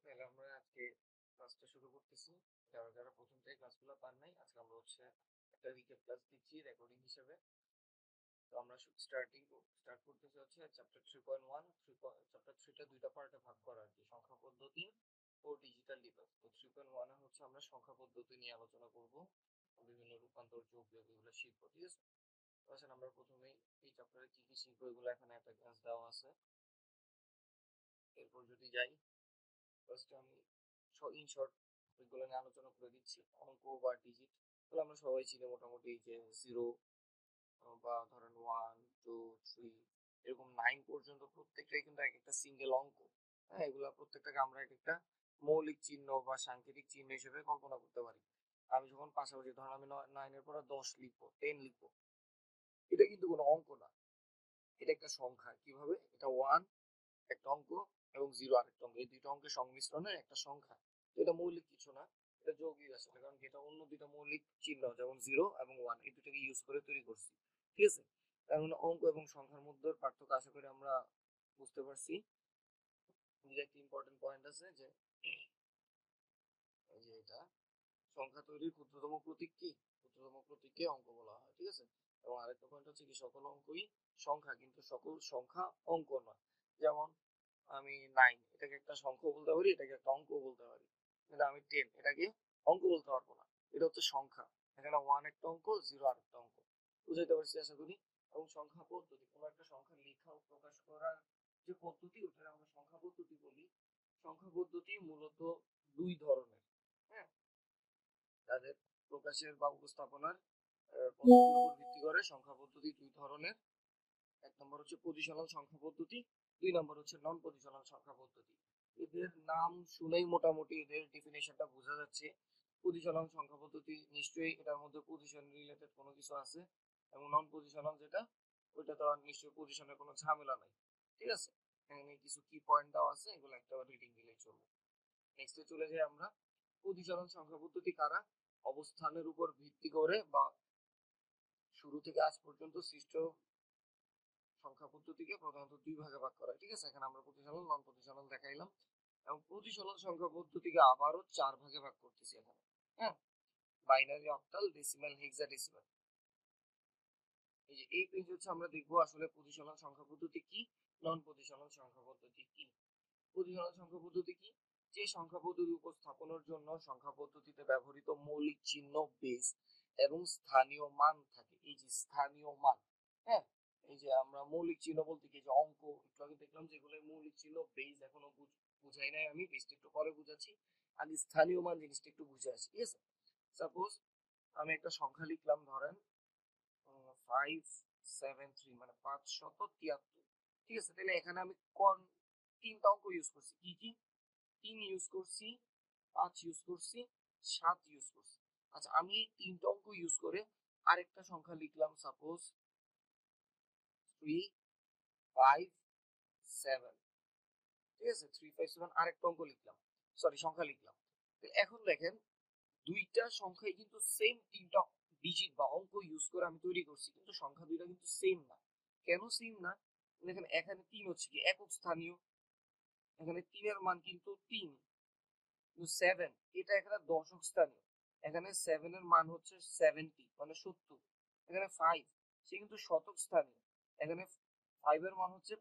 তাহলে আমরা আজকে ক্লাসটা শুরু করতেছি। যারা যারা প্রথম থেকে ক্লাসগুলো পান নাই, আজকে আমরা একটা রিক্যাপ ক্লাস দিচ্ছি রেকর্ডিং হিসেবে। তো আমরা স্টার্ট করতেছি চ্যাপ্টার 3.1। চ্যাপ্টার 3টা দুইটা পার্টে ভাগ করা আর কি, সংখ্যা পদ্ধতি ও ডিজিটাল ডিভাইস। তো 3.1 হচ্ছে আমরা সংখ্যা পদ্ধতি নিয়ে আলোচনা করব, বিভিন্ন রূপান্তর, যোগ বিয়োগ এগুলো শিখবো, ঠিক আছে? তো আসলে আমরা প্রথমেই এই চ্যাপ্টারে কি কি শিখবো এগুলো এখানে একটা ক্লাস দেওয়া আছে। এরপর যদি যাই, ফার্স্টে আমি ইন শর্ট এগুলো নিয়ে আলোচনা করে দিচ্ছি। অঙ্ক বা ডিজিট এগুলো আমরা সবাই চিনি মোটামুটি, যে 0 বা ধরেন 1 2 3 এরকম 9 পর্যন্ত প্রত্যেকটাই কিন্তু এক একটা সিঙ্গেল অঙ্ক। হ্যাঁ, এগুলা প্রত্যেকটাকে আমরা এক একটা মৌলিক চিহ্ন বা সাংকেতিক চিহ্ন হিসেবে কল্পনা করতে পারি। আমি যখন পাশাপাশি ধরেন আমি 9 এর পরে 10 লিখবো, 10 লিখবো, এটা কিন্তু কোনো অঙ্ক না, এটা একটা সংখ্যা। কিভাবে? এটা 1 একটা অঙ্ক এবং 0 আরেকটা অঙ্ক, এই দুইটা অঙ্কের সংমিশ্রণে একটা সংখ্যা। তো এটা মৌলিক কিছু না, এটা যৌগিক আসলে, কারণ এটা অন্য দুইটা মৌলিক চিহ্ন যেমন 0 এবং 1 এই দুটোকে ইউজ করে তৈরি করছি, ঠিক আছে? তার মানে অঙ্ক এবং সংখ্যার মধ্যে পার্থক্য আশা করি আমরা বুঝতে পারছি। একটা ইম্পর্টেন্ট পয়েন্ট আছে যে এই যে এটা সংখ্যা তৈরির ক্ষুদ্রতম প্রতীক কি? ক্ষুদ্রতম প্রতীককে অঙ্ক বলা হয়, ঠিক আছে? এবং আরেকটা পয়েন্ট হচ্ছে কি, সকল অঙ্কই সংখ্যা, কিন্তু সকল সংখ্যা অঙ্ক নয়। যেমন আমি 9 এটাকে একটা সংখ্যা বলতে পারি, এটাকে একটা অঙ্ক বলতে পারি, কিন্তু আমি 10 এটাকে অঙ্ক বলতে পারবো না। এটা হচ্ছে সংখ্যা। এখানে 1 একটা অঙ্ক, 0 আরেকটা অঙ্ক। বুঝাইতে পারছি আশা করি। এবং সংখ্যা পদ্ধতি, কোনো একটা সংখ্যা লেখা ও প্রকাশ করার যে পদ্ধতি, ওটা আমরা সংখ্যা পদ্ধতি বলি। সংখ্যা পদ্ধতি মূলত দুই ধরনের। হ্যাঁ, তাদের প্রকাশের বা উপস্থাপনার পদ্ধতির উপর ভিত্তি করে সংখ্যা পদ্ধতি দুই ধরনের। এক নম্বর হচ্ছে পজিশনাল সংখ্যা পদ্ধতি, দুই নম্বর হচ্ছে নন পজিশনাল সংখ্যা পদ্ধতি। এদের নাম শুনেই মোটামুটি এদের ডেফিনেশনটা বোঝা যাচ্ছে। পজিশনাল সংখ্যা পদ্ধতি নিশ্চয়ই এটার মধ্যে পজিশন রিলেটেড কোনো কিছু আছে, এবং নন পজিশনাল যেটা, ওইটা তো আর নিশ্চয়ই পজিশনের কোনো ঝামেলা নাই, ঠিক আছে? এখানে কিছু কি পয়েন্ট দেওয়া আছে, এগুলো একটা রিডিং দিলেই চলবে। নেক্সটে চলে যাই আমরা। পজিশনাল সংখ্যা পদ্ধতি কারা? অবস্থানের উপর ভিত্তি করে বা শুরু থেকে আজ পর্যন্ত সৃষ্ট সংখ্যা পদ্ধতিকে প্রধানত দুই ভাগে ভাগ করা হয়, ঠিক আছে? এখানে আমরা পজিশনাল, নন পজিশনাল দেখাইলাম, এবং পজিশনাল সংখ্যা পদ্ধতিকে আবারও চার ভাগে ভাগ করতেছি এখানে। হ্যাঁ, বাইনারি, অক্টাল, ডেসিমাল, হেক্সাডেসিমাল। এই যে এই পেজ হচ্ছে আমরা দেখবো আসলে পজিশনাল সংখ্যা পদ্ধতি কি, নন পজিশনাল সংখ্যা পদ্ধতি কি। পজিশনাল সংখ্যা পদ্ধতি কি? যে সংখ্যা পদ্ধতি উপস্থাপনের জন্য সংখ্যা পদ্ধতিতে ব্যবহৃত মৌলিক চিহ্ন, বেস এবং স্থানীয় মান থাকে। এই যে স্থানীয় মান, হ্যাঁ, এই যে আমরা মৌলিক চিহ্ন বলতে কি, যে অঙ্ক একটু আগে দেখলাম যেগুলো মৌলিক চিহ্ন, বেস এখনো বুঝাই নাই, আমি বেসটা একটু পরে বুঝাচ্ছি। আগে স্থানীয় মান জিনিসটা একটু বুঝে আসি, ঠিক আছে? সাপোজ আমি একটা সংখ্যা লিখলাম, ধরেন 573, মানে 573, ঠিক আছে? তাহলে এখানে আমি কোন তিনটা অঙ্ক ইউজ করছি, কি কি? 3 ইউজ করছি, 5 ইউজ করছি, 7 ইউজ করছি। আচ্ছা, আমি এই তিনটা অঙ্ক ইউজ করে আরেকটা সংখ্যা লিখলাম, সাপোজ 357, ঠিক আছে? 357 আরেকটা অঙ্ক লিখলাম, সরি সংখ্যা লিখলাম। এখন দেখেন, দুইটা সংখ্যাই কিন্তু সেম, তিনটা ডিজিট বা অঙ্ক ইউজ করে আমি তৈরি করছি, কিন্তু সংখ্যা দুইটা কিন্তু সেম না। কেন সেম না? দেখেন, এখানে 3 হচ্ছে কি একক স্থানীয়, এখানে 3 এর মান কিন্তু 3, কিন্তু 7 এটা এখানে দশক স্থানীয়, এখানে 7 এর মান হচ্ছে 70 মানে 70। এখানে 5 সে কিন্তু শতক স্থানীয়, এখানে 5 এর মান হচ্ছে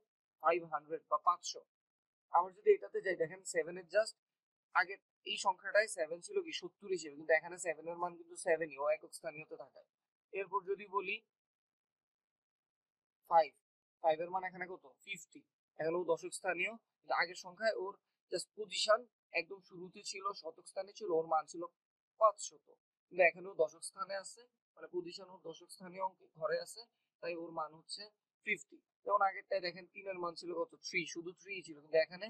500 বা 500। আবার যদি এটাতে যাই, দেখেন 7 এর জাস্ট আগে এই সংখ্যাটাই 7 ছিল কি 70 হিসেবে, কিন্তু এখানে 7 এর মান কিন্তু 7ই, ও একক স্থানীয়তে থাকায়। এরপর যদি বলি 5, 5 এর মান এখানে কত 50, এখানেও দশক স্থানীয়, কিন্তু আগের সংখ্যায় ওর জাস্ট পজিশন একদম শুরুতে ছিল, শতক স্থানে ছিল, ওর মান ছিল 500, কিন্তু এখানেও দশক স্থানে আছে, মানে পজিশন ওর দশক স্থানীয় অঙ্কে ঘরে আছে, তাই ওর মান হচ্ছে 50। যেমন আগেরটায় দেখেন 3 এর মান ছিল কত 3, শুধু 3 ছিল, কিন্তু এখানে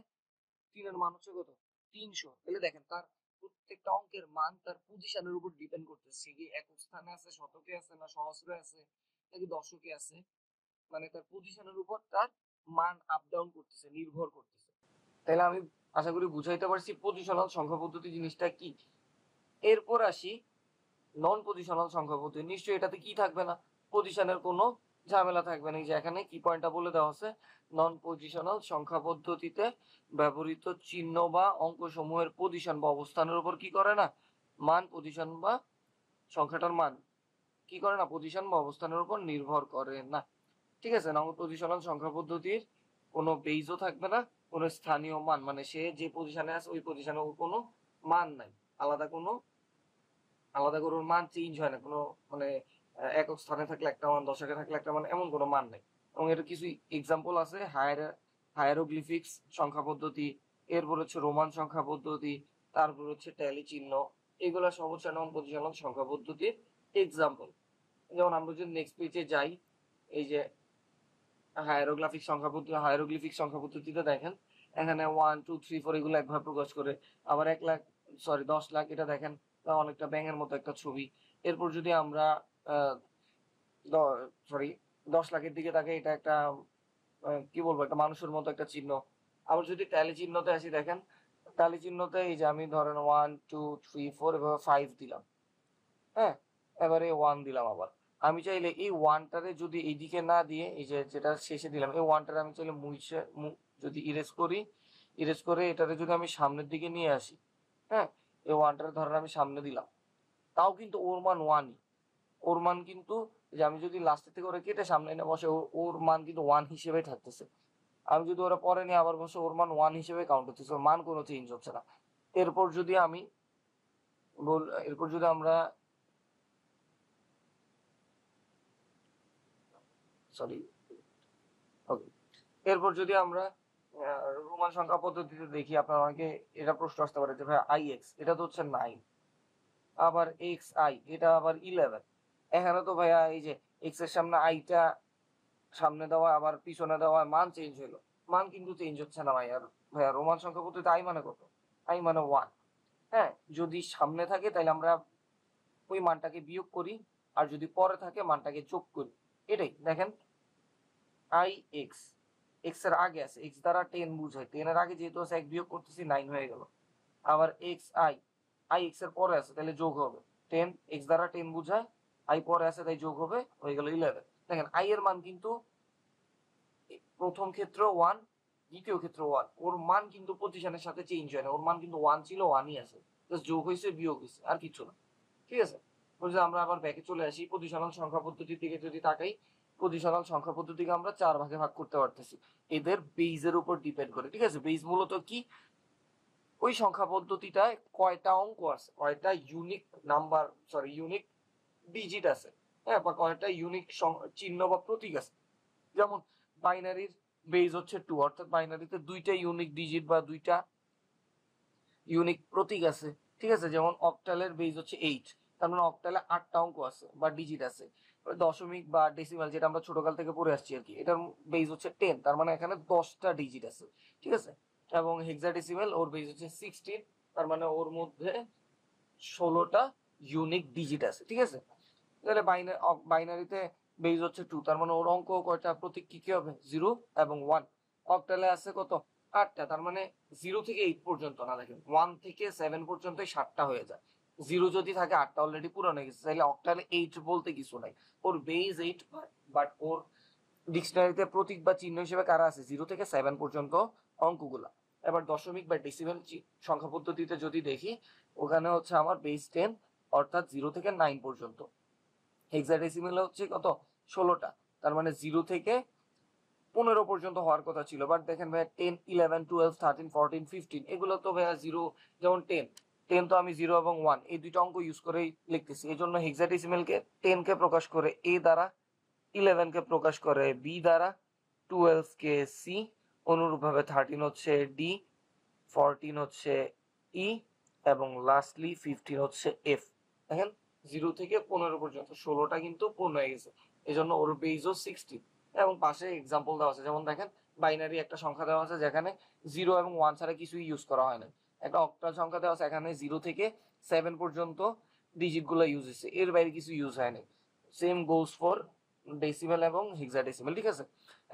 3 এর মান হচ্ছে কত 300। তাহলে দেখেন তার প্রত্যেকটা অঙ্কের মান তার পজিশনের উপর ডিপেন্ড করতেছে, কি একক স্থানে আছে, শতকে আছে, না সহস্রে আছে, নাকি দশকে আছে, মানে তার পজিশনের উপর তার মান আপ ডাউন করতেছে, নির্ভর করতেছে। তাহলে আমি আশা করি বুঝাইতে পারছি পজিশনাল সংখ্যা পদ্ধতি জিনিসটা কি। এরপর আসি নন পজিশনাল সংখ্যা পদ্ধতি। নিশ্চয়ই এটাতে কি থাকবে না, পজিশনের কোনো ঝামেলা থাকবে না। এই যে এখানে কি পয়েন্টটা বলে দেওয়া আছে, নন পজিশনাল সংখ্যা পদ্ধতিতে ব্যবহৃত চিহ্ন বা অঙ্ক সমূহের পজিশন বা অবস্থানের উপর কি করে না, মান পজিশন বা সংখ্যাটার মান কি করে না, পজিশন বা অবস্থানের উপর নির্ভর করে না। ঠিক আছে, নন পজিশনাল সংখ্যা পদ্ধতির কোনো বেইজও থাকবে না, কোনো স্থানীয় মান মানে সে যে পজিশনে আছে ওই পজিশনে কোনো মান নাই, আলাদা করে ওর মান চেঞ্জ হয় না, কোনো মানে একক স্থানে থাকলে একটা মান, দশকে থাকলে একটা মান, এমন কোনো মান নেই। এবং এর কিছু এক্সাম্পল আছে, হায়ারোগ্লিফিক্স সংখ্যা পদ্ধতি, এরপর হচ্ছে রোমান সংখ্যা পদ্ধতি, তারপর হচ্ছে ট্যালি চিহ্ন, এগুলো সব হচ্ছে নন পজিশনাল সংখ্যা পদ্ধতির এক্সাম্পল। যেমন আমরা যদি নেক্সট পেজে যাই, এই যে হায়ারোগ্লিফিক সংখ্যা পদ্ধতিতে দেখেন এখানে 1 2 3 4 এগুলো একভাবে প্রকাশ করে। আবার 1 লাখ, সরি 10 লাখ, এটা দেখেন অনেকটা ব্যাঙের মতো একটা ছবি। এরপর যদি আমরা সরি 10 লাখের দিকে তাকে, এটা একটা কি বলবো, একটা মানুষের মতো একটা চিহ্ন। আবার যদি ট্যালি চিহ্নতে আসি, দেখেন ট্যালি চিহ্নতে এই যে আমি ধরেন 1 2 3 4 এভাবে 5 দিলাম, হ্যাঁ, এবারে 1 দিলাম। আবার আমি চাইলে এই ওয়ানটারে যদি এইদিকে না দিয়ে, এই যে যেটা শেষে দিলাম এই ওয়ানটারে আমি চাইলে যদি ইরেজ করে এটারে যদি আমি সামনের দিকে নিয়ে আসি, হ্যাঁ, এই ওয়ানটারে ধরেন আমি সামনে দিলাম, তাও কিন্তু ওর মান ওয়ানই। ওর মান কিন্তু, যে আমি যদি লাস্টের থেকে ওরা কেটে সামনে এনে বসে, ওর মান কিন্তু ওয়ান হিসেবে থাকতেছে। আমি যদি ওরা পরে নিয়ে আবার বসে, ওর মান ওয়ান হিসেবে কাউন্ট হচ্ছে, ওর মান কোনো চেঞ্জ হচ্ছে না। এরপর যদি আমি এরপর যদি আমরা সরি ওকে, এরপর যদি আমরা রোমান সংখ্যা পদ্ধতিতে দেখি, আপনার অনেকে এটা প্রশ্ন আসতে পারে যে ভাই IX এটা তো হচ্ছে 9, আবার XI এটা আবার 11। এখানে তো ভাইয়া এই যে এক্স এর সামনে আইটা সামনে দেওয়া আবার পিছনে দেওয়া, মান চেঞ্জ হলো, মান কিন্তু চেঞ্জ হচ্ছে না ভাইয়া রোমান সংখ্যা পদ্ধতিতে আই মানে কত, আই মানে 1। হ্যাঁ, যদি সামনে থাকে তাহলে আমরা ওই মানটাকে বিয়োগ করি, আর যদি পরে থাকে মানটাকে যোগ করি। এটাই দেখেন, IX এক্স এর আগে আছে, এক্স দ্বারা 10 বুঝায়, 10 এর আগে যেহেতু আছে 1 বিয়োগ করতেছি 9 হয়ে গেল। আবার আই এক্স এর পরে আছে তাহলে যোগ হবে, 10 এক্স দ্বারা 10 বুঝায়, আই পরে আছে তাই যোগ হবে, হয়ে গেল 11। দেখেন আই এর মান কিন্তু প্রথম ক্ষেত্র 1, দ্বিতীয় ক্ষেত্র 1, ওর মান কিন্তু পজিশনের সাথে চেঞ্জ হয় না, ওর মান কিন্তু 1 ছিল, 1ই আছে, জাস্ট যোগ হয়েছে বিয়োগ হয়েছে, আর কিছু না। ঠিক আছে, বলছে আমরা আবার ব্যাকে চলে আসি, পজিশনাল সংখ্যা পদ্ধতির দিকে যদি তাকাই, পজিশনাল সংখ্যা পদ্ধতিকে আমরা 4 ভাগে ভাগ করতে পারতেছি, এদের বেইজের উপর ডিপেন্ড করে। ঠিক আছে, বেইজ মূলত কি, ওই সংখ্যা পদ্ধতিটায় কয়টা অঙ্ক আছে, কয়টা unique number, sorry unique digit আছে, হ্যাঁ, বা কয়টা ইউনিক চিহ্ন বা প্রতীক আছে। যেমন বাইনারির বেজ হচ্ছে 2, অর্থাৎ বাইনারিতে 2টা ইউনিক ডিজিট বা 2টা ইউনিক প্রতীক আছে। ঠিক আছে, যেমন অক্টালের বেজ হচ্ছে 8, তার মানে অক্টালে 8টা অঙ্ক আছে বা ডিজিট আছে। দশমিক বা ডেসিমাল যেটা আমরা ছোটকাল থেকে পড়ে আসছি আর কি, এটার বেজ হচ্ছে 10, তার মানে এখানে 10টা ডিজিট আছে। ঠিক আছে, এবং হেক্সাডেসিমাল ওর বেজ হচ্ছে 16, তার মানে ওর মধ্যে 16টা ইউনিক ডিজিট আছে। ঠিক আছে, তাহলে বাইনারিতে বেজ হচ্ছে 2, তার মানে ওর অঙ্ক কয়টা, প্রতীক কি কি হবে, 0 এবং 1। অক্টালে আছে কত, 8টা, তার মানে 0 থেকে 8 পর্যন্ত না, দেখেন 1 থেকে 7 পর্যন্ত 7টা হয়ে যায়। 0 যদি থাকে 8টা অলরেডি পূরণ হয়ে গেছে, তাহলে অক্টালে 8 বলতে কিছু নাই, ওর বেজ 8, বাট ওর ডিকশনারিতে প্রতীক বা চিহ্ন হিসেবে কারা আছে, 0 থেকে 7 পর্যন্ত অঙ্কগুলা। এবার দশমিক বা ডেসিমেল সংখ্যা পদ্ধতিতে যদি দেখি, ওখানে হচ্ছে আমার বেস 10, অর্থাৎ 0 থেকে 9 পর্যন্ত। হেক্সাডেসিমেল হচ্ছে কত, 16টা, তার মানে 0 থেকে 15 পর্যন্ত হওয়ার কথা ছিল, বাট দেখেন ভাইয়া 10 11 12 13 14 15 এগুলো তো ভাইয়া 0, যেমন 10 তো আমি 0 এবং 1 এই দুইটা অঙ্ক ইউজ করেই লিখতেছি, এই জন্য হেক্সাডেসিমেলকে 10 কে প্রকাশ করে এ দ্বারা, 11 কে প্রকাশ করে বি দ্বারা, 12 কে সি, অনুরূপভাবে 13 হচ্ছে ডি, 14 হচ্ছে ই, এবং লাস্টলি 15 হচ্ছে এফ। দেখেন 0 থেকে 15 পর্যন্ত 16টা কিন্তু পূর্ণ হয়ে গেছে, এই জন্য ওর বেজও 16। এবং পাশে এক্সাম্পল দেওয়া আছে, যেমন দেখেন বাইনারি একটা সংখ্যা দেওয়া আছে যেখানে 0 এবং 1 ছাড়া কিছুই ইউজ করা হয় না। একটা অক্টাল সংখ্যা দেওয়া আছে, এখানে 0 থেকে 7 পর্যন্ত ডিজিট গুলো ইউজ হয়েছে, এর বাইরে কিছু ইউজ হয়নি। সেম গোস ফর ডেসিমেল এবং হেক্সাডেসিমেল। ঠিক আছে,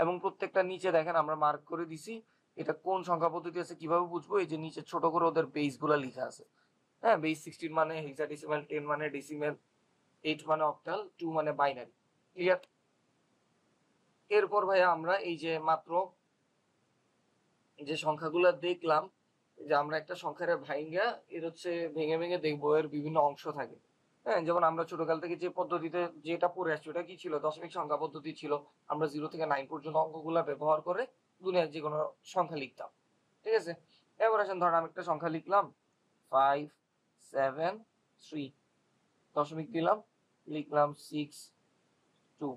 এবং প্রত্যেকটা নিচে দেখেন আমরা মার্ক করে দিছি এটা কোন সংখ্যা পদ্ধতি আছে, কিভাবে বুঝবো, এই যে নিচে ছোট করে ওদের বেস গুলা লিখা আছে। হ্যাঁ, বেস 16 মানে হেক্সাডেসিমেল, 10 মানে ডেসিমেল, 8 মানে অক্টাল, 2 মানে বাইনারি। ক্লিয়ার? এরপর ভাইয়া আমরা এই যে মাত্র যে সংখ্যাগুলো দেখলাম, যে আমরা একটা সংখ্যার ভাইঙ্গা এর হচ্ছে ভেঙে ভেঙে দেখবো এর বিভিন্ন অংশ থাকে। হ্যাঁ, যেমন আমরা ছোটকাল থেকে যে পদ্ধতিতে যেটা পড়ে আসছি ওটা কি ছিল, দশমিক সংখ্যা পদ্ধতি ছিল। আমরা 0 থেকে 9 পর্যন্ত অঙ্কগুলা ব্যবহার করে দুনিয়ার যে কোনো সংখ্যা লিখতাম। ঠিক আছে, এবার আসেন ধরেন আমি একটা সংখ্যা লিখলাম 573, দশমিক দিলাম, লিখলাম 62।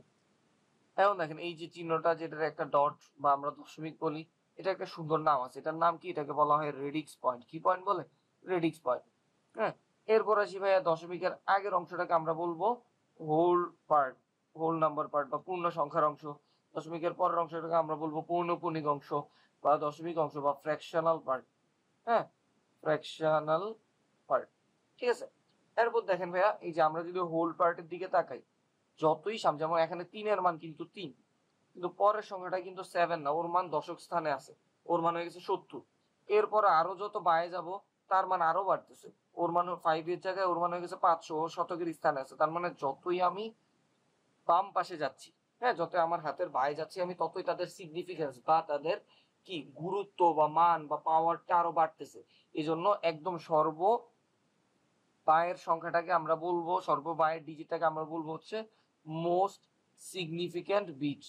এখন দেখেন এই যে চিহ্নটা, যেটার একটা ডট বা আমরা দশমিক বলি, এটা একটা সুন্দর নাম আছে। এটার নাম কি? এটাকে বলা হয় রেডিক্স পয়েন্ট। কি পয়েন্ট বলে? Radix point. হ্যাঁ, এরপর আসি ভাইয়া দশমিকের আগের অংশটাকে আমরা বলবো whole part, whole number part বা পূর্ণ সংখ্যার অংশ। দশমিকের পরের অংশটাকে আমরা বলবো পৌনঃপুনিক অংশ বা দশমিক অংশ বা ফ্র্যাকশনাল পার্ট। হ্যাঁ, ফ্র্যাকশনাল পার্ট। ঠিক আছে, এরপর দেখেন ভাইয়া এই যে আমরা যদি হোল পার্টের দিকে তাকাই, যতই সামনে, যেমন এখানে 3 এর মান কিন্তু 3, কিন্তু পরের সংখ্যাটা কিন্তু 7 না, ওর মান দশক স্থানে আছে, ওর মান হয়ে গেছে 70। এরপরে আরো যত বায়ে যাব তার মান আরো বাড়তেছে, ওর মান 5 এর জায়গায় ওর মান হয়ে গেছে 500, ও শতকের স্থানে আছে। তার মানে যতই আমি বাম পাশে যাচ্ছি, হ্যাঁ, যতই আমার হাতের বায়ে যাচ্ছি আমি, ততই তাদের সিগনিফিকেন্স বা তাদের কি গুরুত্ব বা মান বা পাওয়ারটা আরো বাড়তেছে। এই জন্য একদম সর্ব বায়ের সংখ্যাটাকে আমরা বলবো, সর্ব বায়ের ডিজিটটাকে আমরা বলবো হচ্ছে মোস্ট সিগনিফিক্যান্ট বিট।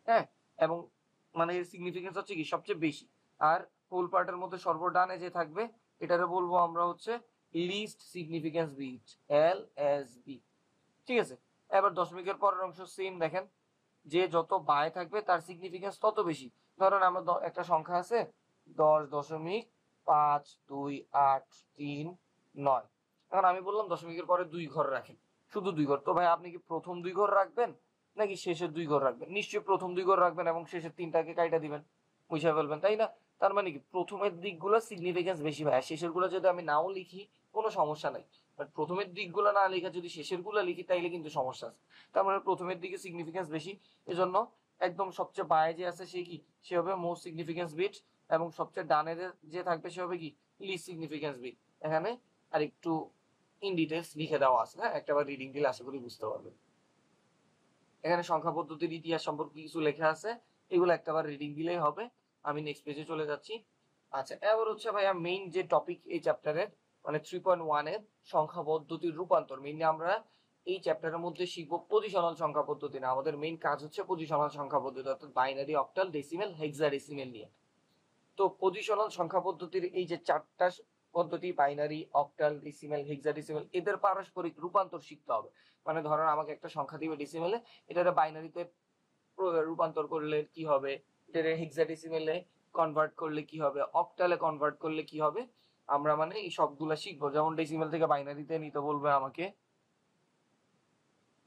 হ্যাঁ, এবং মানে এর সিগনিফিকেন্স হচ্ছে কি সবচেয়ে বেশি। আর হোল পার্টের মধ্যে সর্বডানে যে থাকবে এটারে বলবো আমরা হচ্ছে লিস্ট সিগনিফিকেন্স বিট, LSB। ঠিক আছে, এবার দশমিকের পরের অংশ সেম দেখেন, যে যত বায়ে থাকবে তার সিগনিফিকেন্স তত বেশি। ধরেন আমার একটা সংখ্যা আছে 10.52839। এখন আমি বললাম দশমিকের পরে 2 ঘর রাখেন, শুধু 2 ঘর। তো ভাই আপনি কি প্রথম 2 ঘর রাখবেন নাকি শেষের 2 ঘর রাখবেন? নিশ্চয়ই প্রথম 2 ঘর রাখবেন এবং শেষের 3টাকে কাইটা দিবেন, মুছে ফেলবেন, তাই না? তার মানে কি প্রথমের দিকগুলো সিগনিফিকেন্স বেশি ভাই, শেষের গুলো যদি আমি নাও লিখি কোনো সমস্যা নাই। বাট প্রথমের দিকগুলো না লিখে যদি শেষের গুলো লিখি তাইলে কিন্তু সমস্যা আছে। তার মানে প্রথমের দিকে সিগনিফিকেন্স বেশি, এজন্য একদম সবচেয়ে বায়ে যে আছে সে কি, সে হবে মোস্ট সিগনিফিকেন্স বিট, এবং সবচেয়ে ডানে যে থাকবে সে হবে কি, লিস্ট সিগনিফিকেন্স বিট। এখানে আর একটু ইন ডিটেলস লিখে দেওয়া আছে, হ্যাঁ, একটাবার রিডিং দিলে আশা করি বুঝতে পারবেন। এখানে সংখ্যা পদ্ধতির ইতিহাস সম্পর্কে কিছু লেখা আছে, এগুলো একটাবার রিডিং দিলেই হবে। আমি নেক্সট পেজে চলে যাচ্ছি। আচ্ছা, এবার হচ্ছে ভাইয়া মেইন যে টপিক এই চ্যাপ্টারের, মানে 3.1 এর সংখ্যা পদ্ধতির রূপান্তর। মেইনলি আমরা এই চ্যাপ্টারের মধ্যে শিখবো পজিশনাল সংখ্যা পদ্ধতি না, আমাদের মেইন কাজ হচ্ছে পজিশনাল সংখ্যা পদ্ধতি, অর্থাৎ বাইনারি, অক্টাল, ডেসিমেল, হেক্সাডেসিমেল নিয়ে। তো পজিশনাল সংখ্যা পদ্ধতির এই যে 4টা পদ্ধতি, বাইনারি, অক্টাল, ডেসিমেল, হেক্সাডেসিমেল, এদের পারস্পরিক রূপান্তর শিখতে হবে। মানে ধরেন আমাকে একটা সংখ্যা দিবে ডেসিমেলে, এটারে বাইনারিতে রূপান্তর করলে কি হবে, এটারে হেক্সাডেসিমেলে কনভার্ট করলে কি হবে, অক্টালে কনভার্ট করলে কি হবে, আমরা মানে এই সবগুলা শিখবো। যেমন ডেসিমেল থেকে বাইনারিতে নিতে বলবে আমাকে,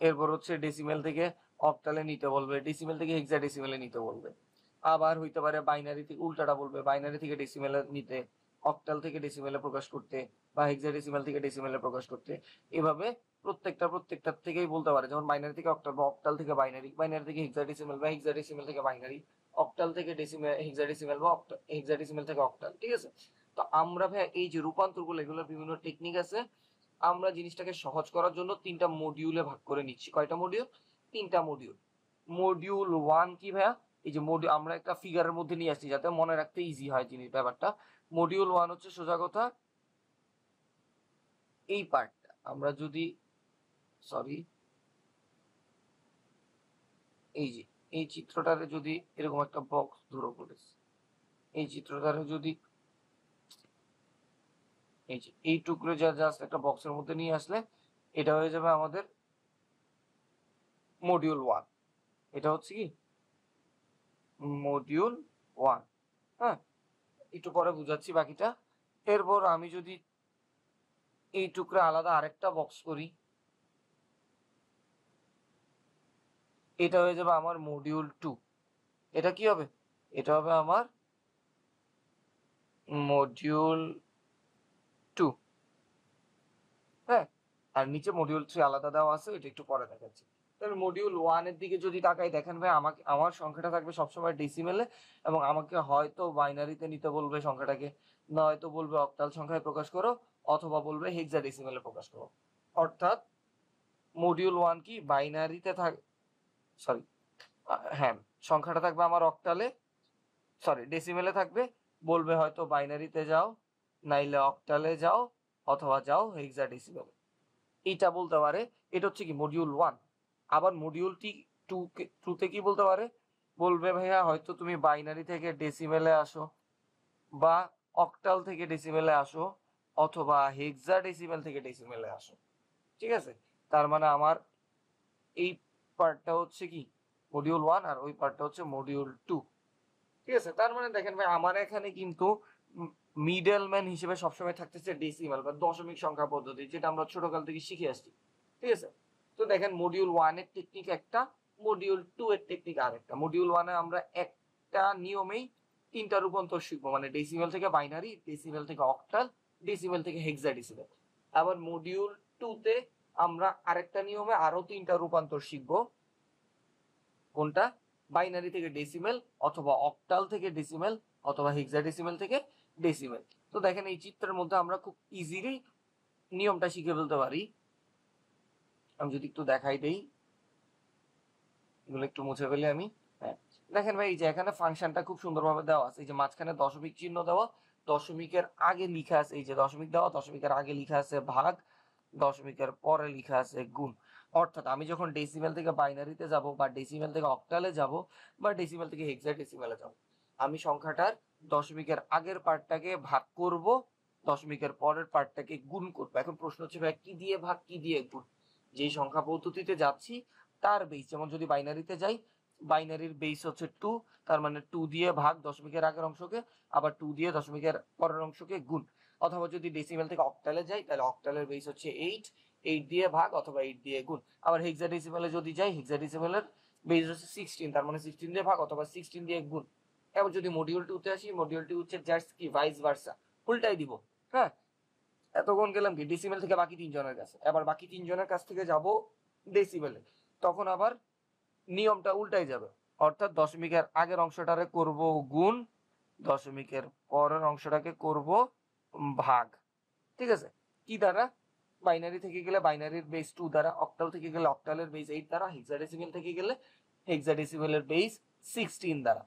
এরপর হচ্ছে ডেসিমেল থেকে অক্টালে নিতে বলবে, ডেসিমেল থেকে হেক্সাডেসিমেলে নিতে বলবে। আবার হইতে পারে বাইনারি থেকে উল্টাটা বলবে, বাইনারি থেকে ডেসিমেলে নিতে, অক্টাল থেকে ডেসিমেলে প্রকাশ করতে, বা হেক্সাডেসিমেল থেকে ডেসিমেলে প্রকাশ করতে। এভাবে প্রত্যেকটার থেকেই বলতে পারে, যেমন বাইনারি থেকে অক্টাল বা অক্টাল থেকে বাইনারি, বাইনারি থেকে হেক্সাডেসিমেল বা হেক্সাডেসিমেল থেকে বাইনারি, অক্টাল থেকে ডেসিমেল, হেক্সাডেসিমেল বা হেক্সাডেসিমেল থেকে অক্টাল। ঠিক আছে, তো আমরা ভাই এই যে রূপান্তরগুলো, এগুলোর বিভিন্ন টেকনিক আছে। আমরা জিনিসটাকে সহজ করার জন্য 3টা মডিউলে ভাগ করে নিচ্ছি। কয়টা মডিউল? 3টা মডিউল। মডিউল 1 কি ভাইয়া? এই যে মডিউল আমরা একটা ফিগারের মধ্যে নিয়ে আসছি যাতে মনে রাখতে ইজি হয় জিনিস ব্যাপারটা। মডিউল 1 হচ্ছে সোজা কথা এই পার্টটা, আমরা যদি, সরি, এই যে এই চিত্রটারে যদি এরকম একটা বক্স ধরো করেছি, এই চিত্রটারে যদি এই যে এই টুকরো যা জাস্ট একটা বক্সের মধ্যে নিয়ে আসলে এটা হয়ে যাবে আমাদের মডিউল 1। এটা হচ্ছে কি মডিউল 1। হ্যাঁ, একটু পরে বুঝাচ্ছি বাকিটা। এরপর আমি যদি এই টুকরা আলাদা আরেকটা বক্স করি, এটা হয়ে যাবে আমার মডিউল 2। এটা কি হবে? এটা হবে আমার মডিউল 2। হ্যাঁ, আর নিচে মডিউল 3 আলাদা দেওয়া আছে, এটা একটু পরে দেখাচ্ছি। তাহলে মডিউল 1 এর দিকে যদি তাকাই, দেখেন ভাই আমাকে আমার সংখ্যাটা থাকবে সবসময় ডেসিমেলে, এবং আমাকে হয়তো বাইনারিতে নিতে বলবে সংখ্যাটাকে, না হয়তো বলবে অক্টাল সংখ্যায় প্রকাশ করো, অথবা বলবে হেক্সাডেসিমেলে প্রকাশ করো। অর্থাৎ মডিউল 1 কি বাইনারিতে থাক, সরি, হ্যাঁ, সংখ্যাটা থাকবে আমার অক্টালে, সরি ডেসিমেলে থাকবে, বলবে হয়তো বাইনারিতে যাও, নাইলে অক্টালে যাও, অথবা যাও হেক্সাডেসিমেলে, এইটা বলতে পারে। এটা হচ্ছে কি মডিউল 1। আবার মডিউলটি 2 তে কি বলতে পারে, বলবে ভাইয়া হয়তো তুমি বাইনারি থেকে ডেসিমেলে আসো, বা অক্টাল থেকে ডেসিমেলে আসো, অথবা হেক্সাডেসিমেল থেকে ডেসিমেলে আসো। ঠিক আছে, তার মানে আমার এই পার্টটা হচ্ছে কি মডিউল 1, আর ওই পার্টটা হচ্ছে মডিউল 2। ঠিক আছে, তার মানে দেখেন ভাই আমার এখানে কিন্তু মিডলম্যান হিসেবে সবসময় থাকতেছে ডেসিমাল বা দশমিক সংখ্যা পদ্ধতি, যেটা আমরা ছোটকাল থেকে শিখে আসছি। ঠিক আছে, তো দেখেন মডিউল 1 এর টেকনিক একটা, মডিউল 2 এর টেকনিক আরেকটা। মডিউল 1 এ আমরা একটা নিয়মেই তিনটা রূপান্তর শিখবো, মানে ডেসিমেল থেকে বাইনারি, ডেসিমেল থেকে অক্টাল, ডেসিমেল থেকে হেক্সাডেসিমেল। আবার মডিউল 2 তে আমরা আরেকটা নিয়মে আরো তিনটা রূপান্তর শিখবো। কোনটা? বাইনারি থেকে ডেসিমেল, অথবা অক্টাল থেকে ডেসিমেল, অথবা হেক্সাডেসিমেল থেকে ডেসিমেল। তো দেখেন এই চিত্রের মধ্যে আমরা খুব ইজিলি নিয়মটা শিখে ফেলতে পারি। আমি যদি একটু দেখাই দেই, এগুলো একটু মুছে ফেলি আমি। হ্যাঁ, দেখেন ভাই এই যে এখানে ফাংশনটা খুব সুন্দরভাবে দেওয়া আছে, এই যে মাঝখানে দশমিক চিহ্ন দেওয়া, দশমিকের আগে লিখা আছে এই যে দশমিক দেওয়া, দশমিকের আগে লিখা আছে ভাগ, দশমিকের পরে লিখা আছে গুণ। অর্থাৎ আমি যখন ডেসিমেল থেকে বাইনারিতে যাব, বা ডেসিমেল থেকে অক্টালে যাব, বা ডেসিমেল থেকে হেক্সাডেসিমেলে যাব, আমি সংখ্যাটার দশমিকের আগের পার্টটাকে ভাগ করব, দশমিকের পরের পার্টটাকে গুণ করব। এখন প্রশ্ন হচ্ছে ভাই কি দিয়ে ভাগ, কি দিয়ে গুণ? যেই সংখ্যা পদ্ধতিতে যাচ্ছি তার বেস, যেমন যদি বাইনারিতে যাই, বাইনারির বেস হচ্ছে 2, তার মানে 2 দিয়ে ভাগ দশমিকের আগের অংশকে, আবার 2 দিয়ে দশমিকের পরের অংশকে গুণ। অথবা যদি ডেসিমেল থেকে অক্টালে যাই, তাহলে অক্টালের বেস হচ্ছে 8, 8 দিয়ে ভাগ অথবা 8 দিয়ে গুণ। আবার হেক্সাডেসিমেলে যদি যাই, হেক্সাডেসিমেলের বেস হচ্ছে 16, তার মানে 16 দিয়ে ভাগ অথবা 16 দিয়ে গুণ। এবার যদি মডিউল 2 তে আসি, মডিউল 2 হচ্ছে জাস্ট কি ভাইস ভার্সা, উল্টাই দিব। হ্যাঁ, এতক্ষণ গেলাম কি ডেসিমেল থেকে বাকি তিনজনের কাছে, এবার বাকি তিনজনের কাছ থেকে যাব ডেসিমেলে, তখন আবার নিয়মটা উল্টাই যাবে। অর্থাৎ দশমিকের আগের অংশটারে করব গুণ, দশমিকের পরের অংশটাকে করব ভাগ। ঠিক আছে, কি দ্বারা? বাইনারি থেকে গেলে বাইনারির বেস 2 দ্বারা, অক্টাল থেকে গেলে অক্টালের বেস 8 দ্বারা, হেক্সাডেসিমেল থেকে গেলে হেক্সাডেসিমেলের বেস 16 দ্বারা।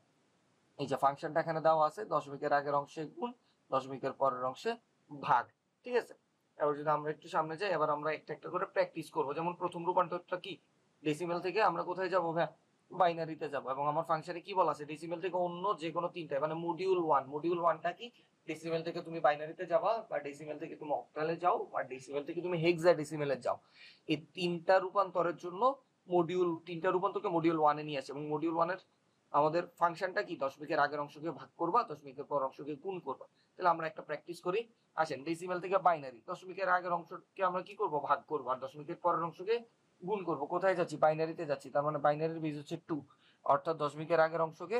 এই যে ফাংশনটা এখানে দেওয়া আছে, দশমিকের আগের অংশে গুণ, দশমিকের পরের অংশে ভাগ। ঠিক আছে, এবার যদি আমরা একটু সামনে যাই, এবার আমরা একটা একটা করে প্র্যাকটিস করবো। যেমন প্রথম রূপান্তরটা কি, ডেসিমেল থেকে আমরা কোথায় যাবো ভাই, বাইনারিতে যাব, এবং আমার ফাংশনে কি বলা আছে, ডেসিমেল থেকে অন্য যে কোনো তিনটা, মানে মডিউল 1, মডিউল 1টা কি, ডেসিমেল থেকে তুমি বাইনারিতে যাবা, বা ডেসিমেল থেকে তুমি অক্টালে যাও, বা ডেসিমেল থেকে তুমি হেক্সাডেসিমেলে যাও। এই তিনটা রূপান্তরের জন্য মডিউল, তিনটা রূপান্তরকে মডিউল 1 এ নিয়ে আসে, এবং মডিউল 1 এর আমাদের ফাংশনটা কি, দশমিকের আগের অংশকে ভাগ করবা, দশমিকের পর অংশকে গুণ করবা। তাহলে আমরা একটা প্র্যাকটিস করি। আসেন, ডেসিমেল থেকে বাইনারি, দশমিকের আগের অংশকে আমরা কি করব, ভাগ করবো, আর দশমিকের পরের অংশকে গুণ করব। কোথায় যাচ্ছি, বাইনারিতে যাচ্ছি, তার মানে বাইনারির বেস হচ্ছে 2, অর্থাৎ দশমিকের আগের অংশকে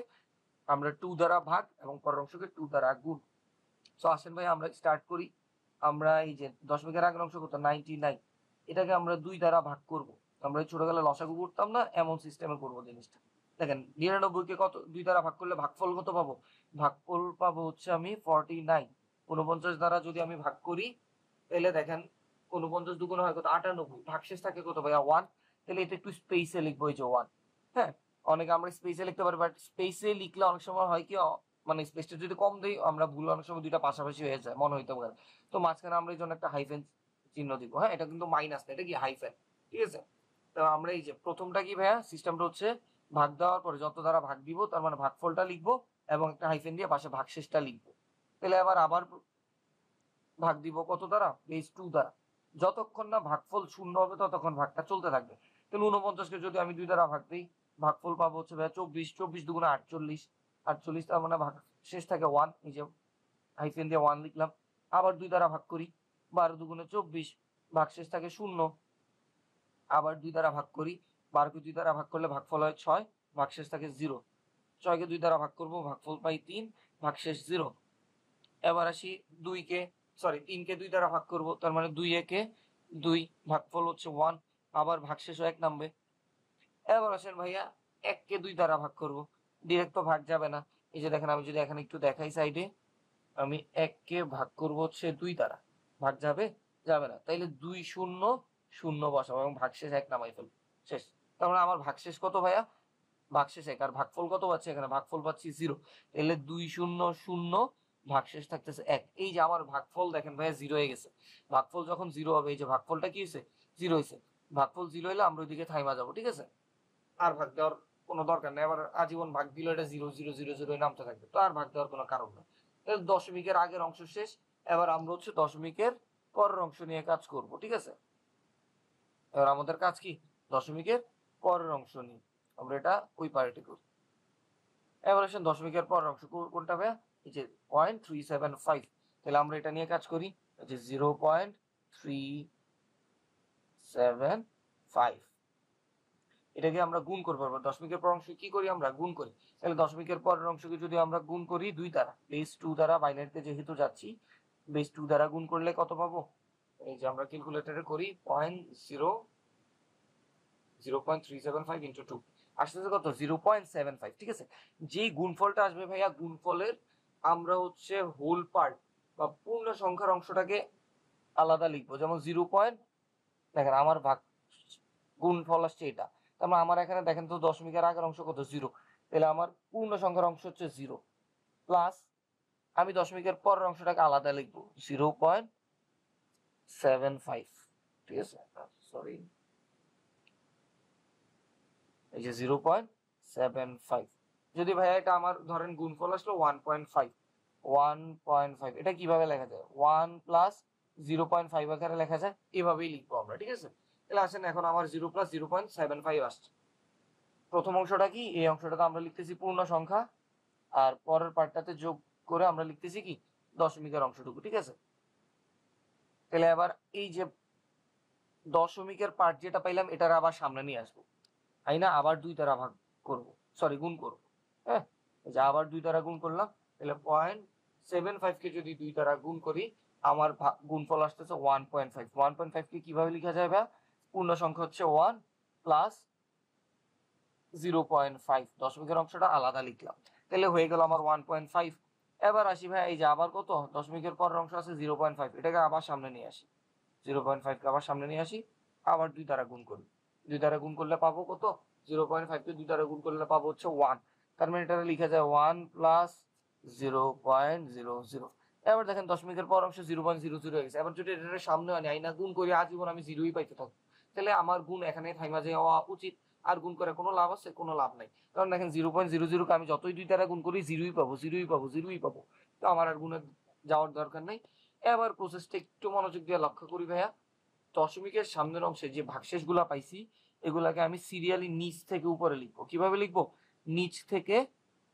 আমরা 2 দ্বারা ভাগ এবং পরের অংশকে 2 দ্বারা গুণ। তো আসেন ভাই আমরা স্টার্ট করি। আমরা এই যে দশমিকের আগের অংশ কত, 99, এটাকে আমরা 2 দ্বারা ভাগ করব। আমরা ছোটবেলায় লসাগু করতাম না, এমন সিস্টেমে করবো জিনিসটা। দেখেন 99 কে কত 2 দ্বারা ভাগ করলে ভাগফল কত পাবো, ভাগফল পাবো হচ্ছে আমি 49। 49 দ্বারা যদি আমি ভাগ করি, তাহলে দেখেন 49 দুগুণ হয় কত, 98, ভাগশেষ থাকে কত ভাইয়া 1। তাহলে এটা একটু স্পেসে লিখবো, এই যে 1। হ্যাঁ, অনেকে আমরা স্পেসে লিখতে পারি, বাট স্পেসে লিখলে অনেক সময় হয় কি, মানে স্পেসটা যদি কম দেই আমরা ভুল, অনেক সময় দুইটা পাশাপাশি হয়ে যায় মনে হইতে পারে। তো মাঝখানে আমরা এই জন্য একটা হাইফেন চিহ্ন দিব। হ্যাঁ, এটা কিন্তু মাইনাস না, এটা কি হাইফেন। ঠিক আছে, তো আমরা এই যে প্রথমটা কি ভাইয়া, সিস্টেমটা হচ্ছে ভাগ দেওয়ার পরে যত দ্বারা ভাগ দিব, তার মানে ভাগফলটা লিখবো, এবং একটা হাইফেন দিয়ে পাশে ভাগশেষটা লিখবো। তাহলে আবার ভাগ দিব কত দ্বারা, বেস 2 দ্বারা। যতক্ষণ না ভাগফল শূন্য হবে ততক্ষণ ভাগটা চলতে থাকবে। তাহলে 49কে যদি আমি 2 দ্বারা ভাগ দিই, ভাগফল পাবো হচ্ছে ভাইয়া 24, 24 দুগুণে 48, 48 তার মানে ভাগ শেষ থাকে 1, এই যে হাইফেন দিয়ে 1 লিখলাম। আবার 2 দ্বারা ভাগ করি, 12 দুগুণে 24, ভাগশেষ থাকে 0। আবার 2 দ্বারা ভাগ করি, 12কে 2 দ্বারা ভাগ করলে ভাগফল হয় 6, ভাগশেষ থাকে 0। 6কে 2 দ্বারা ভাগ করবো, ভাগফল পাই 3, ভাগশেষ 0। এবার আসি 3কে 2 দ্বারা ভাগ করব, তার মানে 2 একে 2, ভাগফল হচ্ছে 1, আবার ভাগশেষ 1 নামবে। এবার আসেন ভাইয়া 1কে 2 দ্বারা ভাগ করব, ডিরেক্ট তো ভাগ যাবে না। এই যে দেখেন আমি যদি এখানে একটু দেখাই সাইডে, আমি 1কে ভাগ করব হচ্ছে 2 দ্বারা, ভাগ যাবে, যাবে না। তাইলে 2 0 0 বসাবো এবং ভাগশেষ 1 নামাই ফেলবো, শেষ। তার মানে আমার ভাগশেষ কত ভাইয়া, ভাগশেষ 1 আর ভাগফল কত পাচ্ছি এখানে ভাগফল পাচ্ছি 0, তাহলে 200 ভাগশেষ থাকতেছে 1। এই যে আমার ভাগফল দেখেন ভাইয়া 0 হয়ে গেছে। ভাগফল যখন 0 হবে এই যে ভাগফলটা কি হয়েছে 0 হয়েছে। ভাগফল 0 হলে আমরা ওইদিকে থাইমা যাবো, ঠিক আছে। আর ভাগ দেওয়ার কোনো দরকার নেই, আবার আজীবন ভাগ দিলে এটা 0 0 0 0 নামতে থাকবে, তো আর ভাগ দেওয়ার কোনো কারণ নেই। তাহলে দশমিকের আগের অংশ শেষ। এবার আমরা হচ্ছে দশমিকের পরের অংশ নিয়ে কাজ করব, ঠিক আছে। এবার আমাদের কাজ কি দশমিকের পরের অংশ নিয়ে আমরা এটা ওই পার্টি করি। এবার আসেন দশমিকের পরের অংশ কোনটা ভাইয়া, এই যে 0.375, তাহলে আমরা এটা নিয়ে কাজ করি, এই যে 0.375, এটাকে আমরা গুণ করবো। দশমিকের পর অংশ কি করি আমরা গুণ করি, তাহলে দশমিকের পরের অংশকে যদি আমরা গুণ করি 2 দ্বারা, বেস 2 দ্বারা, বাইনারিতে যেহেতু যাচ্ছি বেস 2 দ্বারা গুণ করলে কত পাবো, এই যে আমরা ক্যালকুলেটরে করি 0.375 ইন্টু 2 আসতেছে কত 0.75, ঠিক আছে। যেই গুণফলটা আসবে ভাইয়া গুণফলের আমরা হচ্ছে হোল পার্ট বা পূর্ণ সংখ্যার অংশটাকে আলাদা লিখবো, যেমন 0. দেখেন আমার ভাগ গুণফল আসছে এটা, তার মানে আমার এখানে দেখেন তো দশমিকের আগের অংশ কত 0, তাহলে আমার পূর্ণ সংখ্যার অংশ হচ্ছে 0 প্লাস আমি দশমিকের পরের অংশটাকে আলাদা লিখবো 0.75, ঠিক আছে। সরি, এই যে 0.75, যদি ভাইয়া এটা আমার ধরেন গুণফল আসলো 1.5, এটা কিভাবে লেখা যায় 1 প্লাস 0.5 আকারে লেখা যায়, এভাবেই লিখবো আমরা, ঠিক আছে। তাহলে আসেন এখন আমার 0 প্লাস 0.75 আসছে। প্রথম অংশটা কি, এই অংশটাতে আমরা লিখতেছি পূর্ণ সংখ্যা, আর পরের পার্টটাতে যোগ করে আমরা লিখতেছি কি দশমিকের অংশটুকু, ঠিক আছে। তাহলে আবার এই যে দশমিকের পার্ট যেটা পাইলাম এটার আবার সামনে নিয়ে আসবো, তাই না, আবার 2 দ্বারা ভাগ করবো, সরি গুণ করবো, হ্যাঁ। যে আবার 2 দ্বারা গুণ করলাম, তাহলে 0.75 কে যদি 2 দ্বারা গুণ করি আমার গুণফল আসতেছে 1.5। 1.5 কে কিভাবে লেখা যায় ভাই, পূর্ণ সংখ্যা হচ্ছে 1 প্লাস 0.5, দশমিকের অংশটা আলাদা লিখলাম, তাহলে হয়ে গেল আমার 1.5। এবার আসি ভাই এই যে আবার কত দশমিকের পরের অংশ আছে 0.5, এটাকে আবার সামনে নিয়ে আসি, 0.5 কে আবার সামনে নিয়ে আসি, আবার 2 দ্বারা গুণ করি, 2 দ্বারা গুণ করলে পাবো কত 0.5 কে 2 দ্বারা গুণ করলে পাবো হচ্ছে 1, তার মানে এটা লিখা যায় 1 প্লাস 0.00। এবার দেখেন দশমিকের পর অংশ 0.00 হয়ে গেছে। এবার যদি এটার সামনে আনি আইনা গুণ করি আজীবন আমি 0ই পাইতে থাকবো, তাহলে আমার গুণ এখানে থাইমা যাওয়া উচিত, আর গুণ করে কোনো লাভ আছে কোনো লাভ নাই, কারণ দেখেন 0.00 কে আমি যতই 2 দ্বারা গুণ করি 0ই পাবো 0ই পাবো 0ই পাবো, তো আমার আর গুণে যাওয়ার দরকার নাই। এবার প্রসেসটা একটু মনোযোগ দিয়ে লক্ষ্য করি ভাইয়া, দশমিকের সামনের অংশে যে ভাগশেষ গুলা পাইছি এগুলাকে আমি সিরিয়ালি নিচ থেকে উপরে লিখবো, কিভাবে লিখবো নিচ থেকে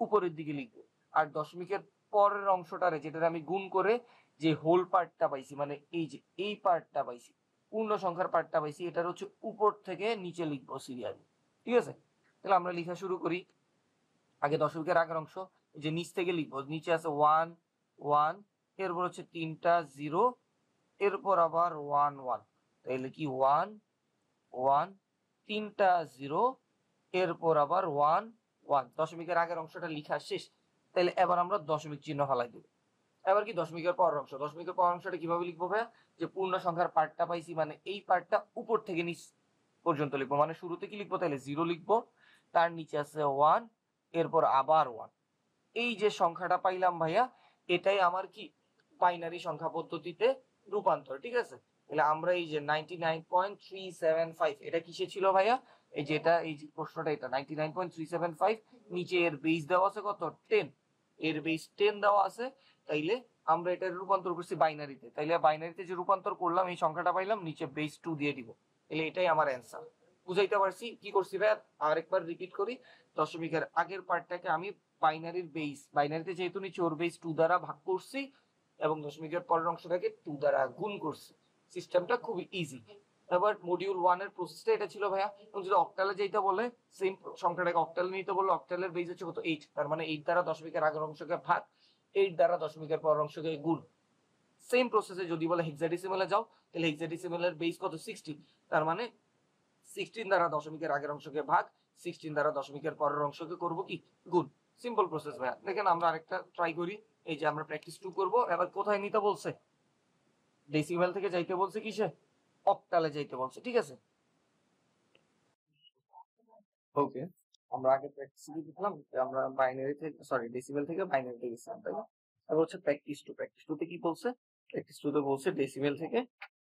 উপরের দিকে লিখবো। আর দশমিকের পরের অংশটারে যেটা আমি গুণ করে যে হোল পার্টটা পাইছি, মানে এই যে এই পার্টটা পাইছি পূর্ণ সংখ্যার পার্টটা পাইছি, এটার হচ্ছে উপর থেকে নিচে লিখবো সিরিয়ালি, ঠিক আছে। তাহলে আমরা লেখা শুরু করি, আগে দশমিকের আগের অংশ যে নিচ থেকে লিখবো, নিচে আছে 1 1, এরপর হচ্ছে 3টা 0, এরপর আবার 1 1, তাহলে কি 1 1, 3টা 0, এরপর আবার 1 1, দশমিকের আগের অংশটা লেখা শেষ। তাহলে এবার আমরা দশমিক চিহ্ন ফালাই দেব। এবার কি দশমিকের পরের অংশ, দশমিকের পরের অংশটা কিভাবে লিখবো ভাই, যে পূর্ণ সংখ্যার পার্টটা পাইছি মানে এই পার্টটা উপর থেকে নিচ পর্যন্ত লিখবো, মানে শুরুতে কি লিখবো তাহলে 0 লিখবো, তার নিচে আছে 1, এরপর আবার 1। এই যে সংখ্যাটা পাইলাম ভাইয়া এটাই আমার কি বাইনারি সংখ্যা পদ্ধতিতে রূপান্তর, ঠিক আছে। তাহলে আমরা এই যে 99.375 এটা কিসে ছিল ভাইয়া, এই যে এটা এই যে প্রশ্নটা এটা 99.375, নিচে এর বেস দেওয়া আছে কত 10, এর বেস 10 দেওয়া আছে, তাইলে আমরা এটা রূপান্তর করছি বাইনারিতে, তাইলে বাইনারিতে যে রূপান্তর করলাম এই সংখ্যাটা পাইলাম, নিচে বেস 2 দিয়ে দিব, তাহলে এটাই আমার অ্যান্সার। বুঝাইতে পারছি কি করছি ভাইয়া, আরেকবার রিপিট করি, দশমিকের আগের পার্টটাকে আমি বাইনারির বেস, বাইনারিতে যেহেতু নিচে ওর বেস 2 দ্বারা ভাগ করছি এবং দশমিকের পরের অংশটাকে 2 দ্বারা গুণ করছি, সিস্টেমটা খুবই ইজি। এবার মডিউল 1 এর প্রসেসটা এটা ছিল ভাইয়া, এবং যদি অক্টালে যেটা বলে সেম সংখ্যাটাকে অক্টালে নিতে বললে অক্টালের বেস হচ্ছে কত 8, তার মানে 8 দ্বারা দশমিকের আগের অংশকে ভাগ, 8 দ্বারা দশমিকের পরের অংশকে গুণ। সেম প্রসেসে যদি বলে হেক্সাডেসিমেলে যাও তাহলে হেক্সাডেসিমেলের বেস কত 16, তার মানে 16 দ্বারা দশমিকের আগের অংশকে ভাগ, 16 দ্বারা দশমিকের পরের অংশকে করব কি গুণ। সিম্পল প্রসেস ভাইয়া। দেখেন আমরা আরেকটা ট্রাই করি, এই যে আমরা প্র্যাকটিস 2 করব। এবার কোথায় নিতে বলছে, ডেসিমেল থেকে যাইতে বলছে কিসে অক্টালে যাইতে বলছে, ঠিক আছে। ওকে আমরা আগে প্র্যাকটিসে কি দেখলাম যে আমরা বাইনারি থেকে সরি ডেসিমেল থেকে বাইনারিতে গেছিলাম, তাই না? তারপর হচ্ছে প্র্যাকটিস টু তে কি বলছে? প্র্যাকটিস টু তে বলছে ডেসিমেল থেকে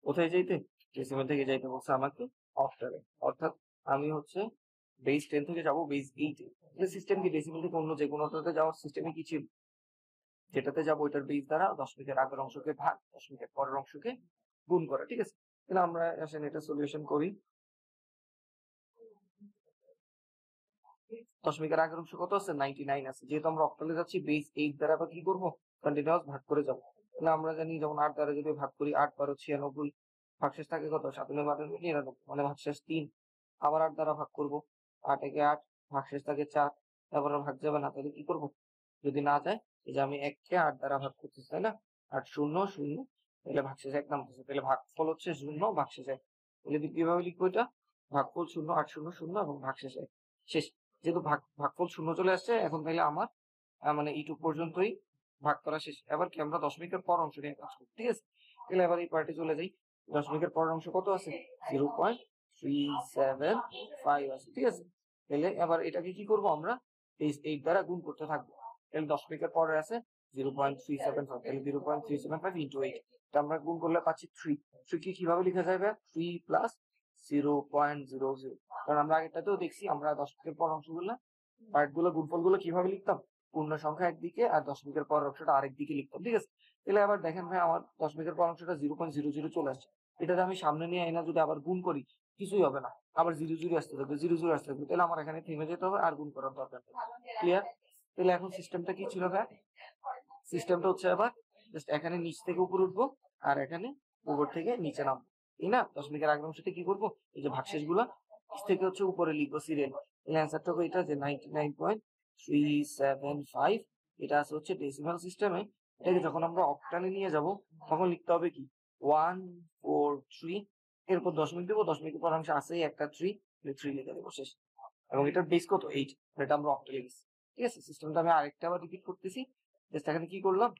কোথায় যাইতে? ডেসিমেল থেকে যাইতে বলছে আমাকে অক্টালে। অর্থাৎ আমি হচ্ছে বেস 10 থেকে যাব বেস 8 এ। এই সিস্টেম কি ডেসিমেল থেকে অন্য যে কোনোটাতে যাওয়ার সিস্টেমে কি ছিল? যেটাতে যাব ওইটার বেস দ্বারা দশমিকের আগের অংশকে ভাগ, দশমিকের পরের অংশকে গুণ করা, ঠিক আছে? তাহলে আমরা আসেন এটা সলিউশন করি। দশমিকের আগের অংশ কত আছে? 99 আছে। যেহেতু আমরা অক্টালে যাচ্ছি বেস 8 দ্বারা আবার কি করব? কন্টিনিউয়াস ভাগ করে যাব। তাহলে আমরা জানি যেমন 8 দ্বারা যদি ভাগ করি 8 12 96, ভাগশেষ থাকে কত? 97 99, মানে ভাগশেষ 3। আবার 8 দ্বারা ভাগ করব, 8 একে 8, ভাগশেষ থাকে 4। তারপর ভাগ যাবে না, তাহলে কি করব? যদি না যায়, এই যে আমি 1 কে 8 দ্বারা ভাগ করতেছি, তাই না? 8 0 0, তাহলে ভাগশেষ 1 নামতেছে, তাহলে ভাগফল হচ্ছে 0 ভাগশেষ 1। তাহলে কিভাবে লিখবো এটা? ভাগফল 0 8 0 0 এবং ভাগশেষ 1। শেষ। যেহেতু ভাগফল 0 চলে আসছে, এখন তাহলে আমার মানে এইটুক পর্যন্তই ভাগ করা শেষ। এবার কি আমরা দশমিকের পর অংশ নিয়ে কাজ করব, ঠিক আছে? তাহলে এবার এই পার্টে চলে যাই। দশমিকের পরের অংশ কত আছে? 0.375 আছে, ঠিক আছে? তাহলে এবার এটাকে কি করব আমরা? বেস 8 দ্বারা গুণ করতে থাকবো। তাহলে দশমিকের পরে আছে 0.375, তাহলে 0.375 ইন্টু 8, এটা আমরা গুণ করলে পাচ্ছি 3। 3 কে কিভাবে লেখা যাবে? 3 প্লাস 0.00, কারণ আমরা আগেরটাতেও দেখছি আমরা দশমিকের পর অংশগুলো পার্টগুলো গুণফলগুলো কিভাবে লিখতাম? পূর্ণ সংখ্যা একদিকে আর দশমিকের পর অংশটা আরেক দিকে লিখতাম, ঠিক আছে? তাহলে আবার দেখেন ভাই, আমার দশমিকের পর অংশটা 0.00 চলে আসছে। এটাতে আমি সামনে নিয়ে এনে যদি আবার গুণ করি, কিছুই হবে না, আবার 0 0 আসতে থাকবে, 0 0 আসতে থাকবে। তাহলে আমার এখানে থেমে যেতে হবে, আর গুণ করার দরকার নেই। ক্লিয়ার? তাহলে এখন সিস্টেমটা কি ছিল ভাই? সিস্টেমটা হচ্ছে আবার জাস্ট এখানে নিচ থেকে উপরে উঠবো, আর এখানে উপর থেকে নিচে নামবো, তাই না? দশমিকের আগের অংশটা কি করবো? এই যে ভাগশেষ গুলা নিচ থেকে হচ্ছে উপরে লিখবো সিরিয়াল। তাহলে অ্যান্সারটা হবে এটা যে 99.375। এটা আছে হচ্ছে ডেসিমাল সিস্টেমে। এটাকে যখন আমরা অক্টালে নিয়ে যাব, তখন লিখতে হবে কি? 143। এরপর দশমিক দেবো, দশমিকের পর অংশ আসেই একটা 3, 3 লিখে দেবো, শেষ। এবং এটার বেস কত? 8। এটা আমরা অক্টালে লিখছি, ঠিক আছে? সিস্টেমটা আমি আরেকটা আবার রিপিট করতেছি। জাস্ট এখানে কি করলাম?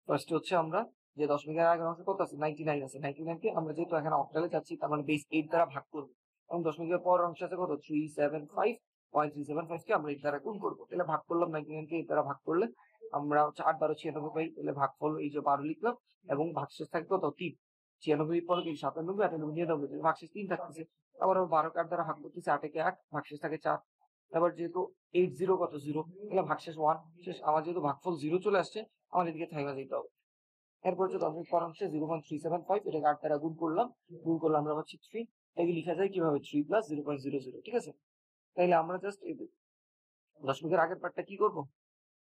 ফার্স্ট হচ্ছে আমরা যে দশমিকের আগের অংশ কত আছে? 99 আছে। 99 কে আমরা যেহেতু এখানে অক্টালে যাচ্ছি, তার মানে বেস 8 দ্বারা ভাগ করবো। এবং দশমিকের পর অংশ আছে কত? 375.375 কে আমরা 8 দ্বারা গুণ করবো। তাহলে ভাগ করলাম 99 কে 8 দ্বারা ভাগ করলে আমরা হচ্ছে 8 12 96 পাই। তাহলে ভাগফল এই যে 12 লিখলাম, এবং ভাগশেষ থাকে কত? 3। 96 পরে 3 97 98 99, ভাগশেষ 3 থাকতেছে। আবার 12 কে 8 দ্বারা ভাগ করতেছি, 8 একে 8, ভাগশেষ থাকে 4। এবার যেহেতু 80 কত? 0, তাহলে ভাগশেষ 1, শেষ। আমার যেহেতু ভাগফল 0 চলে আসছে, আমার এদিকে থাইমা যেতে হবে। এরপর হচ্ছে দশমিক পর অংশে 0.375, এটাকে 8 দ্বারা গুণ করলাম, আমরা পাচ্ছি 3। এটাকে লিখা যায় কিভাবে? 3 প্লাস 0.00, ঠিক আছে? তাইলে আমরা জাস্ট দশমিকের আগের পার্টটা কি করব?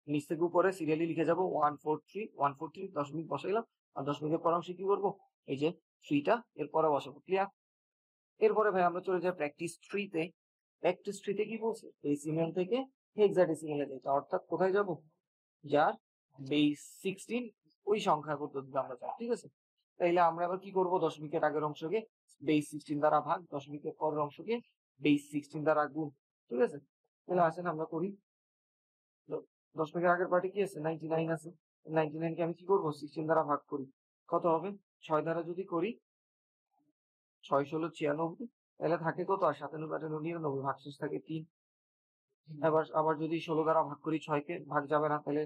নিচ থেকে উপরে সিরিয়ালি লিখে যাব 143 দশমিক বসাইলাম, আর দশমিকের পর অংশে কি করব? এই যে 3টা এরপরে বসাবো। ক্লিয়ার? এরপরে ভাই আমরা চলে যাই প্র্যাকটিস 3 তে। প্র্যাকটিস 3 তে কি বলছে? ডেসিমেল থেকে হেক্সাডেসিমেলে যাইতে, অর্থাৎ কোথায় যাব? যার বেস 16 ওই সংখ্যা পদ্ধতিতে আমরা যাই, ঠিক আছে? তাইলে আমরা এবার কি করব? দশমিকের আগের অংশকে বেস 16 দ্বারা ভাগ, দশমিকের পরের অংশকে বেস 16 দ্বারা গুণ, ঠিক আছে? তাহলে আসেন আমরা করি। দশমিকের আগের পার্টে কি আছে? 99 আছে। 99 কে আমি কি করব? 16 দ্বারা ভাগ করি, কত হবে? 6 দ্বারা যদি করি, 6 ষোলো 96, তাহলে থাকে কত? আর 97 98 99, ভাগশেষ থাকে 3। আবার যদি 16 দ্বারা ভাগ করি, 6 কে ভাগ যাবে না, তাহলে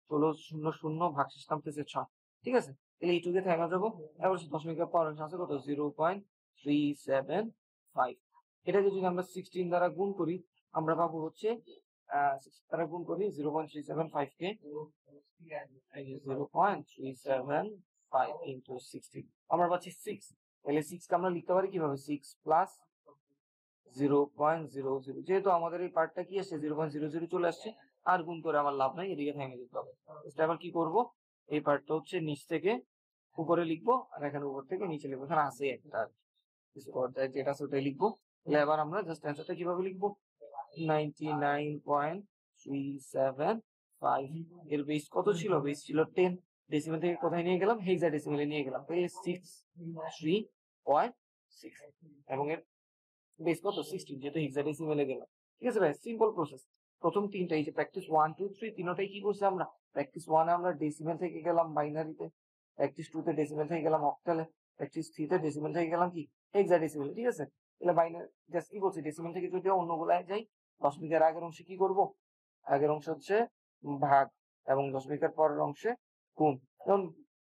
16 0 0, ভাগশেষ নামতেছে 6, ঠিক আছে? তাহলে এইটুকে থেমে যাবো। এবার দশমিকের পর অংশ আছে কত? 0.375। এটাকে যদি আমরা 16 দ্বারা গুণ করি, আমরা পাবো হচ্ছে 16 দ্বারা গুণ করি 0.375 কে 0.375 ইন্টু 16, আমরা পাচ্ছি 6। তাহলে 6 কে আমরা লিখতে পারি কিভাবে? 6 প্লাস 0.00, যেহেতু আমাদের এই পার্টটা কি আসছে? 0.00 চলে আসছে, আর গুণ করে আমার লাভ নাই, এদিকে থেমে যেতে হবে। আবার কি করব? এই পার্টটা হচ্ছে নিচ থেকে উপরে লিখবো, আর এখানে উপর থেকে নিচে লিখবো। এখানে আছে একটা কিছু পর্যায়ে যেটা আছে ওটাই লিখবো। তাহলে এবার আমরা জাস্ট অ্যান্সারটা কিভাবে লিখবো? 99.375। এর বেস কত ছিল? বেস ছিল 10। ডেসিমেল থেকে কোথায় নিয়ে গেলাম? হেক্সাডেসিমেলে নিয়ে গেলাম, তাহলে 63.6, এবং এর বেস কত? 16, যেহেতু হেক্সাডেসিমেলে গেলাম, ঠিক আছে ভাই? Simple process. প্রথম তিনটা, এই যে প্র্যাকটিস 1 2 3, তিনটাই কি করছি আমরা? প্র্যাকটিস 1 এ আমরা ডেসিমেল থেকে গেলাম বাইনারিতে, প্র্যাকটিস 2 তে ডেসিমেল থেকে গেলাম অক্টালে, প্র্যাকটিস 3 তে ডেসিমেল থেকে গেলাম কি? হেক্সাডেসিমেলে, ঠিক আছে? তাহলে বাইনারি জাস্ট কি বলছি, ডেসিমেল থেকে যদি অন্যগুলায় যাই, দশমিকের আগের অংশে কি করব, আগের অংশ হচ্ছে ভাগ এবং দশমিকের পরের অংশে গুণ। যেমন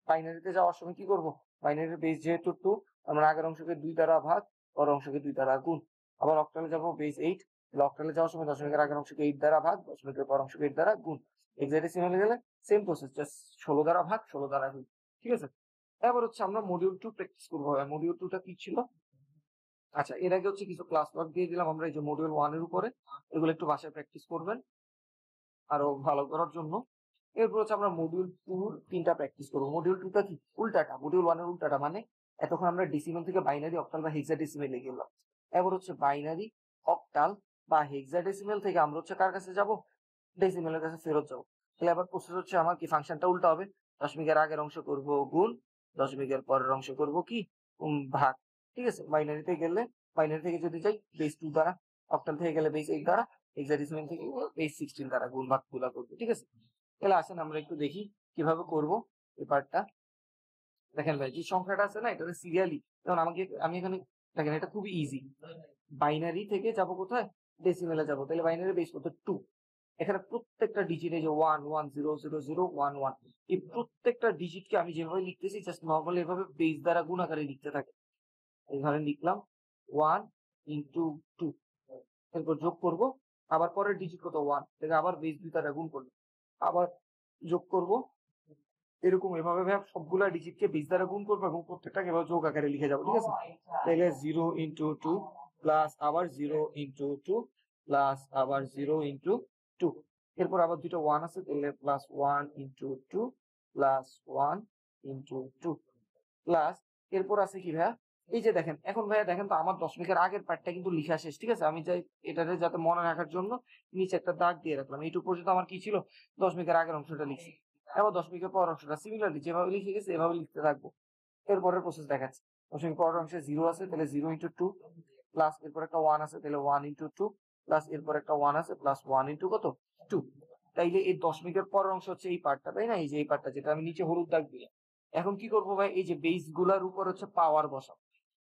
বাইনারিতে যাওয়ার সময় কি করব, বাইনারির বেস যেহেতু 2, আমরা আগের অংশকে 2 দ্বারা ভাগ, পরের অংশকে 2 দ্বারা গুণ। আবার অক্টালে যাব, বেস 8, অক্টালে যাওয়ার সময় দশমিকের আগের অংশকে 8 দ্বারা ভাগ, দশমিকের পরের অংশকে 8 দ্বারা গুণ। হেক্সাডেসিমালে গেলে সেম প্রসেস, জাস্ট 16 দ্বারা ভাগ, 16 দ্বারা গুণ। ঠিক আছে, এবার হচ্ছে আমরা মডিউল 2 প্র্যাকটিস করবো। মডিউল 2 টা কি ছিল? আচ্ছা, এর আগে হচ্ছে কিছু ক্লাস ওয়ার্ক দিয়ে দিলাম আমরা এই যে মডিউল 1 এর উপরে, এগুলো একটু বাসায় প্র্যাকটিস করবেন আরো ভালো করার জন্য। এরপর হচ্ছে আমরা মডিউল 2 তিনটা প্র্যাকটিস করবো। মডিউল 2 টা কি, উল্টাটা, মডিউল 1 এর উল্টাটা, মানে এতক্ষণ আমরা ডেসিমেল থেকে বাইনারি, অক্টাল বা হেক্সাডেসিমেলে গেলাম, এবার হচ্ছে বাইনারি, অক্টাল বা হেক্সাডেসিমেল থেকে আমরা হচ্ছে কার কাছে যাব, ডেসিমেলের কাছে ফেরত যাবো। তাহলে আবার প্রসেস হচ্ছে আমার কি, ফাংশনটা উল্টা হবে, দশমিকের আগের অংশ করব গুণ, দশমিকের পরের অংশ করব কি, ভাগ। ঠিক আছে, বাইনারিতে গেলে, বাইনারি থেকে যদি যাই বেস 2 দ্বারা, অক্টাল থেকে গেলে বেস 8 দ্বারা, হেক্সাডেসিমেল থেকে বেস 16 দ্বারা গুণ ভাগ গুলা করবো। ঠিক আছে, তাহলে আসেন আমরা একটু দেখি কিভাবে করব এই পার্টটা। দেখেন ভাই, যে সংখ্যাটা আছে না, এটা সিরিয়ালি, যেমন আমি এখানে দেখেন, এটা খুবই ইজি। বাইনারি থেকে যাব কোথায়, ডেসিমেলে যাব, তাহলে বাইনারি বেস কত, 2। এখানে প্রত্যেকটা ডিজিট, এই যে 1 1 0 0 0 1 1, এই প্রত্যেকটা ডিজিটকে আমি যেভাবে লিখতেছি জাস্ট নর্মালি এভাবে বেস দ্বারা গুণ আকারে লিখতে থাকে। এখানে লিখলাম 1 ইন্টু 2, এরপর যোগ করব, আবার পরের ডিজিট কত 1, থেকে আবার বেস 2 দ্বারা গুণ করব, আবার যোগ করব, এরকম এভাবে সবগুলা ডিজিটকে বেস দ্বারা গুণ করবো এবং প্রত্যেকটাকে এভাবে যোগ আকারে লিখে যাবো। ঠিক আছে, তাহলে 0 ইন্টু 2 প্লাস আবার 0 ইন্টু 2 প্লাস আবার 0 ইন্টু 2, এরপর আবার দুটো 1 আছে, তাহলে plus 1 into 2 plus 1 into 2 plus, এরপর আছে কি ভাইয়া, এই যে দেখেন, এখন ভাইয়া দেখেন তো আমার দশমিকের আগের পার্টটা কিন্তু লিখা শেষ। ঠিক আছে, আমি চাই এটাতে যাতে মনে রাখার জন্য নিচে একটা দাগ দিয়ে রাখলাম। এইটুকু পর্যন্ত আমার কি ছিল, দশমিকের আগের অংশটা লিখছি। এবার দশমিকের পর অংশটা সিমিলারলি যেভাবে লিখে গেছে এভাবে লিখতে থাকবো। এরপরের প্রসেস দেখাচ্ছি, দশমিকের পরের অংশে 0 আছে, তাহলে 0 ইন্টু 2 প্লাস, এরপর একটা 1 আছে, তাহলে 1 ইন্টু 2 প্লাস, এরপর একটা 1 আছে প্লাস 1 ইন্টু কত, 2। তাইলে এই দশমিকের পরের অংশ হচ্ছে এই পার্টটা, তাই না, এই যে এই পার্টটা যেটা আমি নিচে হলুদ দাগ দিলাম। এখন কি করবো ভাই, এই যে বেস গুলার উপর হচ্ছে পাওয়ার বসাবো।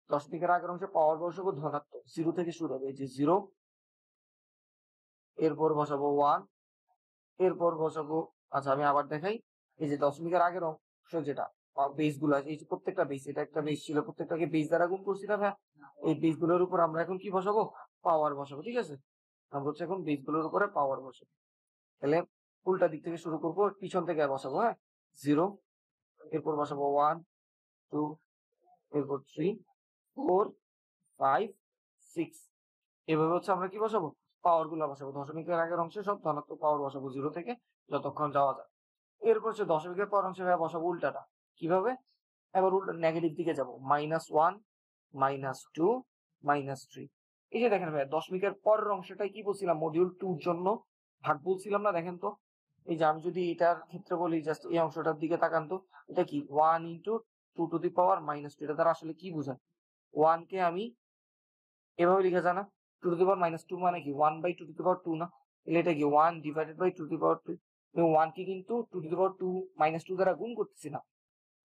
দশমিকের আগের অংশে পাওয়ার বসাবো ধনাত্মক, 0 থেকে শুরু হবে, এই যে 0, এরপর বসাবো 1, এরপর বসাবো, আচ্ছা আমি আবার দেখাই, এই যে দশমিকের আগের অংশ যেটা বেস গুলো আছে, এই যে প্রত্যেকটা বেস, এটা একটা বেস ছিল, প্রত্যেকটাকে বেস দ্বারা গুণ করছি না ভাই, এই বেস গুলোর উপর আমরা এখন কি বসাবো, পাওয়ার বসাবো। ঠিক আছে, আমরা হচ্ছে এখন বেস গুলোর উপরে পাওয়ার বসাবো। তাহলে উল্টা দিক থেকে শুরু করবো, পিছন থেকে বসাবো, হ্যাঁ, 0, এরপর বসাবো 1 2, এরপর 3 4 5 6, এভাবে হচ্ছে আমরা কি বসাবো, পাওয়ার গুলা বসাবো। দশমিকের আগের অংশে সব ধনাত্মক পাওয়ার বসাবো 0 থেকে যতক্ষণ যাওয়া যায়। এরপর হচ্ছে দশমিকের পর অংশে বসাবো উল্টাটা, কিভাবে, এবার উল্টা নেগেটিভ দিকে যাবো, -1 -2 -3। এই যে দেখেন ভাই, দশমিকের পরের অংশটাই কি বলছিলাম, মডিউল 2 জন্য ভাগ বলছিলাম না, দেখেন তো, এই যে আমি যদি এটার ক্ষেত্রে বলি, জাস্ট এই অংশটার দিকে তাকান তো, এটা কি 1 ইন্টু 2 টু দি পাওয়ার -2, এটা দ্বারা আসলে কি বোঝায়, 1 কে আমি এভাবে লিখা যায় না, 2 টু দি পাওয়ার -2 মানে কি 1/2 টু দি পাওয়ার 2 না, তাহলে এটা কি 1 divided by 2 to the power 2, এবং 1 কে কিন্তু 2 টু দি পাওয়ার 2 -2 দ্বারা গুণ করতেছি না,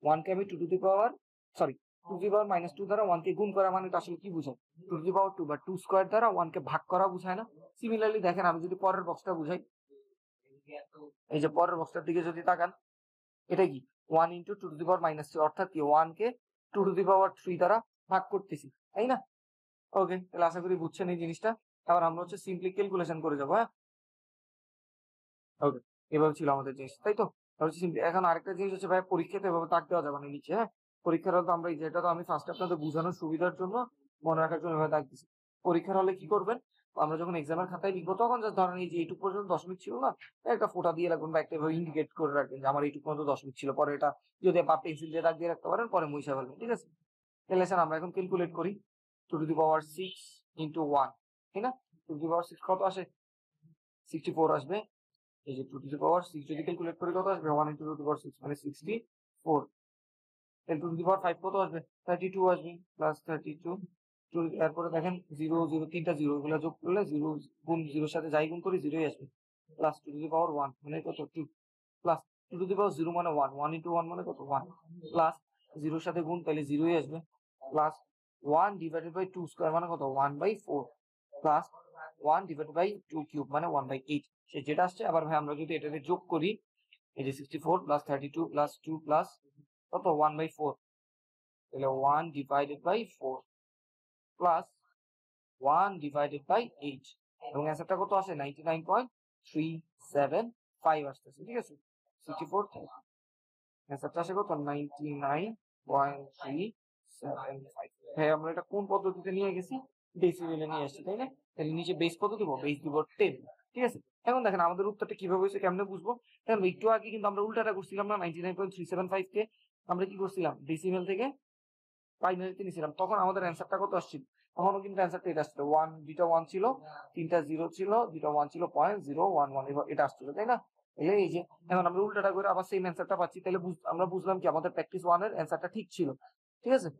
1 কে আমি 2 to the power, sorry, 2 to the power -2 দ্বারা 1 কে গুণ করা, মানে এটা আসলে কি বোঝায়, 2 টু দি পাওয়ার 2 বা 2 স্কয়ার দ্বারা 1 কে ভাগ করা বোঝায় না। সিমিলারলি দেখেন, আমি যদি পরের বক্সটা বুঝাই, এই যে পরের বক্সটার দিকে যদি তাকান, এটা কি 1 ইন্টু 2 টু দি পাওয়ার -3, অর্থাৎ কি 1 কে 2 টু দি পাওয়ার 3 দ্বারা ভাগ করতেছি, তাই না। ওকে, তাহলে আশা করি বুঝছেন এই জিনিসটা। এবার আমরা হচ্ছে সিম্পলি ক্যালকুলেশন করে যাবো, হ্যাঁ। ওকে, এভাবে ছিল আমাদের জিনিস, তাই তো। এখন আরেকটা জিনিস হচ্ছে ভাই, পরীক্ষাতে এভাবে দাগ দেওয়া যাবে না নিচে, হ্যাঁ। পরীক্ষার হলে তো আমরা যেটা, তো আমি ফার্স্ট আপনাদের বোঝানোর সুবিধার জন্য, মনে রাখার জন্য এভাবে দাগ দিচ্ছি। পরীক্ষার হলে কি করবেন, আমরা যখন এক্সামের খাতায় লিখবো তখন জাস্ট ধরেন এই যে এইটুকু পর্যন্ত দশমিক ছিল না, একটা ফোঁটা দিয়ে রাখবেন বা একটা ইন্ডিকেট করে রাখবেন যে আমার এইটুকু পর্যন্ত দশমিক ছিল, পরে এটা যদি বা পেন্সিল দিয়ে দাগ দিয়ে রাখতে পারেন, পরে মুছে ফেলবেন। ঠিক আছে, তাহলে স্যার আমরা এখন ক্যালকুলেট করি, 2 টু দি পাওয়ার 6 ইন্টু 1, তাই না, 2 টু দি পাওয়ার 6 কত আসে, 64 আসবে। এই যে 2 টু দি পাওয়ার 6 যদি ক্যালকুলেট করি কত আসবে, 1 ইন্টু 2 টু দি পাওয়ার 6 মানে 64। এর 2 টু দি পাওয়ার 5 কত আসবে, 32 আসবে, প্লাস 32। এরপরে দেখেন 0 0 তিনটা 0, এগুলো যোগ করলে 0 গুণ 0 সাথে যাই গুণ করি 0ই আসবে, প্লাস 2 টু দি পাওয়ার 1 মানে কত 2, প্লাস 2 টু দি পাওয়ার 0 মানে 1, 1 ইন্টু 1 মানে কত 1, প্লাস 0 সাথে গুণ তাহলে 0ই আসবে, প্লাস 1 ডিভাইডেড বাই 2 স্কয়ার মানে কত 1/4 প্লাস 1 ডিভাইডেড বাই 2 কিউব মানে 1/8 সে যেটা আসছে। আবার ভাই আমরা যদি এটাকে যোগ করি এই যে 64 প্লাস 32 প্লাস 2 প্লাস কত 1/4 তাহলে 1 divided by 4 plus 1 divided by 8 এবং অ্যান্সারটা কত আসে 99.375 আসতেছে। ঠিক আছে 64 অ্যান্সারটা আসে কত 99.375। হ্যাঁ আমরা এটা কোন পদ্ধতিতে নিয়ে গেছি ডেসিমেলে নিয়ে আসছি তাই না। তাহলে নিচে বেস কত দিব বেস দিব 10। ঠিক আছে এখন দেখেন আমাদের উত্তরটা কিভাবে হয়েছে কেমনে বুঝবো। দেখেন একটু আগে কিন্তু আমরা উল্টাটা করছিলাম না 99.375 কে আমরা কি করছিলাম ডেসিমেল থেকে প্রাইমারিতে নিয়েছিলাম তখন আমাদের অ্যান্সারটা কত আসছিল। তখনও কিন্তু অ্যান্সারটা এটা আসছিল 1 দুইটা 1 ছিল 3টা 0 ছিল 2টা 1 ছিল 0.011 এটা আসছিল তাই না। এই যে এখন আমরা উল্টাটা করে আবার সেম অ্যান্সারটা পাচ্ছি তাহলে আমরা বুঝলাম কি আমাদের প্র্যাকটিস 1 এর অ্যান্সারটা ঠিক ছিল। ঠিক আছে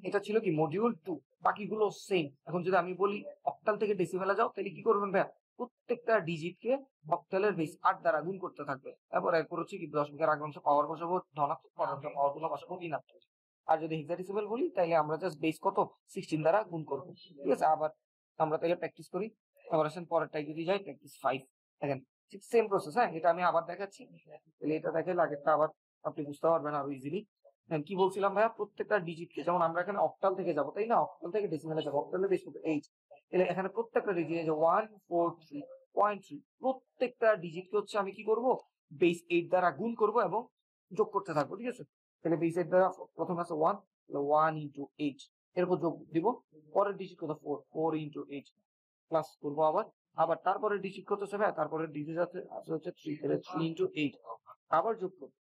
এটা ছিল কি মডিউল 2 বাকিগুলো সেম। এখন যদি আমি বলি অক্টাল থেকে ডেসিমেলে যাও তাহলে কি করবেন ভাই প্রত্যেকটা ডিজিটকে অক্টালের বেস 8 দ্বারা গুণ করতে থাকবে। এরপর হচ্ছে কি দশমিকের আগে অংশ পাওয়ার বসাবো ধনাত্মক পরের অংশ পাওয়ার গুলো বসাবো ঋণাত্মক। আর যদি হেক্সাডেসিমেল বলি তাহলে আমরা জাস্ট বেস কত 16 দ্বারা গুণ করব। ঠিক আছে আবার আমরা তাহলে প্র্যাকটিস করি। আবার আসেন পরেরটাই যদি যাই প্র্যাকটিস 5 দেখেন ঠিক সেম প্রসেস। হ্যাঁ এটা আমি আবার দেখাচ্ছি তাহলে এটা দেখে আগেরটা আবার আপনি বুঝতে পারবেন আরো ইজিলি। কি বলছিলাম ভাইয়া প্রত্যেকটা ডিজিটকে যেমন আমরা এখানে অক্টাল থেকে যাবো তাই না অক্টাল থেকে ডেসিমেলে যাবো অক্টালে বেস কত 8 তাহলে এখানে প্রত্যেকটা ডিজিট যে 143.3 প্রত্যেকটা ডিজিটকে হচ্ছে আমি কি করব বেস 8 দ্বারা গুণ করব এবং যোগ করতে থাকবো। ঠিক আছে তাহলে বেস 8 দ্বারা প্রথম আছে 1 তাহলে 1 ইনটু 8 এরপর যোগ দিব পরের ডিজিট কত 4 ইনটু 8 প্লাস করবো আবার আবার তারপরে ডিজিট কত আছে ভাই তারপরে ডিজিট আছে হচ্ছে 3 তাহলে 3 ইনটু 8 আবার যোগ করব।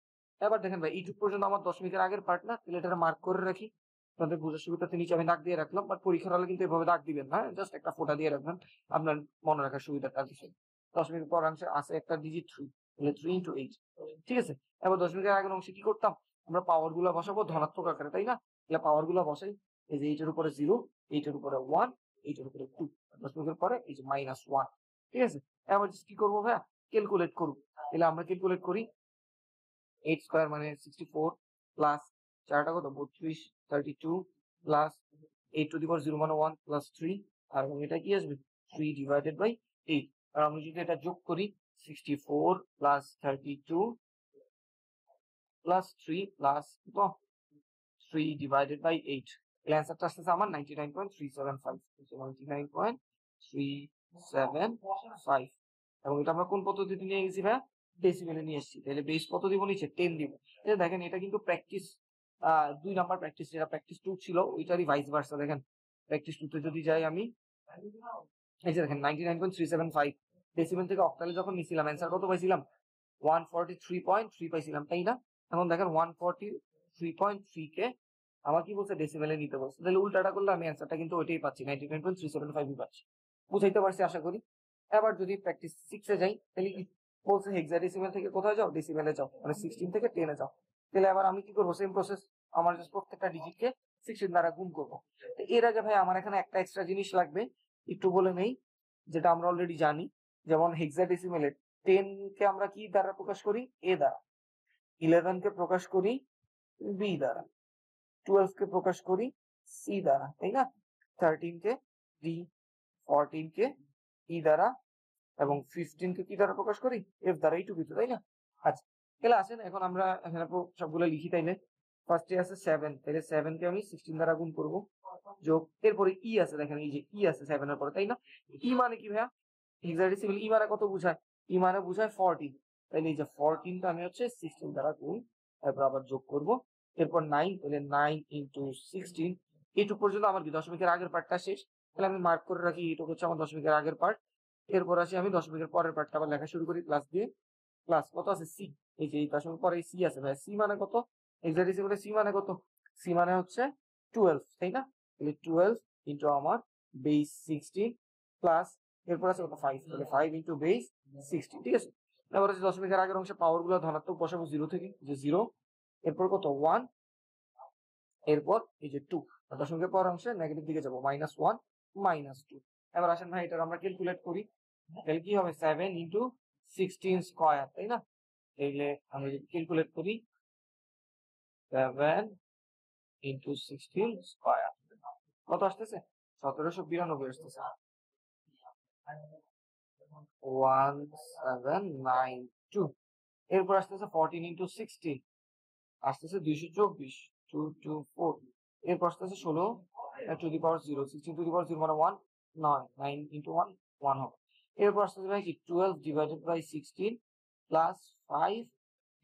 এবার দেখেন ভাই এইটুক পর্যন্ত আমার দশমিকের আগের পার্ট না তাহলে এটা মার্ক করে রাখি আপনাদের বুঝার সুবিধাতে নিচে আমি দাগ দিয়ে রাখলাম। বাট পরীক্ষার হলে কিন্তু এভাবে দাগ দিবেন না জাস্ট একটা ফোঁটা দিয়ে রাখবেন আপনার মনে রাখার সুবিধাটা দিচ্ছেন। দশমিকের পর অংশে আছে একটা ডিজিট 3 তাহলে 3 ইনটু 8 ঠিক আছে। এবার দশমিকের আগের অংশে কি করতাম আমরা পাওয়ার গুলা বসাবো ধনাত্মক আকারে তাই না। তাহলে পাওয়ার গুলা বসাই এই যে এইটার উপরে 0 এইটার উপরে 1 এইটার উপরে 2 দশমিকের পরে এই যে -1। ঠিক আছে এবার কি করবো ভাইয়া ক্যালকুলেট করবো। তাহলে আমরা ক্যালকুলেট করি 8 স্কয়ার মানে 64 প্লাস 4টা কত 32 32 প্লাস 8 টু দি পাওয়ার 0 মানে 1 প্লাস 3 আর এটা কি আসবে 3 ডিভাইডেড বাই 8। আর আমরা যদি এটা যোগ করি 64 প্লাস 32 প্লাস 3 প্লাস কত 3 ডিভাইডেড বাই 8 এর অ্যান্সারটা আসছে আমার 99.375 99.375 এবং এটা আমরা কোন পদ্ধতিতে নিয়ে গেছি ভাই ডেসিমেলে নিয়ে এসেছি। তাহলে বেস কত দিব নিচে 10 দিব। এই দেখেন এটা কিন্তু প্র্যাকটিস 2 নাম্বার প্র্যাকটিস যেটা প্র্যাকটিস 2 ছিল ওইটারই ভাইস ভার্সা। দেখেন প্র্যাকটিস 2 তে যদি যাই আমি এই যে দেখেন 99.375 ডেসিমেল থেকে অক্টালে যখন নিছিলাম অ্যান্সার কত পাইছিলাম 143.3 পাইছিলাম তাই না। এখন দেখেন 143.3 কে আমার কি বলছে ডেসিমেলে নিতে বলছে তাহলে উল্টাটা করলে আমি অ্যান্সারটা কিন্তু ওইটাই পাচ্ছি 99.375 পাচ্ছি। বুঝাইতে পারছি আশা করি। এবার যদি প্র্যাকটিস 6 এ যাই তাহলে কি বলছে হেক্সাডেসিমেল থেকে কোথায় যাও ডেসিমেলে যাও মানে 16 থেকে 10 এ যাও। তাহলে আবার আমি কি করবো সেম প্রসেস আমার জাস্ট প্রত্যেকটা ডিজিটকে 16 দ্বারা গুণ করবো। তো এর আগে ভাই আমার এখানে একটা এক্সট্রা জিনিস লাগবে একটু বলে নেই যেটা আমরা অলরেডি জানি। যেমন হেক্সাডেসিমেলের 10 কে আমরা কি দ্বারা প্রকাশ করি এ দ্বারা 11 কে প্রকাশ করি বি দ্বারা 12 কে প্রকাশ করি সি দ্বারা তাই না 13 কে ডি 14 কে ই দ্বারা এবং 15 কে কি দ্বারা প্রকাশ করি এফ দ্বারা এইটুকু তাই না। আচ্ছা তাহলে আসেন এখন আমরা এখানে সবগুলো লিখি তাইলে ফার্স্টে আছে 7 তাহলে 7 কে আমি 16 দ্বারা গুণ করব যোগ এরপরে ই আছে দেখেন এই যে ই আছে 7 এর পরে তাই না। ই মানে কি ভাইয়া হেক্সাডেসিমেল ই মানে কত বোঝায় ই মানে বোঝায় 14 তাহলে এই যে 14 টা আমি হচ্ছে 16 দ্বারা গুণ তারপর আবার যোগ করব এরপর 9 তাহলে 9 ইনটু 16 এইটুকু পর্যন্ত আমার কি দশমিকের আগের পার্টটা শেষ। তাহলে আমি মার্ক করে রাখি এইটুকু হচ্ছে আমার দশমিকের আগের পার্ট। এরপর আসি আমি দশমিকের পরের পার্টটা আবার লেখা শুরু করি প্লাস দিয়ে প্লাস কত আছে সি এই যে এই দশমিক পরে সি আছে ভাই সি মানে কত হেক্সাডেসিমেলে সি মানে কত সি মানে হচ্ছে 12 তাই না। তাহলে 12 ইনটু আমার বেস 16 প্লাস এরপর আছে কত 5 তাহলে 5 ইনটু বেস 16 ঠিক আছে। এবার হচ্ছে দশমিকের আগের অংশে পাওয়ার গুলো ধনাত্মক বসাবো 0 থেকে যে 0 এরপর কত 1 এরপর এই যে 2 দশমিকের পর অংশে নেগেটিভ দিকে যাবো -1 -2। এবার আসেন ভাই এটা আমরা ক্যালকুলেট করি তাহলে কি হবে 7 ইনটু 16 স্কয়ার তাই না। তাহলে আমরা যদি ক্যালকুলেট করি 7 ইন্টু 16 স্কয়ার কত আসতেছে? 1792 আসতেছে। 1792। এরপর আসতেছে 14 ইন্টু 16 আসতেছে 224 224। এরপর আসতেছে 16 two the power 0 16 two the পাওয়ার 0 মানে 1 9 9 ইন্টু 1 1 হবে। এরপর আসতেছে ভাই কি 12 divided by 16 plus 5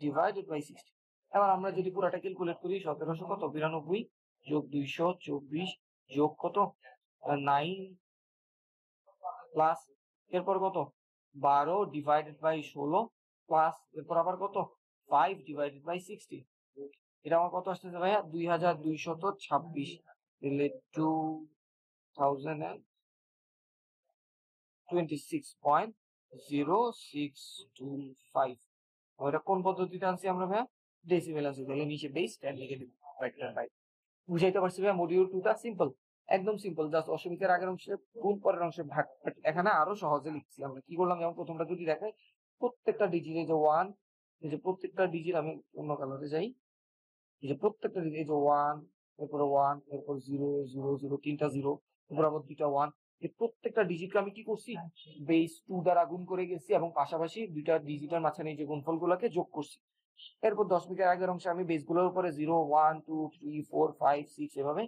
divided by 16। এবার আমরা যদি পুরোটা ক্যালকুলেট করি 1700 কত 92 যোগ 224 যোগ কত 9 প্লাস এরপর কত 12 ডিভাইডেড বাই 16 প্লাস এরপর আবার কত 5 ডিভাইডেড বাই 60। এটা আমার কত আসতেছে ভাইয়া 2226 দিলে 2026.0625। ওটা কোন পদ্ধতিতে আনছি আমরা ভাইয়া? ডেসিমেল আনছি, তাহলে নিচে বেস 10 লিখে দিব। বুঝাইতে পারছি ভাইয়া? মডিউল 2 টা সিম্পল, একদম সিম্পল, জাস্ট অসীমিতের আগের অংশে গুণ পরের অংশে ভাগ। এখানে আরো সহজে লিখছি আমরা। কি করলাম, যেমন প্রথমটা যদি দেখাই, প্রত্যেকটা ডিজিট এই যে 1, এই যে প্রত্যেকটা ডিজিট আমি অন্য কালারে যাই, এই যে প্রত্যেকটা ডিজিট এই যে 1, এরপরে 1, এরপর 0 0 0 তিনটা 0, এরপর আবার দুইটা 1। এই প্রত্যেকটা ডিজিটকে আমি কি করছি, বেস 2 দ্বারা গুণ করে গেছি এবং পাশাপাশি দুইটা ডিজিটের মাঝখানে এই যে গুণফলগুলোকে যোগ করছি। এরপর দশমিকের আগের অংশে আমি বেসগুলোর উপরে 0 1 2 3 4 5 6 এভাবে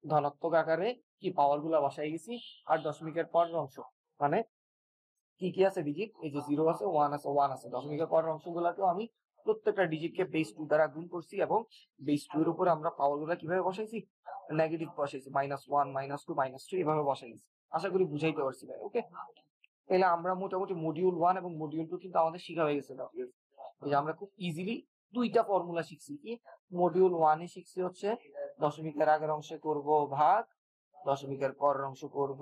ধনাত্মক আকারে কি পাওয়ার গুলা বসাই গেছি। আর দশমিকের পরের অংশ মানে কি কি আছে ডিজিট, এই যে 0 আছে 1 আছে 1 আছে, দশমিকের পরের অংশগুলোকেও আমি প্রত্যেকটা ডিজিটকে বেস 2 দ্বারা গুণ করছি এবং বেস 2 এর উপরে আমরা পাওয়ার গুলা কিভাবে বসাইছি, নেগেটিভ বসাইছি, -1 -2 -3 এভাবে বসাইছি। আশা করি বুঝাইতে পারছি ভাই। ওকে, তাহলে আমরা মোটামুটি মডিউল 1 এবং মডিউল 2 কিন্তু আমাদের শেখা হয়ে গেছে। এই যে আমরা খুব ইজিলি দুইটা ফর্মুলা শিখছি। কি মডিউল 1 এ শিখছি হচ্ছে দশমিকের আগের অংশে করব ভাগ, দশমিকের পরের অংশ করব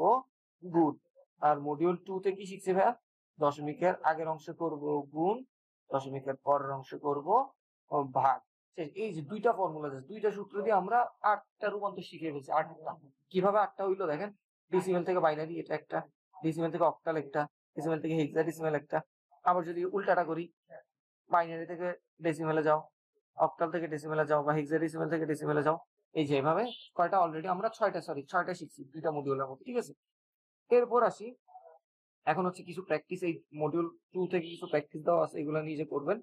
গুণ। আর মডিউল 2 তে কি শিখছি ভাইয়া, দশমিকের আগের অংশ করব গুণ, দশমিকের পরের অংশ করব ভাগ। এই যে দুইটা ফর্মুলা, দুইটা সূত্র দিয়ে আমরা 8টা রূপান্তর শিখে ফেলছি। 8টা কিভাবে 8টা হইলো দেখেন, ডেসিমেল থেকে বাইনারি এটা একটা, ডেসিমেল থেকে অক্টাল একটা, ডেসিমেল থেকে হেক্সাডেসিমেল একটা। আবার যদি উল্টাটা করি, বাইনারি থেকে ডেসিমেলে যাও, অক্টাল থেকে ডেসিমেলে যাও, বা হেক্সাডেসিমেল থেকে ডেসিমেলে যাও। এই যে এভাবে কয়টা অলরেডি আমরা 6টা শিখছি দুইটা মডিউলের মধ্যে। ঠিক আছে, এরপর আসি এখন হচ্ছে কিছু প্র্যাকটিস, এই মডিউল 2 থেকে কিছু প্র্যাকটিস দেওয়া আছে, এগুলো নিজে করবেন।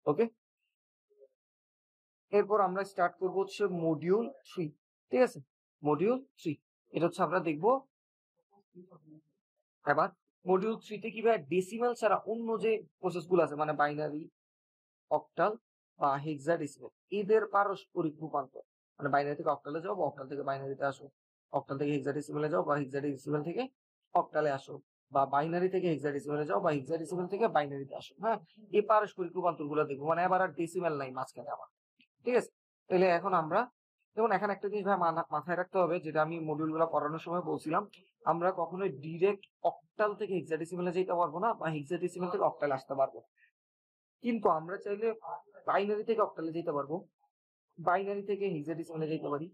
ওকে, এরপর আমরা স্টার্ট করব হচ্ছে মডিউল 3। ঠিক আছে, মডিউল 3 এটা হচ্ছে আমরা দেখব এবার মডিউল 3 তে কিভাবে ডেসিমেল ছাড়া অন্য যে প্রসেসগুলো আছে মানে বাইনারি, অক্টাল বা হেক্সাডেসিমেল, এদের পারস্পরিক রূপান্তর, মানে বাইনারি থেকে অক্টালে যাও বা অক্টাল থেকে বাইনারিতে আসো, অক্টাল থেকে হেক্সাডেসিমেলে যাও বা হেক্সাডেসিমেল থেকে অক্টালে আসো, বা বাইনারি থেকে হেক্সাডেসিমেলে যাও বা হেক্সাডেসিমেল থেকে বাইনারিতে আসো। হ্যাঁ, এই পারস্পরিক রূপান্তর গুলো দেখবো, মানে এবার আর ডেসিমেল নাই মাঝখানে আমার। ঠিক আছে, তাহলে এখন আমরা যেমন এখানে একটা জিনিস ভাই মাথায় রাখতে হবে, যেটা আমি মডিউল গুলো পড়ানোর সময় বলছিলাম, আমরা কখনোই ডিরেক্ট অক্টাল থেকে হেক্সাডেসিমেলে যেতে পারবো না বা হেক্সাডেসিমেল থেকে অক্টালে আসতে পারবো, কিন্তু আমরা চাইলে বাইনারি থেকে অক্টালে যেতে পারবো, বাইনারি থেকে হেক্সাডেসিমেলে যেতে পারি,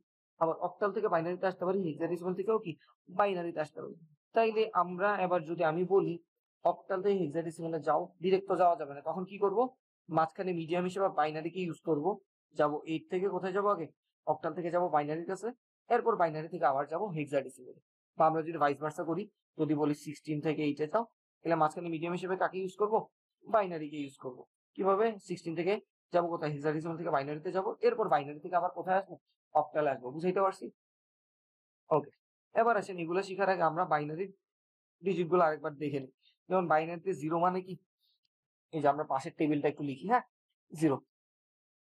আবার অক্টাল থেকে বাইনারিতে আসতে পারি, হেক্সাডেসিমেল থেকেও কি বাইনারিতে আসতে পারি। তাইলে আমরা এবার যদি আমি বলি অক্টাল থেকে হেক্সাডেসিমেলে যাও, ডিরেক্ট তো যাওয়া যাবে না, তখন কি করব, মাঝখানে মিডিয়াম হিসেবে বাইনারিকে ইউজ করব। যাব 8 থেকে কোথায় যাব, আগে অক্টাল থেকে যাব বাইনারির কাছে, এরপর বাইনারি থেকে আবার যাব হেক্সাডেসিমেলে। বা আমরা যদি ভাইস ভার্সা করি, যদি বলি 16 থেকে 8 এ যাও, তাহলে মাঝখানে মিডিয়াম হিসেবে কাকে ইউজ করব, বাইনারিকে ইউজ করব। কিভাবে 16 থেকে যাবো কোথায়, হেক্সাডেসিমাল থেকে বাইনারিতে যাবো, এরপর বাইনারি থেকে আবার কোথায় আসবো, অক্টালে আসবো। বুঝাইতে পারছি? ওকে, এবার আসেন এগুলো শিখার আগে আমরা বাইনারির ডিজিট গুলো আরেকবার দেখে নিই। যেমন বাইনারিতে 0 মানে কি, এই যে আমরা পাশের টেবিলটা একটু লিখি। হ্যাঁ, 0,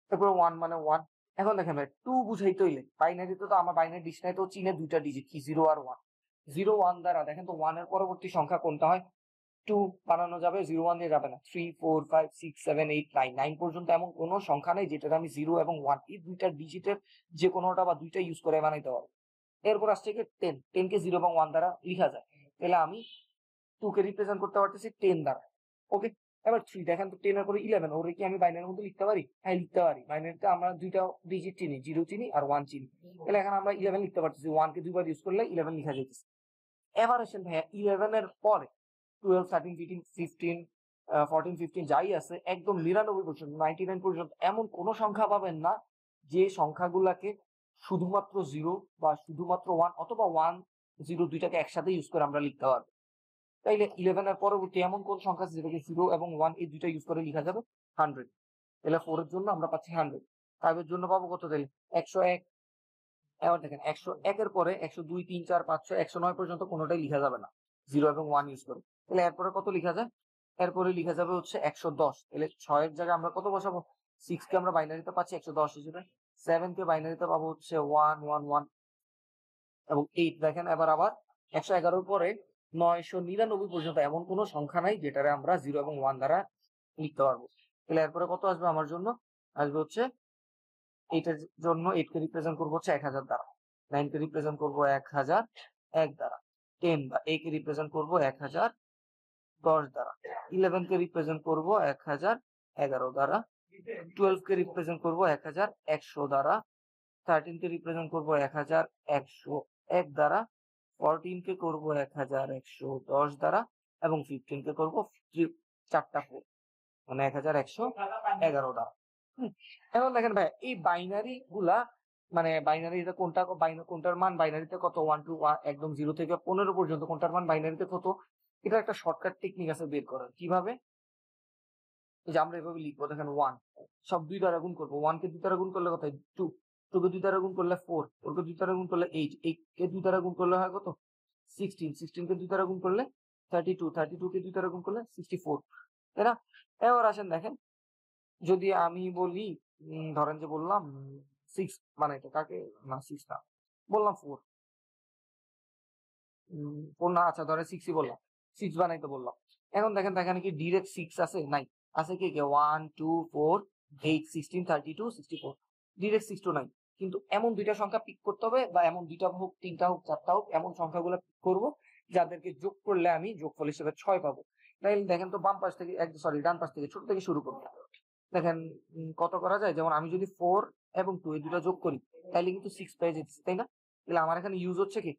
তারপর 1 মানে 1। এখন দেখেন ভাই 2 বুঝাইতে হইলে বাইনারিতে তো আমার বাইনারি ডিকশনারিতে চিনে দুইটা ডিজিট কি 0 আর 1। 0 1 দ্বারা দেখেন তো 1 এর পরবর্তী সংখ্যা কোনটা হয়, 2 বানানো যাবে, 0 1 দিয়ে যাবে না। 3 4 5 6 7 8 9 9 পর্যন্ত এমন কোনো সংখ্যা নেই যেটা আমি 0 এবং 1 এই দুইটা ডিজিটের যে কোনোটা বা দুইটা ইউজ করে বানাইতে পারবো। এরপর আসছে কি 10, 10 কে 0 এবং 1 দ্বারা লেখা যায়, তাহলে আমি 2 কে রিপ্রেজেন্ট করতে পারতেছি 10 দ্বারা। ওকে, এবার 3 দেখেন তো 10 এর পরে 11, ওরে কি আমি বাইনারির মধ্যে লিখতে পারি? হ্যাঁ, লিখতে পারি। বাইনারিতে আমরা দুইটা ডিজিট চিনি, 0 চিনি আর 1 চিনি, তাহলে এখানে আমরা 11 লিখতে পারতেছি। 1 কে দুইবার ইউজ করলে 11 লেখা যাইতেছে। এবার আসেন ভাইয়া 11 এর পরে 12 13 14 15 14 15 যাই আছে একদম 99% 99% এমন কোন সংখ্যা পাবেন না যে সংখ্যাগুলাকে শুধুমাত্র 0 বা শুধুমাত্র 1 অথবা 1 0 দুইটাকে একসাথে ইউজ করে আমরা লিখতে পারবো। তাইলে 11 এর পরবর্তী এমন কোন সংখ্যা আছে যেটাকে 0 এবং 1 এই দুইটা ইউজ করে লেখা যাবে 100। তাহলে 4 এর জন্য আমরা পাচ্ছি 100। 5 এর জন্য পাবো কত? তাহলে 101। এবার দেখেন 101 এর পরে 102 3 4 5 6 109 পর্যন্ত কোনোটাই লেখা যাবে না 0 এবং 1 ইউজ করে। তাহলে এরপরে কত লেখা যায়? এরপরে লেখা যাবে হচ্ছে 110। তাহলে 6 এর জায়গায় আমরা কত বসাবো? 6 কে আমরা বাইনারিতে পাচ্ছি 110 হিসেবে, 7 কে বাইনারিতে পাবো হচ্ছে 1 1 1 এবং 8। দেখেন এবার আবার 111 পরে 999 পর্যন্ত এমন কোনো সংখ্যা নাই যেটারে আমরা 0 এবং 1 দ্বারা লিখতে পারবো। তাহলে এরপরে কত আসবে আমার জন্য? আসবে হচ্ছে 8 এর জন্য 8 কে রিপ্রেজেন্ট করবো হচ্ছে 1000 দ্বারা, 9 কে রিপ্রেজেন্ট করবো 1001 দ্বারা, 10 বা a কে রিপ্রেজেন্ট করবো 1010 দ্বারা, 11 কে রিপ্রেজেন্ট করবো 1011 দ্বারা, 12 কে রিপ্রেজেন্ট করবো 1100 দ্বারা, 13 কে রিপ্রেজেন্ট করবো 1101 দ্বারা, 14 কে করবো 1110 দ্বারা এবং 15 কে করবো 4 মানে 1111 দ্বারা। এখন দেখেন ভাই এই বাইনারি গুলা মানে বাইনারিতে কোনটার মান বাইনারিতে কত 1 টু একদম 0 থেকে 15 পর্যন্ত কোনটার মান বাইনারিতে কত, এটা একটা শর্টকাট টেকনিক আছে বের করার। কিভাবে? এই যে আমরা এভাবে লিখবো, দেখেন 1 সব 2 দ্বারা গুণ করবো, 1 কে 2 দ্বারা গুণ করলে কত? 2, 2 কে 2 দ্বারা গুণ করলে 4, 4 কে 2 দ্বারা গুণ করলে 8, 8 কে 2 দ্বারা গুণ করলে হয় কত? 16, 16 কে 2 দ্বারা গুণ করলে 32, 32 কে 2 দ্বারা গুণ করলে 64, তাই না? এবার আসেন দেখেন, যদি আমি বলি ধরেন যে বললাম 6 বানাইতে, কাকে না 6 না বললাম 4, 4 না, আচ্ছা ধরেন 6ই বললাম, 6 বানাইতে বললাম। এখন দেখেন এখানে কি ডিরেক্ট 6 আছে? নাই। আছে কি 1 2 4 8 16 32 64, ডিরেক্ট 6 তো নাই। কিন্তু এমন দুইটা সংখ্যা পিক করতে হবে, বা এমন দুইটা হোক, তিনটা হোক, চারটা হোক, এমন সংখ্যাগুলো পিক করব যাদেরকে যোগ করলে আমি যোগফল হিসেবে 6 পাবো। তাইলে দেখেন তো বাম পাশ থেকে ডান পাশ থেকে ছোট থেকে শুরু করবো। দেখেন কত করা যায়, যেমন আমি যদি 4 এবং 2 এই দুটো যোগ করি তাহলে কিন্তু 6 পেয়ে যেতেছি, তাই না? তাহলে আমার এখানে ইউজ হচ্ছে কি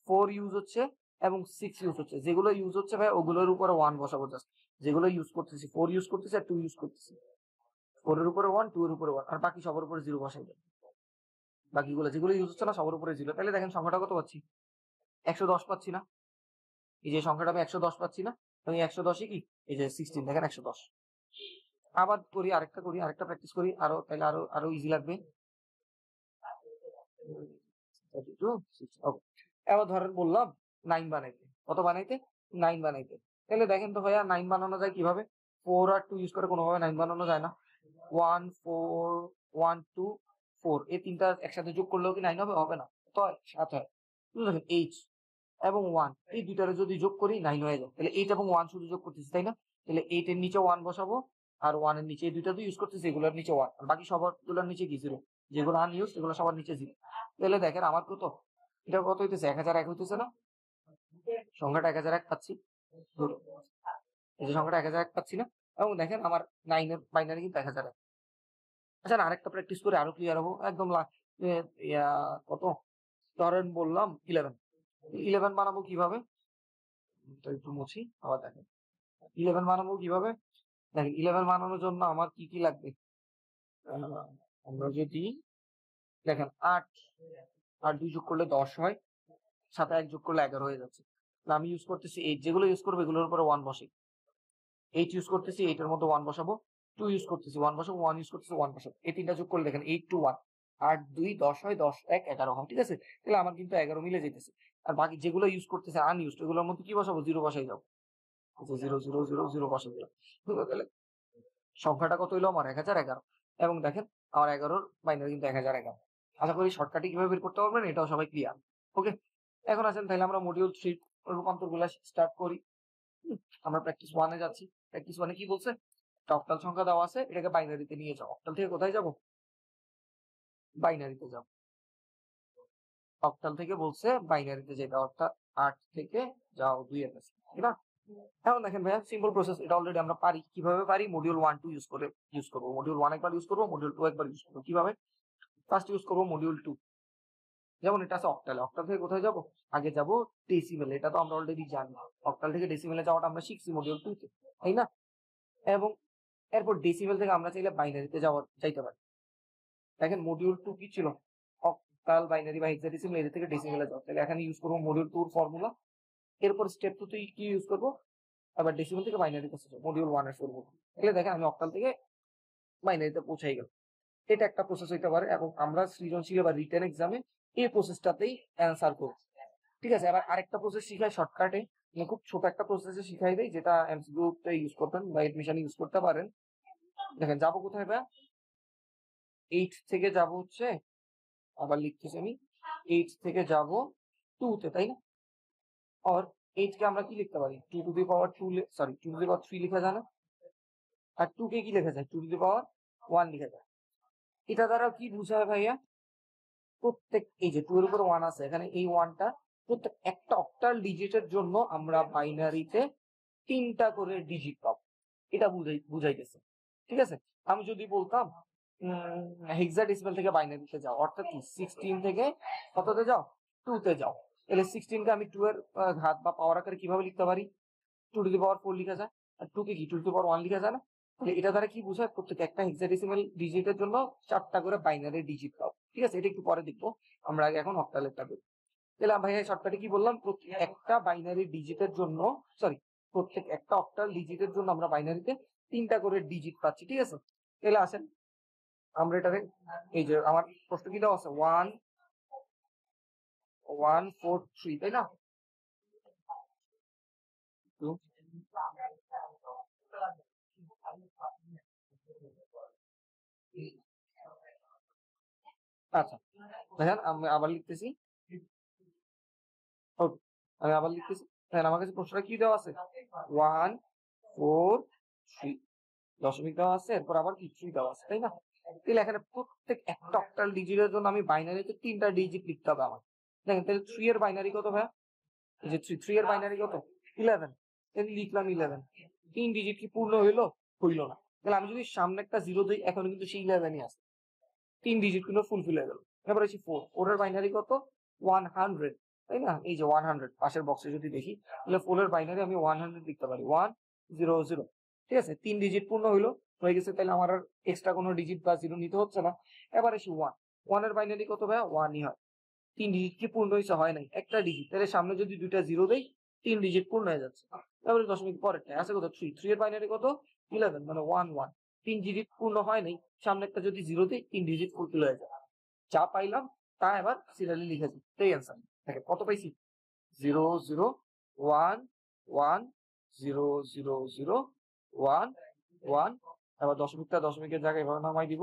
4 ইউজ হচ্ছে এবং 6 ইউজ হচ্ছে। যেগুলো ইউজ হচ্ছে ভাই ওগুলোর উপরে 1 বসাবো জাস্ট। যেগুলো ইউজ করতেছি 4 ইউজ করতেছি আর 2 ইউজ করতেছি, 4 এর উপরে 1 2 এর উপরে 1 আর বাকি সবার উপরে 0 বসাই দেব। বাকিগুলো যেগুলো ইউজ হচ্ছে না সবার উপরে 0। তাহলে দেখেন সংখ্যাটা কত পাচ্ছি? 110 পাচ্ছি না? এই যে সংখ্যাটা আমি 110 পাচ্ছি না? এবং 110 কি এই যে 16, দেখেন 110। আবার করি, আরেকটা প্র্যাকটিস করি, তাহলে আরো ইজি লাগবে। এবার ধরেন বললাম 9 বানাইতে, কত বানাইতে? 9 বানাইতে। তাহলে দেখেন তো ভাইয়া 9 বানানো যায় কিভাবে? 4 আর 2 ইউজ করে কোনোভাবে 9 বানানো যায় না। 1 4 1 2 4 এই তিনটা একসাথে যোগ করলেও কি 9 হবে? হবে না, তো 7 হয়। দেখেন 8 এবং 1 এই দুইটারে যদি যোগ করি 9 হয়ে যায়। তাহলে 8 এবং 1 শুধু যোগ করতেছি, তাই না? তাহলে 8 এর নিচে 1 বসাবো আর 1 এর নিচে এই দুইটা তো ইউজ করতেছি, এগুলোর নিচে 1 আর বাকি সবগুলোর নিচে কি 0, যেগুলো আনইউজ সেগুলো সবার নিচে 0। তাহলে দেখেন আমার কত, এটা কত হইতেছে? 1001 হইতেছে না? সংখ্যাটা 1001 পাচ্ছি, এই যে সংখ্যাটা 1001 পাচ্ছি না? এবং দেখেন আমার 9 এর বাইনারি কিন্তু 1001। আচ্ছা আরেকটা প্র্যাকটিস করে আরো ক্লিয়ার হবো একদম। কত ধরেন বললাম 11, 11 বানাবো কিভাবে? একটু মুছি, আবার দেখেন 11 বানাবো কিভাবে। দেখেন 11 বানানোর জন্য আমার কি কি লাগবে? আমরা যদি দেখেন 8 আর 2 যোগ করলে 10 হয়, সাথে 1 যোগ করলে 11 হয়ে যাচ্ছে। আমি ইউজ করতেছি 8, যেগুলো ইউজ করবো এগুলোর উপরে 1 বসে। 8 ইউজ করতেছি, 8 এর মধ্যে 1 বসাবো, 2 ইউজ করতেছি 1 বসাবো, 1 ইউজ করতেছি 1 বসাবো। এই তিনটা যোগ করলে দেখেন 8 টু 1 8 2 10 হয়, 10 1 11 হয়, ঠিক আছে? তাহলে আমার কিন্তু 11 মিলে যেতেছে। আর বাকি যেগুলো ইউজ করতেছে আনইউজড, এগুলোর মধ্যে কি বসাবো? 0 বসাই যাবো। 0 0 0 0 বসাই দিলাম। তাহলে সংখ্যাটা কত হইলো আমার? 1011। এবং দেখেন আমার 11-র বাইনারি কিন্তু 1011। আশা করি শর্টকাটে কিভাবে বের করতে পারবেন এটাও সবাই ক্লিয়ার। ওকে, এখন আসেন তাহলে আমরা মডিউল 3 রূপান্তর গুলা স্টার্ট করি। আমরা প্র্যাকটিস 1 এ যাচ্ছি। প্র্যাকটিস 1 এ কি বলছে? অক্টাল সংখ্যা দেওয়া আছে, এটাকে বাইনারিতে নিয়ে যাও। অক্টাল থেকে কোথায় যাব? বাইনারিতে যাও। অক্টাল থেকে বলছে বাইনারিতে যেতে, অর্থাৎ 8 থেকে যাও 2 এর কাছে, ঠিক না? এখন দেখেন ভাইয়া সিম্পল প্রসেস, এটা অলরেডি আমরা পারি। কিভাবে পারি? মডিউল 1 2 ইউজ করব। মডিউল 1 একবার ইউজ করব, মডিউল 2 একবার ইউজ করব। কিভাবে? ফার্স্ট ইউজ করব মডিউল 2। যেমন এটা আছে অক্টাল, অক্টাল থেকে কোথায় যাব? আগে যাব ডেসিমেল, এটা তো আমরা অলরেডি জানি। অক্টাল থেকে ডেসিমেলে যাওয়াটা আমরা শিখছি মডিউল 2 তে, তাই না? এবং এরপর ডেসিমেল থেকে আমরা চাইলে বাইনারিতে যাইতে পারি। দেখেন মডিউল 2 কি ছিল, অক্টাল, বাইনারি বা হেক্সাডেসিমাল, এর থেকে ডেসিমেলে যাও। তাহলে এখানে ইউজ করবো মডিউল 2 এর ফর্মুলা। এরপর স্টেপ 2 তে কি ইউজ করবো, আবার ডেসিমেল থেকে বাইনারি করতে যাবো, মডিউল 1 এর ফর্মুলা। তাহলে দেখেন আমি অক্টাল থেকে বাইনারিতে পৌঁছাই গেল। এটা একটা প্রসেস হইতে পারে, এবং আমরা সৃজনশীল বা রিটেন এক্সামে এই প্রসেসটাতেই অ্যান্সার করব। ঠিক আছে, এবার আরেকটা প্রসেস শিখাই শর্টকাটে, খুব ছোট একটা প্রসেসে শিখাই দেই, যেটা এমসিকিউতে ইউজ করবেন বা এডমিশনে ইউজ করতে পারেন। দেখেন যাবো কোথায় ভাই, 8 থেকে যাব হচ্ছে, আবার লিখতেছি আমি, 8 থেকে যাব 2 তে, তাই না? আর 8 কে আমরা কি লিখতে পারি, 2 to the power 2, sorry 2 to the power 3 লেখা যায় না? আর 2 কে কি লেখা যায়, 2 টু দি পাওয়ার 1 লেখা যায়। এটা দ্বারা কি বুঝায় ভাইয়া, প্রত্যেক এই যে 2 এর উপর 1 আছে, এখানে এই 1টা প্রত্যেক একটা অক্টাল ডিজিটের জন্য আমরা বাইনারিতে 3টা করে ডিজিট পাবো, এটা বুঝাইতেছে। ঠিক আছে, আমি যদি বলতাম হেক্সাডেসিমাল থেকে বাইনারিতে যাও, অর্থাৎ কি 16 থেকে কততে যাও, 2 তে যাও, তাহলে 16 কে আমি 2 এর ঘাত বা পাওয়ার আকারে কিভাবে লিখতে পারি, 2 টু দি পাওয়ার 4 লিখা যায়, আর 2 কে কি 2 টু দি পাওয়ার 1 লিখা যায় না? তাহলে এটা দ্বারা কি বোঝায়, প্রত্যেক একটা হেক্সাডেসিমাল ডিজিটের জন্য 4টা করে বাইনারি ডিজিট পাবো। ঠিক আছে, এটা একটু পরে দেখবো, আমরা আগে এখন অক্টালেরটা দেখব। তাহলে ভাইয়া শর্টকাটে কি বললাম, প্রত্যেক একটা বাইনারি ডিজিটের জন্য, সরি প্রত্যেক একটা অক্টাল ডিজিটের জন্য আমরা বাইনারিতে 3টা করে ডিজিট পাচ্ছি। ঠিক আছে, তাহলে আসেন আমরা এটাকে, এই যে আমার প্রশ্ন কি দেওয়া আছে, 1 1 4 3, তাই না? আচ্ছা দেখেন আমি আবার লিখতেছি, ওকে আমি আবার লিখতেছি। দেখেন আমার কাছে প্রশ্নটা কি দেওয়া আছে, 1 4 3 দশমিক দেওয়া আছে, এরপর আবার কি 3 দেওয়া আছে, তাই না? তাহলে এখানে প্রত্যেক একটা অক্টাল ডিজিটের জন্য আমি বাইনারিতে 3টা ডিজিট লিখতে হবে আমার। দেখেন তাহলে 3 এর বাইনারি কত ভাই, এই যে 3 এর বাইনারি কত, 11। তাহলে লিখলাম 11, 3 ডিজিট কি পূর্ণ হইলো, হইলো না। তাহলে আমি যদি সামনে একটা 0 দিই, এখন কিন্তু সেই 11ই আছে, 3 ডিজিট কিন্তু ফুলফিল হয়ে গেল। এবার আসি 4, 4 এর বাইনারি কত, 100, তাই না? এই যে 100 পাশের বক্সে যদি দেখি, তাহলে 4 এর বাইনারি আমি 100 লিখতে পারি, 100। ঠিক আছে, 3 ডিজিট পূর্ণ হইলো, হয়ে গেছে, তাহলে আমার আর এক্সট্রা কোনো ডিজিট বা জিরো নিতে হচ্ছে না। এবার আসি 1, 1 এর বাইনারি কত ভাই, 1ই হয়। 3 ডিজিট কি পূর্ণ হয়েছে, হয় নাই, একটা ডিজিট, তাহলে সামনে যদি দুইটা জিরো দেই 3 ডিজিট পূর্ণ হয়ে যাচ্ছে। তারপরে দশমিক পরেরটা আছে কত, 3, 3 এর বাইনারি কত, 11, মানে 1 3 ডিজিট পূর্ণ হয় নাই, সামনে একটা যদি জিরো দেই 3 ডিজিট ফুলফিল হয়ে যায়। যা পাইলাম তা এবার সিরিয়ালি লিখেছি, এই অ্যান্সার। দেখেন কত পাইছি, 0 0 1 1 0 0 0 1 1, আবার দশমিকটা দশমিকের জায়গায় এভাবে নামাই দিব,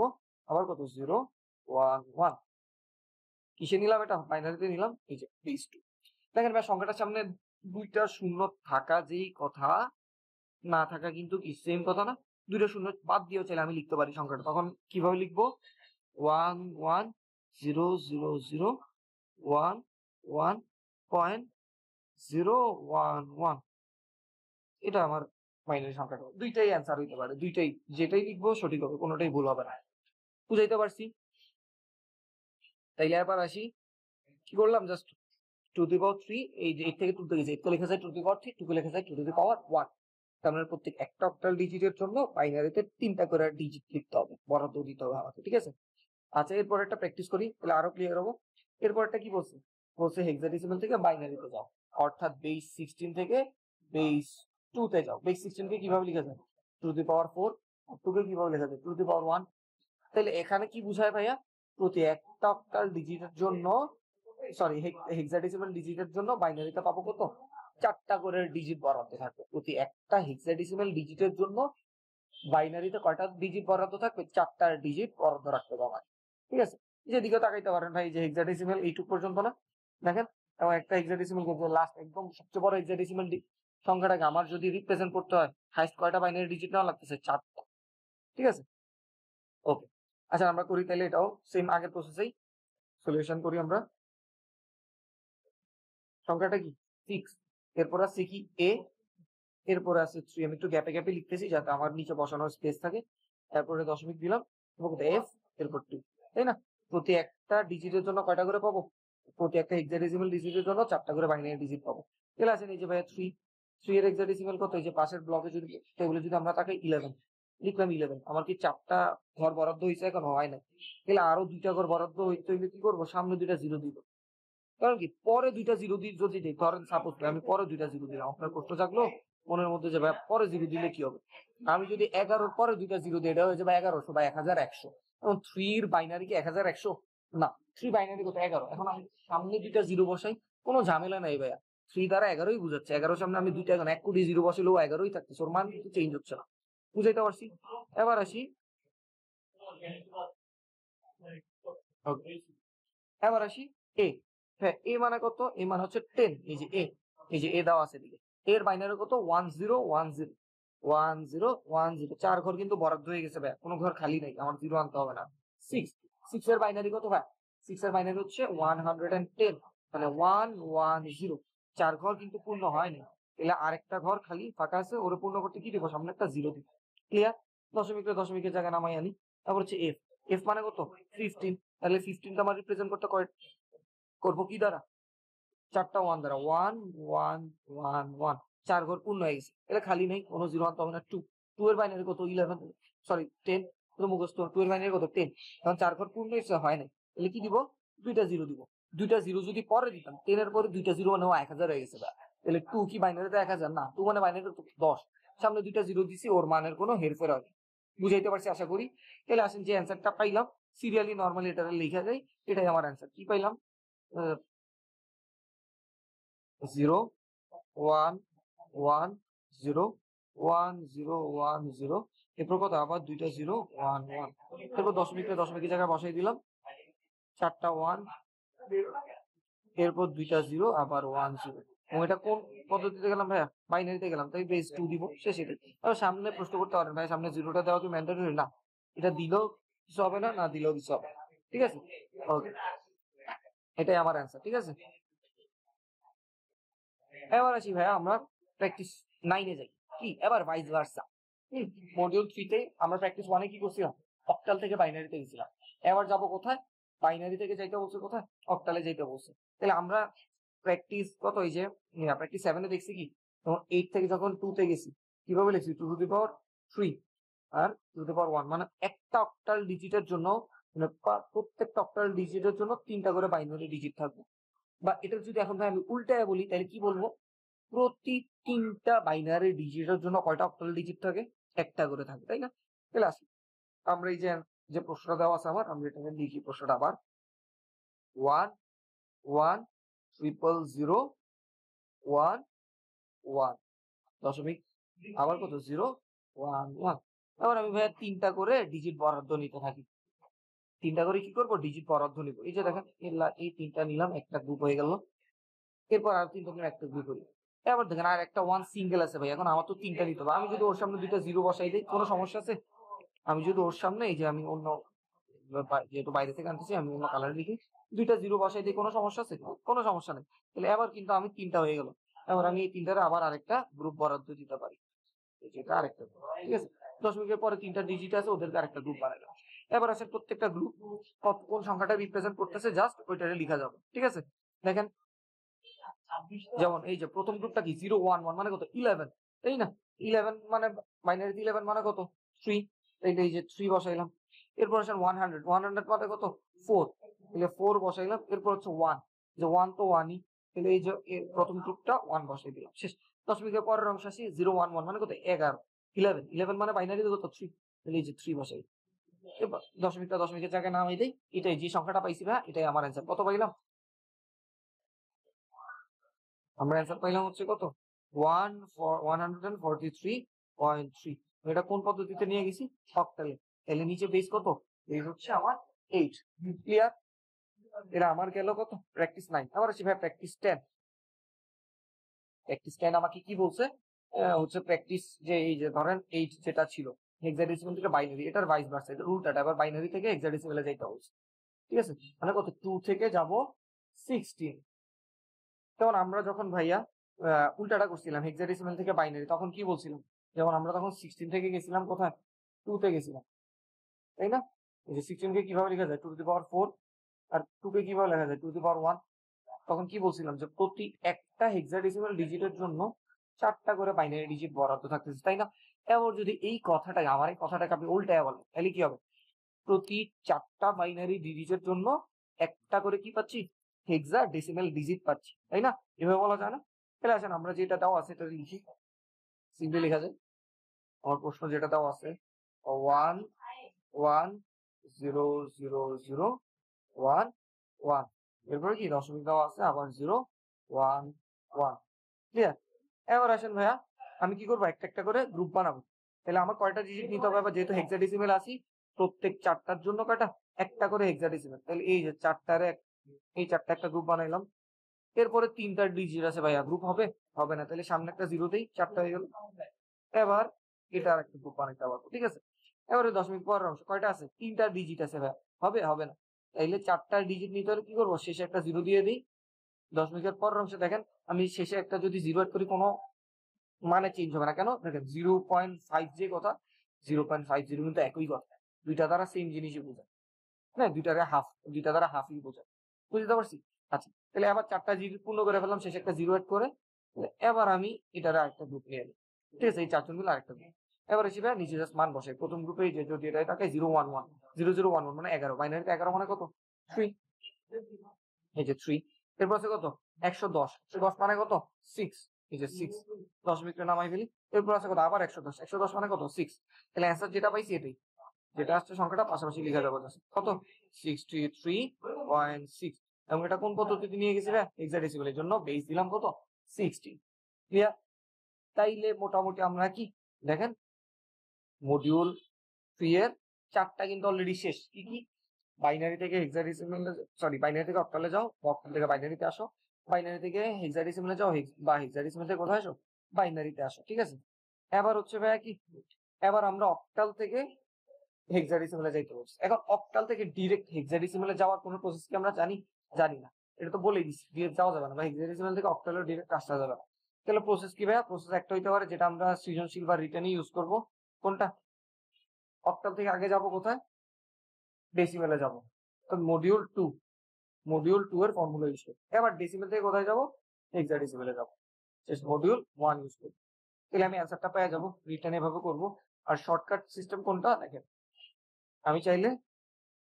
আবার কত 0 1 1। কিসে নিলাম, এটা বাইনারিতে নিলাম, এই যে বেস 2। দেখেন ভাই সংখ্যাটার সামনে দুইটা শূন্য থাকা যেই কথা, না থাকা কিন্তু কি সেম কথা না? দুইটা শূন্য বাদ দিয়েও চাইলে আমি লিখতে পারি সংখ্যাটা, তখন কিভাবে লিখবো, 1 1 0 0 0 1 1 পয়েন্ট 0 1 1। এটা আমার বাইনারি সংখ্যাটা, দুইটাই অ্যান্সার হইতে পারে, দুইটাই যেটাই লিখবো সঠিক হবে, কোনোটাই ভুল হবে না। বুঝাইতে পারছি? তাইলে এবার আসি, কি করলাম, জাস্ট 2 টু দি পাওয়ার 3, এই যে 8 থেকে 2 তে গেছে, 8 কে লেখা যায় 2 টু দি পাওয়ার 3, 2 কে লেখা যায় 2 টু দি পাওয়ার 1। তার মানে প্রত্যেক একটা অক্টাল ডিজিটের জন্য বাইনারিতে 3টা করে ডিজিট লিখতে হবে, বরাদ্দ দিতে হবে আমাকে। ঠিক আছে, আচ্ছা এরপর একটা প্র্যাকটিস করি, তাহলে আরো ক্লিয়ার হবো। এরপর একটা কি বলছে, বলছে হেক্সাডেসিমাল থেকে বাইনারিতে যাও, অর্থাৎ বেস 16 থেকে বেস 2 তে যাও। বেস 16 কে কিভাবে লেখা যায়, 2 টু দি পাওয়ার 4, আর 2 কে কিভাবে লেখা যায়, 2 টু দি পাওয়ার 1। তাহলে এখানে কি বুঝায় ভাইয়া, প্রতি একটা অক্টাল ডিজিটের জন্য, সরি হেক্সাডেসিমাল ডিজিটের জন্য বাইনারিতে পাবো কত, 4টা করে ডিজিট বরাদ্দ থাকবে। প্রতি একটা হেক্সাডেসিমাল ডিজিটের জন্য বাইনারিতে কয়টা ডিজিট বরাদ্দ থাকবে, 4টা ডিজিট বরাদ্দ রাখতে হবে। ঠিক আছে, যেদিকে তাকাইতে পারেন ভাই, যে হেক্সাডেসিমাল এইটুক পর্যন্ত না, দেখেন, এবং একটা হেক্সাডেসিমাল লাস্ট একদম সবচেয়ে বড় হেক্সাডেসিমাল সংখ্যাটাকে আমার যদি রিপ্রেজেন্ট করতে হয়, হাইস্ট কয়টা বাইনারি ডিজিট নেওয়া লাগতেছে, 4টা। ঠিক আছে, ওকে। আচ্ছা আমরা করি তাহলে এটাও সেম আগের প্রসেসেই সলিউশন করি আমরা। সংখ্যাটা কি 6, এরপর আছে কি a, এরপর আছে 3, আমি একটু গ্যাপে গ্যাপে লিখতেছি যাতে আমার নিচে বসানোর স্পেস থাকে। তারপরে দশমিক দিলাম, এবং f, এরপর 2, তাই না? প্রতি একটা ডিজিটের জন্য কয়টা করে পাবো, প্রতি একটা হেক্সাডেসিমাল ডিজিটের জন্য 4টা করে বাইনারি ডিজিট পাবো। তাহলে আছে এই যে ভাই 3, 3 এর হেক্সাডেসিমাল কত, এই যে পাশের ব্লকে যদি টেবিলে যদি আমরা তাকাই 11, লিখলাম 11। আমার কি 4টা ঘর বরাদ্দ হয়েছে? এখন হয় না। তাহলে আরো 2টা ঘর বরাদ্দ হইতে হইলে কি করবো? সামনে 2টা জিরো দিব। কারণ কি পরে 2টা জিরো দিয়ে যদি দিই, ধরেন সাপোজ আমি পরে 2টা জিরো দিলাম, আপনার প্রশ্ন থাকলো মনের মধ্যে যে ভাই পরে জিরো দিলে কি হবে? আমি যদি 11 পরে 2টা জিরো দিই, এটা হয়ে যাবে 1100 বা 1100। এখন 3 এর বাইনারি কি 1100? না, 3 বাইনারি কত? 11। এখন আমি সামনে 2টা জিরো বসাই, কোনো ঝামেলা নাই ভাইয়া। 3 দ্বারা 11ই বুঝাচ্ছে, 11 সামনে আমি 2টা, এখন 1 কোটি জিরো বসালেও 11ই থাকতেছে, ওর মান কিন্তু চেঞ্জ হচ্ছে না। বুঝাইতে পারছি? এবার আসি, এবার আসি এ। হ্যাঁ, এ মানে কত? এ মানে হচ্ছে 10। এই যে এ, এই যে এ দেওয়া আছে দিকে, এর বাইনারি কত? 1010 1010। 4 ঘর কিন্তু বরাদ্দ হয়ে গেছে ভাই, কোনো ঘর খালি নাই, আমার জিরো আনতে হবে না। 6, 6 এর বাইনারি কত ভাই? 6 এর বাইনারি হচ্ছে 110, মানে 110। 4 ঘর কিন্তু পূর্ণ হয়নি, তাহলে আরেকটা ঘর খালি ফাঁকা আছে, ওরে পূর্ণ করতে কি দিব? সামনে একটা জিরো দিব। ক্লিয়ার? দশমিকের জায়গায় নামাই আনি। তারপর হচ্ছে এফ। এফ মানে কত? 15। তাহলে 15টা আমার রিপ্রেজেন্ট করতে করবো কি দ্বারা? 4টা ওয়ান দ্বারা। 1 1 1 1। 4 ঘর পূর্ণ হয়ে গেছে, এটা খালি নেই, কোনো জিরো আনতে হবে না। 2, 2 এর বাইনারি কত? 11, সরি 10। মুখস্থ, 2 এর বাইনারি কত? 10। এখন 4 ঘর পূর্ণ হয়েছে, হয় নাই, তাহলে কি দিব? 2টা জিরো দিব। 2টা জিরো যদি পরে দিতাম, 10 এর পরে 2টা জিরো মানে 1000 হয়ে গেছে। তাহলে 2 কি বাইনারিতে 1000? না, 2 মানে বাইনারিতে 10। সামনে 2টা জিরো দিছি, ওর মানের কোনো হেরফের হয়। বুঝাইতে পারছি আশা করি। তাহলে আসেন যে অ্যান্সারটা পাইলাম, সিরিয়ালি নরমালি এটা লেখা যায়, এটাই আমার অ্যান্সার। কি পাইলাম? 0 1 1 0 1 0 1 0। এরপর কত? আবার 2টা জিরো 1 1। এরপর দশমিকের জায়গায় বসাই দিলাম 4টা 1, এরপর 2টা জিরো, আবার 1 0। এবং এটা কোন পদ্ধতিতে গেলাম ভাইয়া? বাইনারিতে গেলাম, তাই বেস 2 দিব, শেষ। এটাই। এবার সামনে প্রশ্ন করতে পারেন ভাই সামনে জিরোটা দেওয়া কি ম্যান্ডেটরি? না, এটা দিলেও কিছু হবে না, না দিলেও কিছু হবে না। ঠিক আছে, ওকে, এটাই আমার অ্যান্সার। ঠিক আছে, এবার আসি ভাইয়া আমরা প্র্যাকটিস 9 এ যাই। কি এবার ভাইস ভার্সা। মডিউল 3 তে আমরা প্র্যাকটিস 1 এ কি করছিলাম? অক্টাল থেকে বাইনারিতে গেছিলাম। এবার যাব কোথায়? বাইনারি থেকে যাইতে বলছে কোথায়? অক্টালে যাইতে বলছে। তাহলে আমরা প্র্যাকটিস কত, এই যে প্র্যাকটিস 7 এ দেখছি কি, তখন 8 থেকে যখন 2 তে গেছি কিভাবে লিখছি? 2 to the power 3 R 2 to the পাওয়ার 1, মানে একটা অক্টাল ডিজিটের জন্য, মানে প্রত্যেকটা অক্টাল ডিজিটের জন্য 3টা করে বাইনারি ডিজিট থাকবে। বা এটা যদি এখন ভাই আমি উল্টায় বলি, তাহলে কি বলবো? প্রতি 3টা বাইনারি ডিজিটের জন্য কয়টা অক্টাল ডিজিট থাকে? একটা করে থাকে, তাই না? তাহলে আসি আমরা এই যে যে প্রশ্নটা দেওয়া আছে আমার, আমরা এটাকে লিখি প্রশ্নটা আবার। 1 1 0 1 1 দশমিক, আবার কত? 0 1 1। এবার আমি ভাইয়া 3টা করে ডিজিট বরাদ্দ নিতে থাকি। 3টা করে কি করবো? ডিজিট বরাদ্দ নিব। এই যে দেখেন, এই 3টা নিলাম, একটা গ্রুপ হয়ে গেল। এরপর আর 3টা নিলাম, একটা গ্রুপ হয়ে গেল। এবার দেখেন আর একটা 1 সিঙ্গেল আছে ভাই, এখন আমার তো 3টা নিতে হবে। আমি যদি ওর সামনে 2টা জিরো বসাই দিই, কোনো সমস্যা আছে? আমি যদি ওর সামনে, এই যে আমি অন্য, যেহেতু বাইরে থেকে আনতেছি, আমি অন্য কালার লিখি, 2টা জিরো বসাই দিই, কোনো সমস্যা আছে? কোনো সমস্যা নেই। তাহলে এবার কিন্তু আমি 3টা হয়ে গেল। এবার আমি এই 3টারে আবার আরেকটা গ্রুপ বরাদ্দ দিতে পারি, যেটা আরেকটা group, ঠিক আছে? দশমিকের পরে 3টা ডিজিট আছে, ওদেরকে আরেকটা গ্রুপ বানাইলাম। এবার আছে প্রত্যেকটা গ্রুপ কোন সংখ্যাটা রিপ্রেজেন্ট করতেছে, জাস্ট ওইটারে লিখা যাবে। ঠিক আছে, দেখেন যেমন এই যে প্রথম গ্রুপটা কি? 0 1 1 মানে কত? 11, তাই না? 11 মানে বাইনারিতে 11 মানে কত? 3। এই যে 3 বসাইলাম। এরপর আসেন 100, 100 মানে কত? 4। তাহলে 4 বসাইলাম। এরপর হচ্ছে 1, যে 1 তো 1ই, তাহলে এই যে প্রথম গ্রুপটা 1 বসাই দিলাম, শেষ। দশমিকের পরের অংশ আসি, 0 1 1 মানে কত? 11। 11 মানে বাইনারিতে কত? 3। তাহলে এই যে 3 বসাই। এবার দশমিকের জায়গায় নামাই দেই, এটাই যে সংখ্যাটা পাইছি ভাই, এটাই আমার অ্যান্সার। কত পাইলাম? আমরা অ্যান্সার পাইলাম হচ্ছে কত? 143.3। এটা কোন পদ্ধতিতে নিয়ে গেছি? অক্টালে। তাহলে নিচে বেস কত? বেস হচ্ছে আমার 8। ক্লিয়ার? এটা আমার গেল কত? প্র্যাকটিস 9। আবার আসি ভাই প্র্যাকটিস 10। প্র্যাকটিস 10 আমাকে কি বলছে? হচ্ছে প্র্যাকটিস, যে এই যে ধরেন 8 যেটা ছিল হেক্সাডেসিমাল থেকে বাইনারি, এটার ভাইস ভার্সা, এটা উল্টাটা, এবার বাইনারি থেকে হেক্সাডেসিমালে যাইতে বলছে। ঠিক আছে, মানে কত? 2 থেকে যাব 16। যেমন আমরা যখন ভাইয়া উল্টাটা করছিলাম হেক্সাডেসিমাল থেকে বাইনারি, তখন কি বলছিলাম? যেমন আমরা তখন 16 থেকে গেছিলাম কোথায়? 2 তে গেছিলাম, তাই না? এই যে 16 কে কিভাবে লেখা যায়? 2 টু দি পাওয়ার 4। আর 2 কে কিভাবে লেখা যায়? 2 টু দি পাওয়ার 1। তখন কি বলছিলাম? যে প্রতি একটা হেক্সাডেসিমাল ডিজিটের জন্য 4টা করে বাইনারি ডিজিট বরাদ্দ থাকতেছে, তাই না? এবার যদি এই কথাটাকে আমার এই কথাটাকে আপনি উল্টায় বলেন তাহলে কি হবে? প্রতি 4টা বাইনারি ডিজিটের জন্য একটা করে কি পাচ্ছি? হেক্সাডেসিমাল ডিজিট পাচ্ছি, তাই না? এভাবে বলা যায় না? তাহলে আসেন আমরা যেটা দেওয়া আছে এটা লিখি, সিম্পলি লেখা যায়। আমার প্রশ্ন যেটা দেওয়া আছে 1 1 0 0 0 1 1, এরপরে কি দশমিক দেওয়া আছে, আবার 0 1 1। ক্লিয়ার? এবার আসেন ভাইয়া, আমি কি করবো? একটা একটা করে গ্রুপ বানাবো। তাহলে আমার কয়টা ডিজিট নিতে হবে? যেহেতু হেক্সাডেসিমাল আসি, প্রত্যেক 4টার জন্য কয়টা? একটা করে হেক্সাডেসিমাল। তাহলে এই যে 4টারে এই 4টা একটা গ্রুপ বানাইলাম। এরপরে 3টা ডিজিট আছে ভাইয়া, গ্রুপ হবে? হবে না। তাহলে সামনে একটা 0 দেই, 4টা হয়ে গেল। এবার এটা আর একটা গ্রুপ বানাইতে পারবো, ঠিক আছে? এবারে দশমিক পরের অংশ কয়টা আছে? 3টা ডিজিট আছে ভাইয়া, হবে? হবে না। তাইলে 4টা ডিজিট নিতে হলে কি করবো? শেষে একটা 0 দিয়ে দিই। দশমিকের পরের অংশে দেখেন আমি শেষে একটা যদি 0 অ্যাড করি কোনো মানে চেঞ্জ হবে না। কেন? দেখেন 0.5 যে কথা, 0.50 কিন্তু একই কথা, দুইটা দ্বারা সেম জিনিসই বোঝায়। হ্যাঁ, দুইটা দ্বারা হাফই বোঝায়। বুঝতে পারছি? আচ্ছা, তাহলে আবার 4টা জিরো পূর্ণ করে ফেললাম, শেষে একটা 0 অ্যাড করে। এবার আমি এটার আরেকটা গ্রুপ নিয়ে নিই, ঠিক আছে? এই 4 জন মিলে আরেকটা গ্রুপ। এবার এসে ভাই নিচে জাস্ট মান বসাই। প্রথম গ্রুপে যে যদি এটা থাকে 011 0011 মানে 11, বাইনারিতে 11 মানে কত? 3, এই যে 3। এরপর আছে কত? 110, 110 মানে কত? 6, এই যে 6, দশমিকটা নামাই ফেলি। এরপর আছে কত? আবার 110, 110 মানে কত? 6। তাহলে অ্যান্সার যেটা পাইছি এটাই, যেটা আসছে সংখ্যাটা পাশাপাশি লিখে দেবো। কত? 63.6। এবং এটা কোন পদ্ধতিতে নিয়ে গেছি ভাই? হেক্সাডেসিমাল, এর জন্য বেস দিলাম কত? 60। ক্লিয়ার? তাইলে মোটামুটি আমরা কি দেখেন, মডিউল 3 এর 4টা কিন্তু অলরেডি শেষ। কি কি? বাইনারি থেকে হেক্সাডেসিমালে, সরি বাইনারি থেকে অক্টালে যাও, অক্টাল থেকে বাইনারিতে আসো, বাইনারি থেকে হেক্সাডেসিমালে যাও, বা হেক্সাডেসিমাল থেকে কোথায় আসো? বাইনারিতে আসো, ঠিক আছে? এবার হচ্ছে ভাইয়া কি, এবার আমরা অক্টাল থেকে হেক্সাডেসিমালে যাইতে বলছি। এখন অক্টাল থেকে ডিরেক্ট হেক্সাডেসিমালে যাওয়ার কোনো প্রসেস কি আমরা জানি? জানি না। এটা তো বলেই দিচ্ছি, ডিরেক্ট যাওয়া যাবে না, বা হেক্সাডেসিমাল থেকে অক্টালে ডিরেক্ট আসা যাবে না। তাহলে প্রসেস কি ভাইয়া? প্রসেস একটা হইতে পারে যেটা আমরা সৃজনশীল বা রিটেনে ইউজ করব। কোনটা? অক্টাল থেকে আগে যাব কোথায়? ডেসিমেলে যাব। তো মডিউল 2 এর ফর্মুলা ইউজ করি। এবার ডেসিমেল থেকে কোথায় যাব? হেক্সাডেসিমেলে যাব। শেষ মডিউল 1 ইউজ করি। তাহলে আমি অ্যান্সারটা পেয়ে যাব। রিটেন এভাবে করব। আর শর্টকাট সিস্টেম কোনটা দেখেন, আমি চাইলে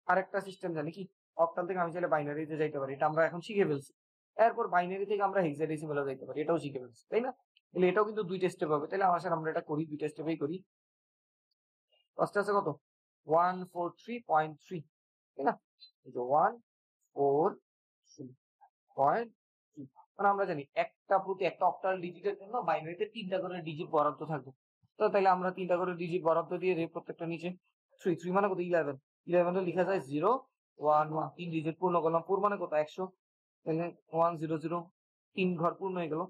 আরেকটা সিস্টেম জানি কি, অক্টাল থেকে আমি চাইলে বাইনারিতে যাইতে পারি, এটা আমরা এখন শিখে ফেলছি। এরপর বাইনারি থেকে আমরা হেক্সাডেসিমালে যাইতে পারি, এটাও শিখে ফেলছি, তাই না? তাহলে এটাও কিন্তু 2টা স্টেপ হবে। তাহলে আমার সাথে আমরা এটা করি, 2টা স্টেপেই করি। ফার্স্টে আছে কত? 143.3, তাই না? এই যে 143.3, মানে আমরা জানি একটা প্রতি একটা অক্টাল ডিজিটের জন্য বাইনারিতে 3টা করে ডিজিট বরাদ্দ থাকবে। তো তাহলে আমরা 3টা করে ডিজিট বরাদ্দ দিয়ে দিই প্রত্যেকটা নিচে। 3 মানে কত? 11, 11 লিখা যায় 0 1 1, 3 ডিজিট পূর্ণ করলাম। 4 মানে কত? 100। তাহলে 1 0 0, 3 ঘর পূর্ণ হয়ে গেল।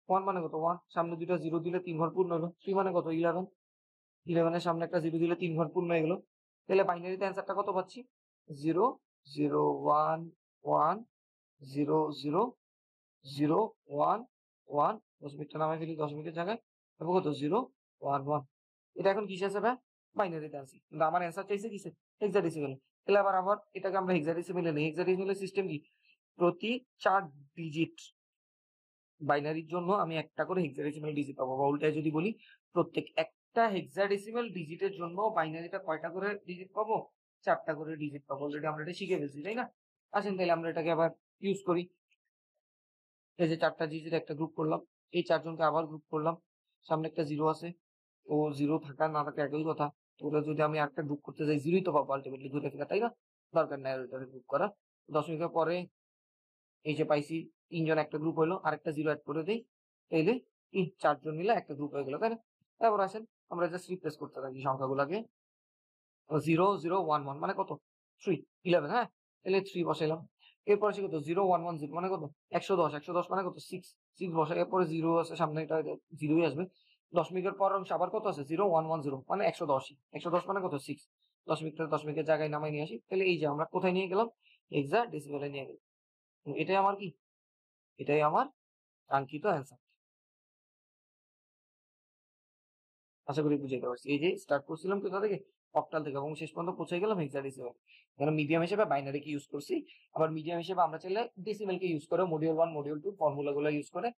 1 মানে কত? 1, সামনে দুইটা 0 দিলে 3 ঘর পূর্ণ হলো। 3 মানে কত? 11, 11 এর সামনে একটা 0 দিলে 3 ঘর পূর্ণ হয়ে গেল। তাহলে বাইনারিতে অ্যান্সারটা কত পাচ্ছি? 0 0 1 1 0 0 0 1 1, দশমিকটা নামাই ফেলি দশমিকের জায়গায়। তারপর কত? 0 1 1। এটা এখন কিসে আছে ভাই? বাইনারিতে আছে। কিন্তু আমার অ্যান্সার চাইছে কিসে? হেক্সাডেসিমালে। তাহলে আবার এটাকে আমরা হেক্সাডেসিমালে নেই। হেক্সাডেসিমালের সিস্টেম কি? প্রতি 4 ডিজিট বাইনারির জন্য আমি একটা করে হেক্সাডেসিমাল ডিজিট পাবো, বা উল্টায় যদি বলি, প্রত্যেক একটা হেক্সাডেসিমাল ডিজিটের জন্য বাইনারিটা কয়টা করে ডিজিট পাবো? 4টা করে ডিজিট পাবো। অলরেডি আমরা এটা শিখে ফেলছি, তাই না? আসেন তাহলে আমরা এটাকে আবার ইউজ করি। এই যে 4টা ডিজিট একটা গ্রুপ করলাম, এই 4 জনকে আবার গ্রুপ করলাম, সামনে একটা 0 আছে, ও 0 থাকা না থাকা একই কথা। তো ওটা যদি আমি একটা গ্রুপ করতে যাই, 0ই তো পাবো আলটিমেটলি ঘুরে ফিরে, তাই না? দরকার নাই ওইটাকে গ্রুপ করা। দশমিকের পরে এই যে পাইছি 3 জন একটা গ্রুপ হলো, আরেকটা 0 অ্যাড করে দেই, তাইলে 4 জন মিলে একটা গ্রুপ হয়ে গেল, তাই না? তারপর আসেন আমরা জাস্ট রিপ্লেস করতে থাকি সংখ্যাগুলোকে। 0 0 1 1 মানে কত? 3 11, হ্যাঁ? তাহলে 3 বসাইলাম। এরপর আছে কত? 0 1 1 0 মানে কত? 110, 110 মানে কত? 6, 6 বসাই। এরপরে 0 আছে সামনে, এটা 0ই আসবে। দশমিকের পর অংশ আবার কত আছে? 0 1 1 0 মানে 110ই। 110 মানে কত? 6। দশমিকের জায়গায় নামাই নিয়ে আসি। তাহলে এই যে আমরা কোথায় নিয়ে গেলাম? হেক্সাডেসিমালে নিয়ে গেলাম। এটাই আমার কি? এটাই আমার কাঙ্ক্ষিত অ্যান্সার। আশা করি বুঝাইতে পারছি। এই যে স্টার্ট করছিলাম কোথা থেকে? অক্টাল থেকে, এবং শেষ পর্যন্ত পৌঁছে গেলাম হেক্সাডেসিমাল। এখানে মিডিয়াম হিসেবে বাইনারিকে ইউজ করছি। আবার মিডিয়াম হিসেবে আমরা চাইলে ডেসিমেলকে ইউজ করে মডিউল 1 মডিউল 2 ফর্মুলা গুলো ইউজ করে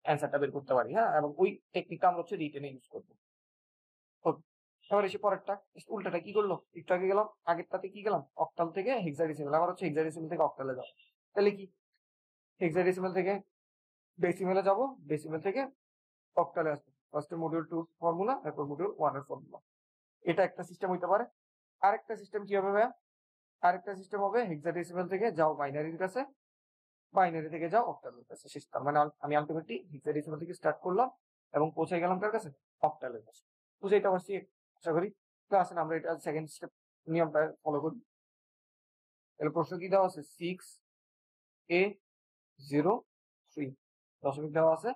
অ্যান্সারটা বের করতে পারি, হ্যাঁ? এবং ওই টেকনিকটা আমরা হচ্ছে রিটেনে ইউজ করবো। এবার এসে পরেরটা উল্টাটা কি করলো, একটু আগে গেলাম, আগেরটাতে কি গেলাম অক্টাল থেকে হেক্সাডেসিমেল, আবার হচ্ছে হেক্সাডেসিমেল থেকে অক্টালে যাও। তাহলে কি হেক্সাডেসিমেল থেকে ডেসিমেলে যাব, ডেসিমেল থেকে অক্টালে আসবো। ফার্স্টে মডিউল 2 ফর্মুলা, তারপর মডিউল 1 এর ফর্মুলা। এটা একটা সিস্টেম হইতে পারে। আরেকটা সিস্টেম কি হবে ভাইয়া, আরেকটা সিস্টেম হবে হেক্সাডেসিমেল থেকে যাও বাইনারির কাছে, বাইনারি থেকে যাও অক্টালের কাছে। শেষ, তার মানে আমি আলটিমেটলি হেক্সাডেসিমেল থেকে স্টার্ট করলাম এবং পৌঁছে গেলাম কার কাছে, অক্টালের কাছে। বুঝাইতে পারছি আশা করি। ক্লাসে আমরা এটা সেকেন্ড স্টেপ নিয়মটা ফলো করি। তাহলে প্রশ্ন কি দেওয়া আছে, 6A03 দশমিক দেওয়া আছে,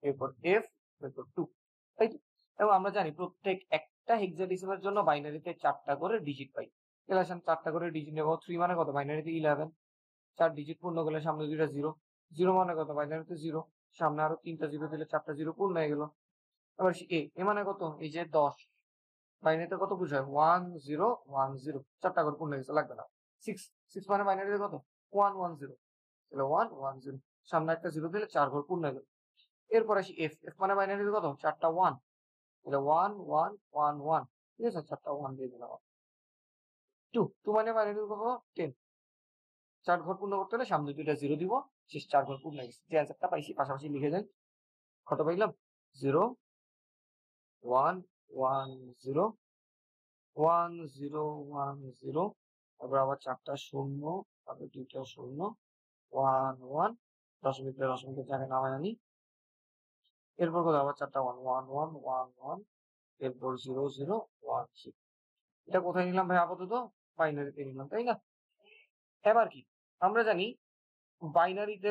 এরপর f, এরপর 2, তাই তো? এবং আমরা জানি প্রত্যেক একটা হেক্সাডেসিমেলের জন্য বাইনারিতে 4টা করে ডিজিট পাই। তাহলে আসেন 4টা করে ডিজিট নেব। 3 মানে কত, বাইনারিতে 11, 4 ডিজিট পূর্ণ করলে সামনে দুইটা জিরো, জিরো মানে কত, বাইনারিতে 0, সামনে আরো 3টা জিরো দিলে 4টা জিরো পূর্ণ হয়ে গেল। এবার এ মানে কত, এই যে 10, বাইনারিতে কত বুঝায়, 1 0 1 0, 4টা করে পূর্ণ হয়ে গেছে, লাগবে না। 6 মানে বাইনারিতে কত, 1 1 0, তাহলে 1 1 0, সামনে একটা জিরো দিলে 4 ঘর পূর্ণ হয়ে গেল। এরপর আসি এফ, এফ মানে বাইনারিতে কত, 4টা 1, তাহলে 1 1 1 1, ঠিক আছে, 4টা 1 দিয়ে দিলাম। 2 মানে বাইনারিতে কত, 10, 4 ঘর পূর্ণ করতে হলে সামনে দুইটা জিরো দিব, শেষ 4 ঘর পূর্ণ হয়ে গেছে। যে অ্যান্সারটা পাইছি পাশাপাশি লিখে যাই, কত পাইলাম, 0 1 1 0 1 0 1 0, তারপর আবার 4টা শূন্য, তারপর 2টা শূন্য, 1 1, দশমিকের জায়গায় নামায় আনি। এরপর কত, আবার 4টা 1 1 1 1 1, এরপর 0 0 1 6। এটা কোথায় নিলাম ভাই, আপাতত বাইনারিতে নিলাম, তাই না? এবার কি আমরা জানি বাইনারিতে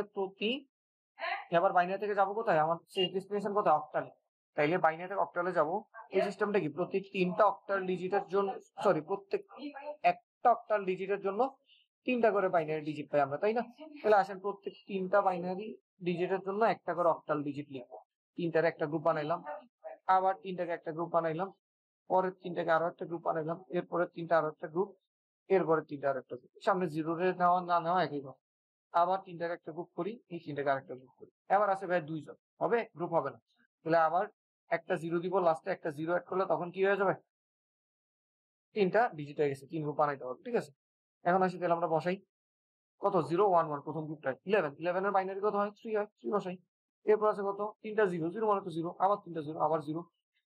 এবার বাইনারি থেকে যাবো কোথায়, আমার শেষ ডেস্টিনেশন কোথায়, অক্টালে। তাইলে বাইনারি থেকে অক্টালে যাবো। এই সিস্টেমটা কি, প্রত্যেক 3টা অক্টাল ডিজিটের জন্য, সরি, প্রত্যেক একটা অক্টাল ডিজিটের জন্য 3টা করে বাইনারি ডিজিট পাই আমরা, তাই না? তাহলে আসেন প্রত্যেক 3টা বাইনারি ডিজিটের জন্য একটা করে অক্টাল ডিজিট লিখবো। 3টার একটা গ্রুপ বানাইলাম, আবার 3টাকে একটা গ্রুপ বানাইলাম, পরের 3টাকে আরো একটা গ্রুপ বানাইলাম, এরপরের 3টা আরো একটা গ্রুপ, এরপরের 3টা আরো একটা গ্রুপ। সামনে জিরো রে নেওয়া না নেওয়া একই কথা। আবার 3টাকে একটা গ্রুপ করি, এই 3টাকে আরেকটা গ্রুপ করি। এবার আছে ভাই 2 জন, হবে, গ্রুপ হবে না। তাহলে আবার একটা জিরো দিব, লাস্টে একটা জিরো অ্যাড করলে তখন কি হয়ে যাবে, 3টা ডিজিট হয়ে গেছে, 3 গ্রুপ বানাইতে হবে, ঠিক আছে? এখন আসি, তাহলে আমরা বসাই, কত, 0 1 1, প্রথম গ্রুপটায় 11, 11 এর বাইনারি কত হয়, 3 হয়, 3 বসাই। এরপর আছে কত, 3টা জিরো, জিরো মানে তো জিরো, আবার 3টা জিরো, আবার জিরো,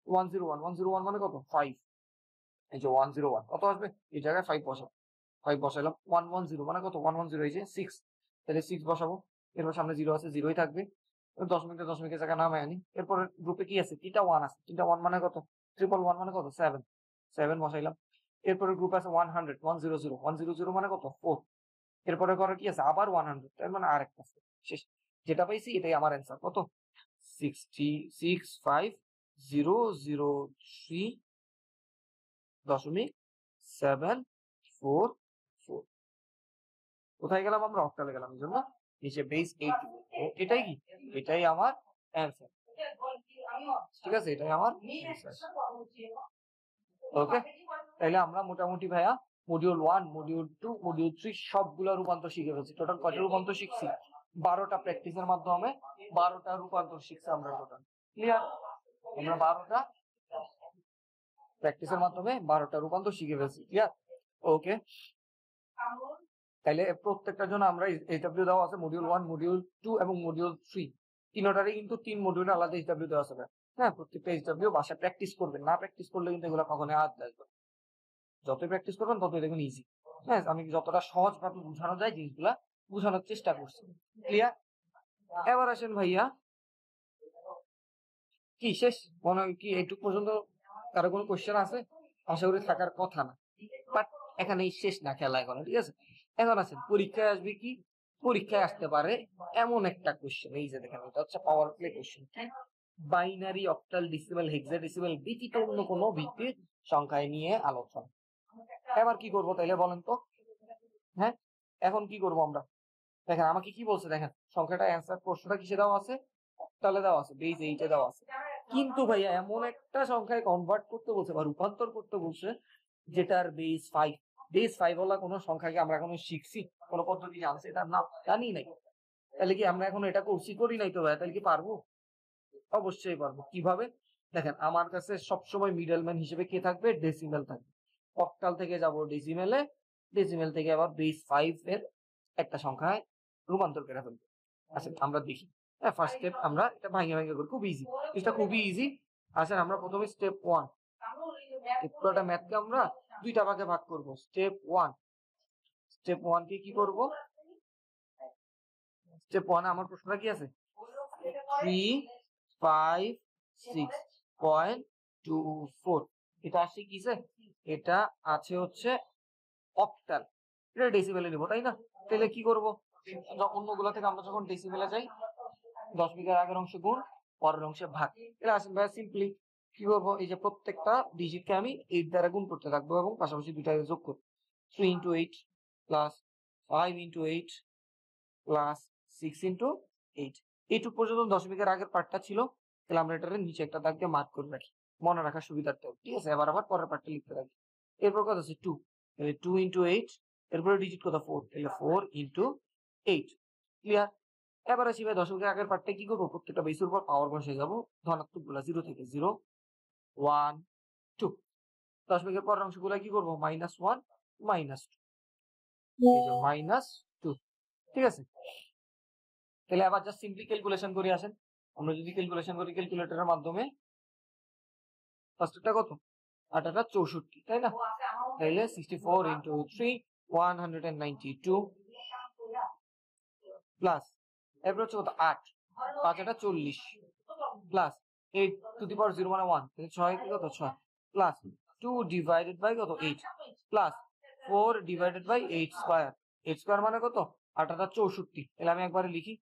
1 0 1, 1 0 1 মানে কত, 5, এই যে 1 0 1 কত আসবে, এই জায়গায় 5 বসাবো, 5 বসাইলাম। 1 1 0 মানে কত, 1 1 0, এই যে 6, তাহলে 6 বসাবো। এরপর সামনে জিরো আছে, জিরোই থাকবে, দশমিকের জায়গায় নামায় আনি। এরপর গ্রুপে কি আছে, 3টা 1 আছে, 3টা 1 মানে কত, 111 মানে কত, 7, 7 বসাইলাম। এরপরে গ্রুপ আছে 100, 100 100 মানে কত, 4। এরপরে করে কি আছে, আবার 100, তার মানে আরেকটা শেষ। যেটা পাইছি এটাই আমার অ্যান্সার, কত, 65003.744। কোথায় গেলাম আমরা, অক্টালে গেলাম, এই জন্য নিচে বেস 8। এটাই কি, এটাই আমার অ্যান্সার, ঠিক আছে, এটাই আমার ওকে। তাইলে আমরা মোটামুটি ভাইয়া মডিউল 1, মডিউল 2, মডিউল 3 সবগুলো রূপান্তর শিখে ফেলছি। টোটাল কয়টা রূপান্তর শিখছি, 12টা প্র্যাকটিসের মাধ্যমে 12টা রূপান্তর শিখছি আমরা টোটাল, ক্লিয়ার? আমরা 12টা প্র্যাকটিসের মাধ্যমে 12টা রূপান্তর শিখে ফেলছি, ক্লিয়ার? ওকে, তাইলে প্রত্যেকটার জন্য আমরা এইচডব্লিউ দেওয়া আছে, মডিউল 1, মডিউল 2 এবং মডিউল 3, তিনটারই কিন্তু 3 মডিউলে আলাদা এইচডব্লিউ দেওয়া আছে। হ্যাঁ, প্রত্যেকটা এইচডব্লিউ বাসায় প্র্যাকটিস করবেন, না প্র্যাকটিস করলে কিন্তু এগুলো কখনোই হাত আসবে। যতই প্র্যাকটিস করবেন ততই দেখবেন ইজি। হ্যাঁ, আমি যতটা সহজ ভাবে বোঝানো যায় জিনিসগুলা বোঝানোর চেষ্টা করছি, ক্লিয়ার? এবার আসেন ভাইয়া, কি শেষ, মনে হয় কি এইটুকু পর্যন্ত কারো কোনো কোশ্চেন আছে? আশা করি থাকার কথা না, বাট এখানেই শেষ না খেলা এখনো, ঠিক আছে? এখন আছেন পরীক্ষায় আসবে কি, পরীক্ষায় আসতে পারে এমন একটা কোশ্চেন, এই যে দেখেন, এটা হচ্ছে power play question. Binary, octal, decimal, hexadecimal ব্যতীত অন্য কোনো ভিত্তির সংখ্যায় নিয়ে আলোচনা। এবার কি করবো তাইলে বলেন তো? হ্যাঁ, এখন কি করবো আমরা, দেখেন আমাকে কি বলছে, দেখেন সংখ্যাটা অ্যান্সার, প্রশ্নটা কিসে দেওয়া আছে, অক্টালে দেওয়া আছে, বেস 8 এ দেওয়া আছে। কিন্তু ভাইয়া এমন একটা সংখ্যায় কনভার্ট করতে বলছে বা রূপান্তর করতে বলছে যেটার বেস 5। বেস 5 ওলা কোনো সংখ্যাকে আমরা এখনো শিখছি, কোনো পদ্ধতি জানছি এটার নাম জানি নাই। তাহলে কি আমরা এখন এটা করছি, করি নাই তো ভাইয়া, তাহলে কি পারবো? অবশ্যই পারবো। কিভাবে? দেখেন আমার কাছে সবসময় মিডলম্যান হিসেবে কে থাকবে, ডেসিমেল থাকবে। অক্টাল থেকে যাব ডেসিমেলে, ডেসিমেল থেকে আবার বেস 5 এর একটা সংখ্যায় রূপান্তর করে ফেলবো। আচ্ছা আমরা দেখি। হ্যাঁ, ফার্স্ট স্টেপ আমরা এটা ভাঙে ভাঙে করি, খুব ইজি, এটা খুবই ইজি। আচ্ছা আমরা প্রথমে স্টেপ 1, পুরোটা ম্যাথকে আমরা দুইটা ভাগে ভাগ করব। স্টেপ 1, স্টেপ 1 কে কি করব, স্টেপ 1 আমার প্রশ্নটা কি আছে, 356.24, এটা আসছে কিসে, এটা আছে হচ্ছে অক্টাল, এটা ডেসিবেলে নিব তাই না। তাহলে কি করব, অন্যগুলা থেকে আমরা যখন ডেসিবেলে যাই 10 বিঘার আগের অংশে গুণ, পরের অংশে ভাগ। এটা আসলে ভাই সিম্পলি কি করবো, এই যে প্রত্যেকটা ডিজিটকে আমি 8 দ্বারা গুণ করতে থাকবো এবং পাশাপাশি দুইটাকে যোগ করবো। 3 into 8 plus 5 into 8 plus 6 into 8। এইটুক পর্যন্ত দশমিকের আগের পার্টটা ছিল, তাহলে আমরা এটার নিচে একটা দাগ দিয়ে মার্ক করে রাখি মনে রাখার সুবিধার্থে, ঠিক আছে। এবার আবার পরের পার্টটা লিখতে থাকি। এরপর কত আছে 2, তাহলে 2 into 8, এরপরে ডিজিট কত 4, তাহলে 4 into 8। ক্লিয়ার। এবার আসি ভাই দশমিকের আগের পার্টটা কি করবো, প্রত্যেকটা বেসের উপর পাওয়ার বসে যাবো, ধনাত্মক গুলা 0 থেকে 0, 1, 2। দশমিকের পরের অংশগুলা কি করবো, -1, -2, এই যে -2, ঠিক আছে। তাহলে আবার জাস্ট সিম্পলি ক্যালকুলেশন করে আসেন। আমরা যদি ক্যালকুলেশন করি ক্যালকুলেটরের মাধ্যমে, ফার্স্টটা কত, 8 8 64, তাই না। তাহলে 64 into 3, 192 প্লাস, এরপর হচ্ছে কত 8, 5 8 40 প্লাস 8 টু দি পাওয়ার 0 মানে 1, তাহলে 6 কি কত 6 প্লাস 2 ডিভাইডেড বাই কত 8 plus 4 divided by 8 square, 8 square মানে কত 8 8 64। তাহলে আমি একবারে লিখি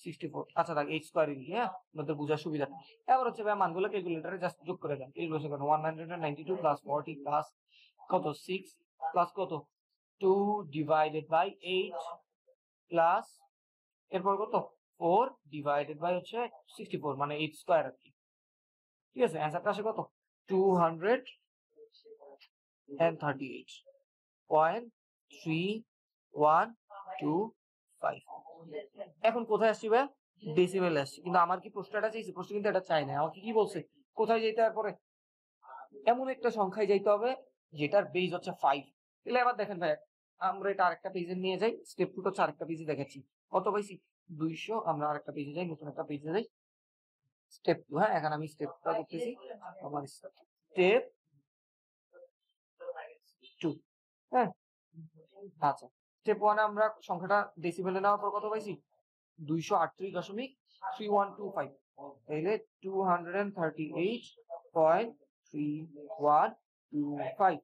64। আচ্ছা দেখ 8 স্কয়ার লিখি, হ্যাঁ আমাদের বোঝার সুবিধা। এবার হচ্ছে ভাই মানগুলো ক্যালকুলেটরে জাস্ট যোগ করে দেন। ক্যালকুলেশন করেন 192 প্লাস 40 প্লাস কত 6 প্লাস কত 2 ডিভাইডেড বাই 8 প্লাস এরপর কত 4 ডিভাইডেড বাই হচ্ছে 64 মানে 8 স্কয়ার আর কি, ঠিক আছে। অ্যান্সারটা আসে কত 238.3125। এখন কোথায় আসছি ভাই, ডেসিমেলে আসছি, কিন্তু আমার কি প্রশ্নটা চাইছে, প্রশ্ন কিন্তু এটা চাই না, আমাকে কি বলছে কোথায় যেতে, তারপরে এমন একটা সংখ্যায় যাইতে হবে যেটার বেজ হচ্ছে 5। তাহলে এবার দেখেন ভাই আমরা এটা আরেকটা পেজে নিয়ে যাই, স্টেপ 2 হচ্ছে আরেকটা পেজে দেখাচ্ছি কত পাইছি 200। আমরা আরেকটা পেজে যাই, নতুন একটা পেজে যাই, স্টেপ 2। হ্যাঁ এখন আমি স্টেপটা করতেছি, আমার স্টেপ 2। হ্যাঁ আচ্ছা, স্টেপ 1 আমরা সংখ্যাটা ডেসিমেলে নেওয়ার পর কত পাইছি 238.3125, তাহলে 238.3125,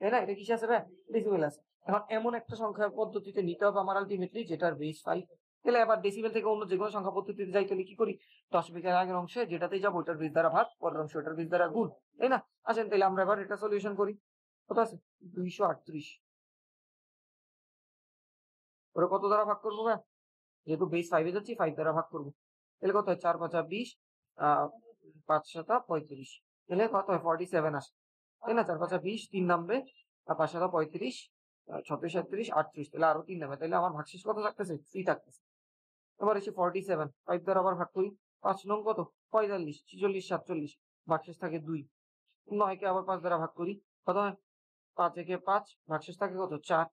তাই না। এটা কিসে আছে ভাই, ডেসিমেল আছে। এখন এমন একটা সংখ্যা পদ্ধতিতে নিতে হবে আমার আলটিমেটলি যেটার বেস 5। তাহলে এবার ডেসিমেল থেকে অন্য যে কোনো সংখ্যা পদ্ধতিতে যাই, তাহলে কি করি, দশমিকের আগের অংশে যেটাতেই যাবো ওটার বেস দ্বারা ভাগ, পরের অংশ ওটার বেস দ্বারা গুণ, তাই না। আসেন তাহলে আমরা এবার এটা সলিউশন করি। কত আছে 238, ওরা কত দ্বারা ভাগ করবো ভাই, যেহেতু বেস 5 এ যাচ্ছি 5 দ্বারা ভাগ করবো, তাহলে কত হয় 4 5 20, 5 7 35, তাহলে কত হয় 47 আসে, তাই না। 4 5 20, 3 নামবে, আর 5 7 35, 36 37 38, তাহলে আরো 3 নামবে, তাহলে আমার ভাগশেষ কত থাকতেছে 3 থাকতেছে। এবার এসে 47 5 দ্বারা আবার ভাগ করি, 5 নং কত 45, 46 47, ভাগশেষ থাকে 2। 9 কে আবার 5 দ্বারা ভাগ করি, কত হয় 5 একে 5, ভাগশেষ থাকে কত 4,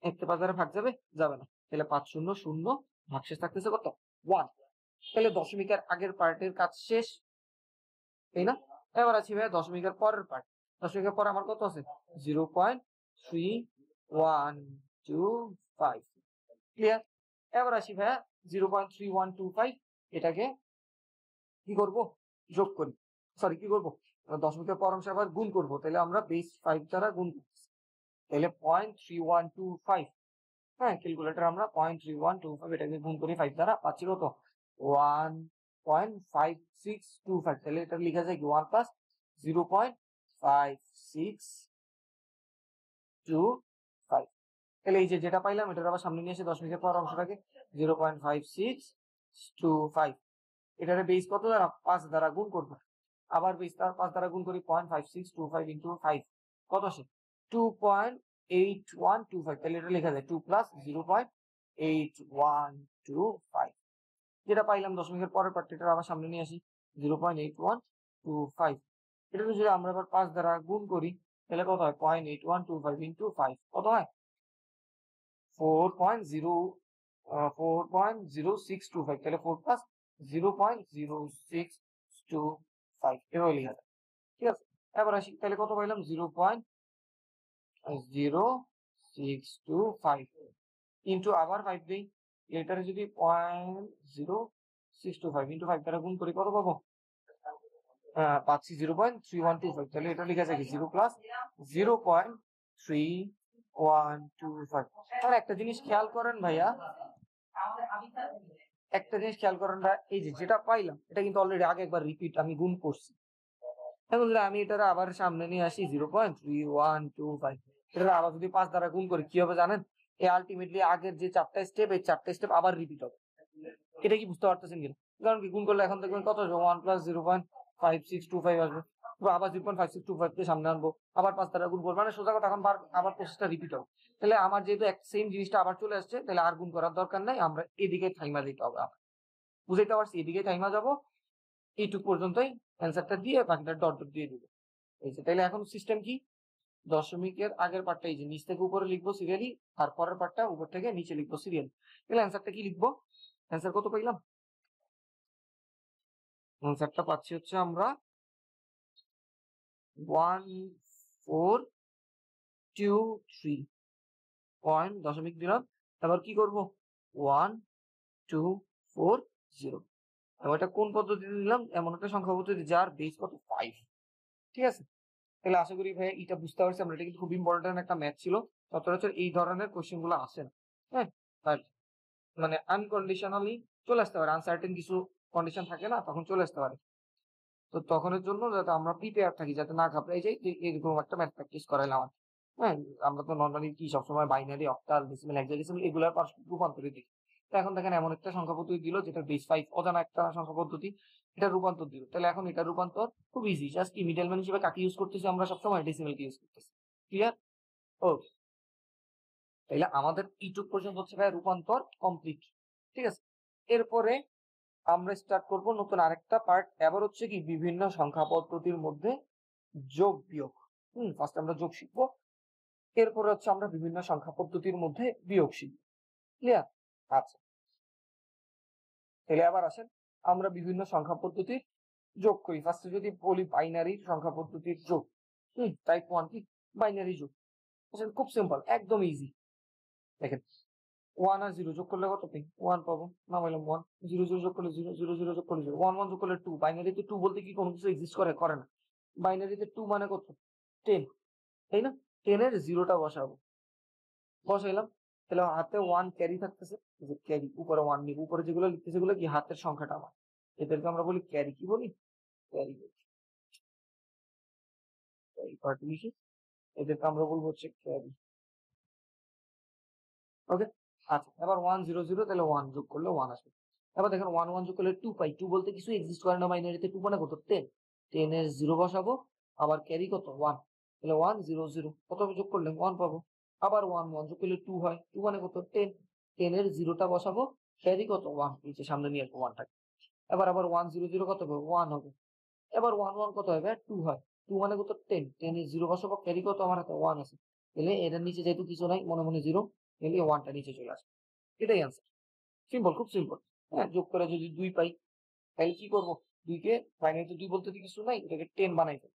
1 কে 5 দ্বারা ভাগ যাবে, যাবে না, তাহলে 5 0 0, ভাগশেষ থাকতেছে কত 1। তাহলে দশমিকের আগের পার্টের কাজ শেষ, তাই না। এবার আছি ভাই দশমিকের পরের পার্ট, দশমিকের পরে আমার কত আছে 0.3125, ক্লিয়ার। এবার আসি ভাইয়া 0.3125, এটাকে কি করব যোগ করি, সরি কি করব দশমিকের পর অংশে আবার গুণ করব, তাহলে আমরা বেস 5 দ্বারা গুণ করছি, তাহলে 0.3125। হ্যাঁ ক্যালকুলেটর আমরা 0.3125 এটাকে গুণ করি 5 দ্বারা, পাচ্ছি কত 1.5625, তাহলে এটা লেখা যায় কি 1 প্লাস 0.5625, তাহলে এই যে যেটা পাইলাম এটার আবার সামনে নিয়ে এসে দশমিকের পর অংশটাকে 0.5625, এটারে বেস কত দ্বারা 5 দ্বারা গুণ করবো, আবার বেস তার 5 দ্বারা গুণ করি 0.5625 ইন্টু 5 কত আসে 2.8125, তাহলে এটা লেখা যায় 2 প্লাস 0.8125, যেটা পাইলাম দশমিকের পরের পার্ট, এটা আবার সামনে নিয়ে আসি 0.8125, এটা যদি আমরা এবার 5 দ্বারা গুণ করি তাহলে কত হয় 0.8125 ইন্টু 5 কত হয় 4.0625 তাহলে 4 প্লাস 0.0625 এভাবে লেখা যায় ঠিক আছে এবার আসি তাহলে কত পাইলাম 0.0625 ইন্টু আবার 5 দিই এটারে যদি 0.0625 ইন্টু 5 দ্বারা গুণ করি কত পাবো পাচ্ছি 0.3125 তাহলে এটা লেখা যায় কি 0 প্লাস 0.3125 আর একটা জিনিস খেয়াল করেন ভাইয়া একটা জিনিস খেয়াল করেন ভাই এই যে যেটা পাইলাম এটা কিন্তু অলরেডি আগে একবার রিপিট আমি গুণ করছি এখন যদি আমি এটা আবার সামনে নিয়ে আসি 0.3125 এটা আবার যদি 5 দ্বারা গুণ করি কি হবে জানেন এই আলটিমেটলি আগের যে 4টা স্টেপ এই 4টা স্টেপ আবার রিপিট হবে এটা কি বুঝতে পারতেছেন কিনা কারণ কি গুণ করলে এখন দেখবেন কত হবে 1 প্লাস 0.5625 আসবে আবার 0.5625 কে সামনে আনবো আবার 5 দ্বারা গুণ করবো মানে সোজা কথা এখন আবার প্রসেসটা রিপিট হবে তাহলে আমার যেহেতু এক সেম জিনিসটা আবার চলে আসছে তাহলে আর গুণ করার দরকার নাই আমরা এদিকে থাইমা দিতে হবে বুঝাইতে পারছি এদিকে থাইমা যাবো এইটুক পর্যন্তই অ্যান্সারটা দিয়ে বাকিটা ডট ডট দিয়ে দিব এই যে তাহলে এখন সিস্টেম কি দশমিকের আগের পার্টটা এই যে নিচ থেকে উপরে লিখবো সিরিয়ালি আর পরের পার্টটা উপর থেকে নিচে লিখবো সিরিয়ালি তাহলে অ্যান্সারটা কি লিখবো অ্যান্সার কত পাইলাম অ্যান্সারটা পাচ্ছি হচ্ছে আমরা 1423 পয়েন্ট দশমিক দিলাম এবার কি করব 1240 এবার এটা কোন পদ্ধতিতে দিলাম এমন একটা সংখ্যা পদ্ধতি যার বেস কত 5 ঠিক আছে তাহলে আশা করি ভাই এটা বুঝতে পারছি আমরা এটা কিন্তু খুব ইম্পর্টেন্ট একটা ম্যাথ ছিল সচরাচর এই ধরনের কোশ্চেন গুলো আসে না হ্যাঁ তাই মানে আনকন্ডিশনালি চলে আসতে পারে আনসার্টেন কিছু কন্ডিশন থাকে না তখন চলে আসতে পারে তো তখনের জন্য যাতে আমরা প্রিপেয়ার থাকি যাতে না ঘাবড়াই যাই এরকম একটা ম্যাথ প্র্যাকটিস করাইলাম হ্যাঁ আমরা তো নর্মালি কি সবসময় বাইনারি অক্টাল ডেসিমেল হেক্সাডেসিমেল এগুলোর রূপান্তরিত দেখি তো এখন দেখেন এমন একটা সংখ্যা পদ্ধতি দিল যেটা বেস 5 অজানা একটা সংখ্যা পদ্ধতি এটা রূপান্তর দিল তাহলে এখন এটা রূপান্তর খুব ইজি জাস্ট কি মিডলম্যান হিসেবে কাকে ইউজ করতেছি আমরা সবসময় ডেসিমেল কে ইউজ করতেছি ক্লিয়ার ওকে তাহলে আমাদের এইটুক পর্যন্ত হচ্ছে ভাই রূপান্তর কমপ্লিট ঠিক আছে এরপরে আমরা স্টার্ট করব নতুন আরেকটা পার্ট এবার হচ্ছে কি বিভিন্ন সংখ্যা পদ্ধতির মধ্যে যোগ বিয়োগ ফার্স্ট আমরা যোগ শিখবো এরপরে হচ্ছে আমরা বিভিন্ন সংখ্যা পদ্ধতির মধ্যে বিয়োগ শিখব ক্লিয়ার আচ্ছা তাহলে আবার আসেন আমরা বিভিন্ন সংখ্যা পদ্ধতির যোগ করি ফার্স্টে যদি বলি বাইনারি সংখ্যা পদ্ধতির যোগ টাইপ 1 কি বাইনারি যোগ খুব সিম্পল একদম ইজি দেখেন 1 আর 0 যোগ করলে কত পাই 1 পাবো নামাইলাম 1 0 0 যোগ করলে 0 0 0 যোগ করলে 0 1 1 যোগ করলে 2 বাইনারিতে 2 বলতে কি কোনো কিছু এক্সিস্ট করে না বাইনারিতে 2 মানে কত 10 তাই না 10 এর 0টা বসাবো বসাইলাম তাহলে হাতে 1 ক্যারি থাকতেছে যে ক্যারি উপরে 1 নিব উপরে যেগুলো লিখতেছে সেগুলো কি হাতের সংখ্যাটা আমার এদেরকে আমরা বলি ক্যারি কি বলি ক্যারি এই পার্ট লিখি এদেরকে আমরা বলবো হচ্ছে ক্যারি ওকে আচ্ছা এবার 1 0 0 তাহলে 1 যোগ করলে 1 আসবে এবার দেখেন 1 1 যোগ করলে 2 পাই 2 বলতে কিছু এক্সিস্ট করে না বাইনারিতে 2 মানে কত 10 10 এর 0 বসাবো আবার ক্যারি কত 1 তাহলে 1 0 0 কত যোগ করলে 1 পাবো আবার 1 1 যোগ করলে 2 হয় 2 মানে কত 10 10 এর 0টা বসাবো ক্যারি কত 1 নিচে সামনে নিয়ে আসবো 1 টাকে এবার আবার 1 0 0 কত হবে 1 হবে এবার 1 1 কত হবে 2 হয় 2 মানে কত 10 10 এর 0 বসাবো ক্যারি কত আমার হাতে 1 আছে তাহলে এর নিচে যেহেতু কিছু নাই মনে মনে 0 তাহলে 1টা নিচে চলে আসবে এটাই आंसर সিম্পল খুব সিম্পল হ্যাঁ যোগ করে যদি 2 পাই তাহলে কি করব 2 কে বাইনারিতে 2 বলতে কিছু নাই এটাকে 10 বানাই ফেল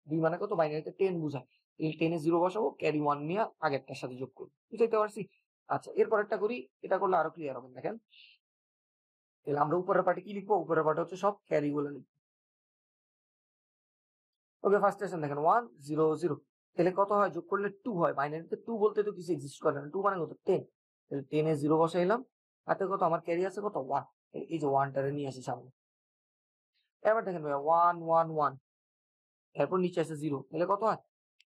2 মানে কত বাইনারিতে 10 বোঝায় এই 10 এ 0 বসাবো ক্যারি 1 নিয়ে আগেরটার সাথে যোগ করব বুঝাইতে পারছি আচ্ছা এরপর একটা করি এটা করলে আরো ক্লিয়ার হবে দেখেন তাহলে আমরা উপরের পার্টে কি লিখবো উপরের পার্টে হচ্ছে সব ক্যারি গুলো লিখবো ওকে ফার্স্ট স্টেশন দেখেন 1 0 0 তাহলে কত হয় যোগ করলে 2 হয় বাইনারিতে 2 বলতে তো কিছু এক্সিস্ট করে না 2 মানে কত 10 তাহলে 10 এ 0 বসাইলাম হাতে কত আমার ক্যারি আছে কত 1 এই যে 1টারে নিয়ে আসি সামনে এবার দেখেন ভাই 1 1 1 এরপর নিচে আছে 0 তাহলে কত হয়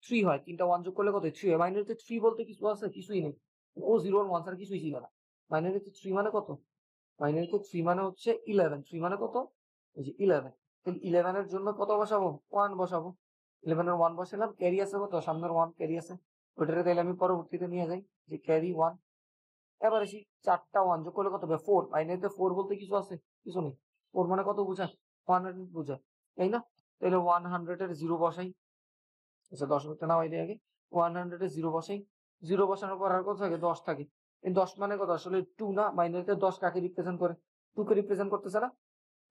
3 হয় তিনটা 1 যোগ করলে কত 3 হয় বাইনারিতে 3 বলতে কিছু আছে কিছুই নেই ও 0 আর 1 ছাড়া কিছুই ছিল না বাইনারিতে 3 মানে কত বাইনারিতে 3 মানে হচ্ছে 11 3 মানে কত এই যে 11 তাহলে 11 এর জন্য কত বসাবো 1 বসাবো 11 এর 1 বসালাম ক্যারি আছে কত সামনের 1 ক্যারি আছে ওটারে তাহলে আমি পরবর্তীতে নিয়ে যাই যে ক্যারি 1 এবার আসি 4টা 1 যোগ করলে কত হবে 4 বাইনারিতে 4 বলতে কিছু আছে কিছু নেই 4 মানে কত বোঝায় 1 বোঝায় তাই না তাহলে 100 এর 0 বসাই, আচ্ছা দশমিকটা নামাই দিই আগে, 100 এর 0 বসাই, 0 বসানোর পর আর কত থাকে 10 থাকে। এই 10 মানে কত আসলে 2 না, বাইনারিতে 10 কাকে রিপ্রেজেন্ট করে, 2 কে রিপ্রেজেন্ট করতেছে না,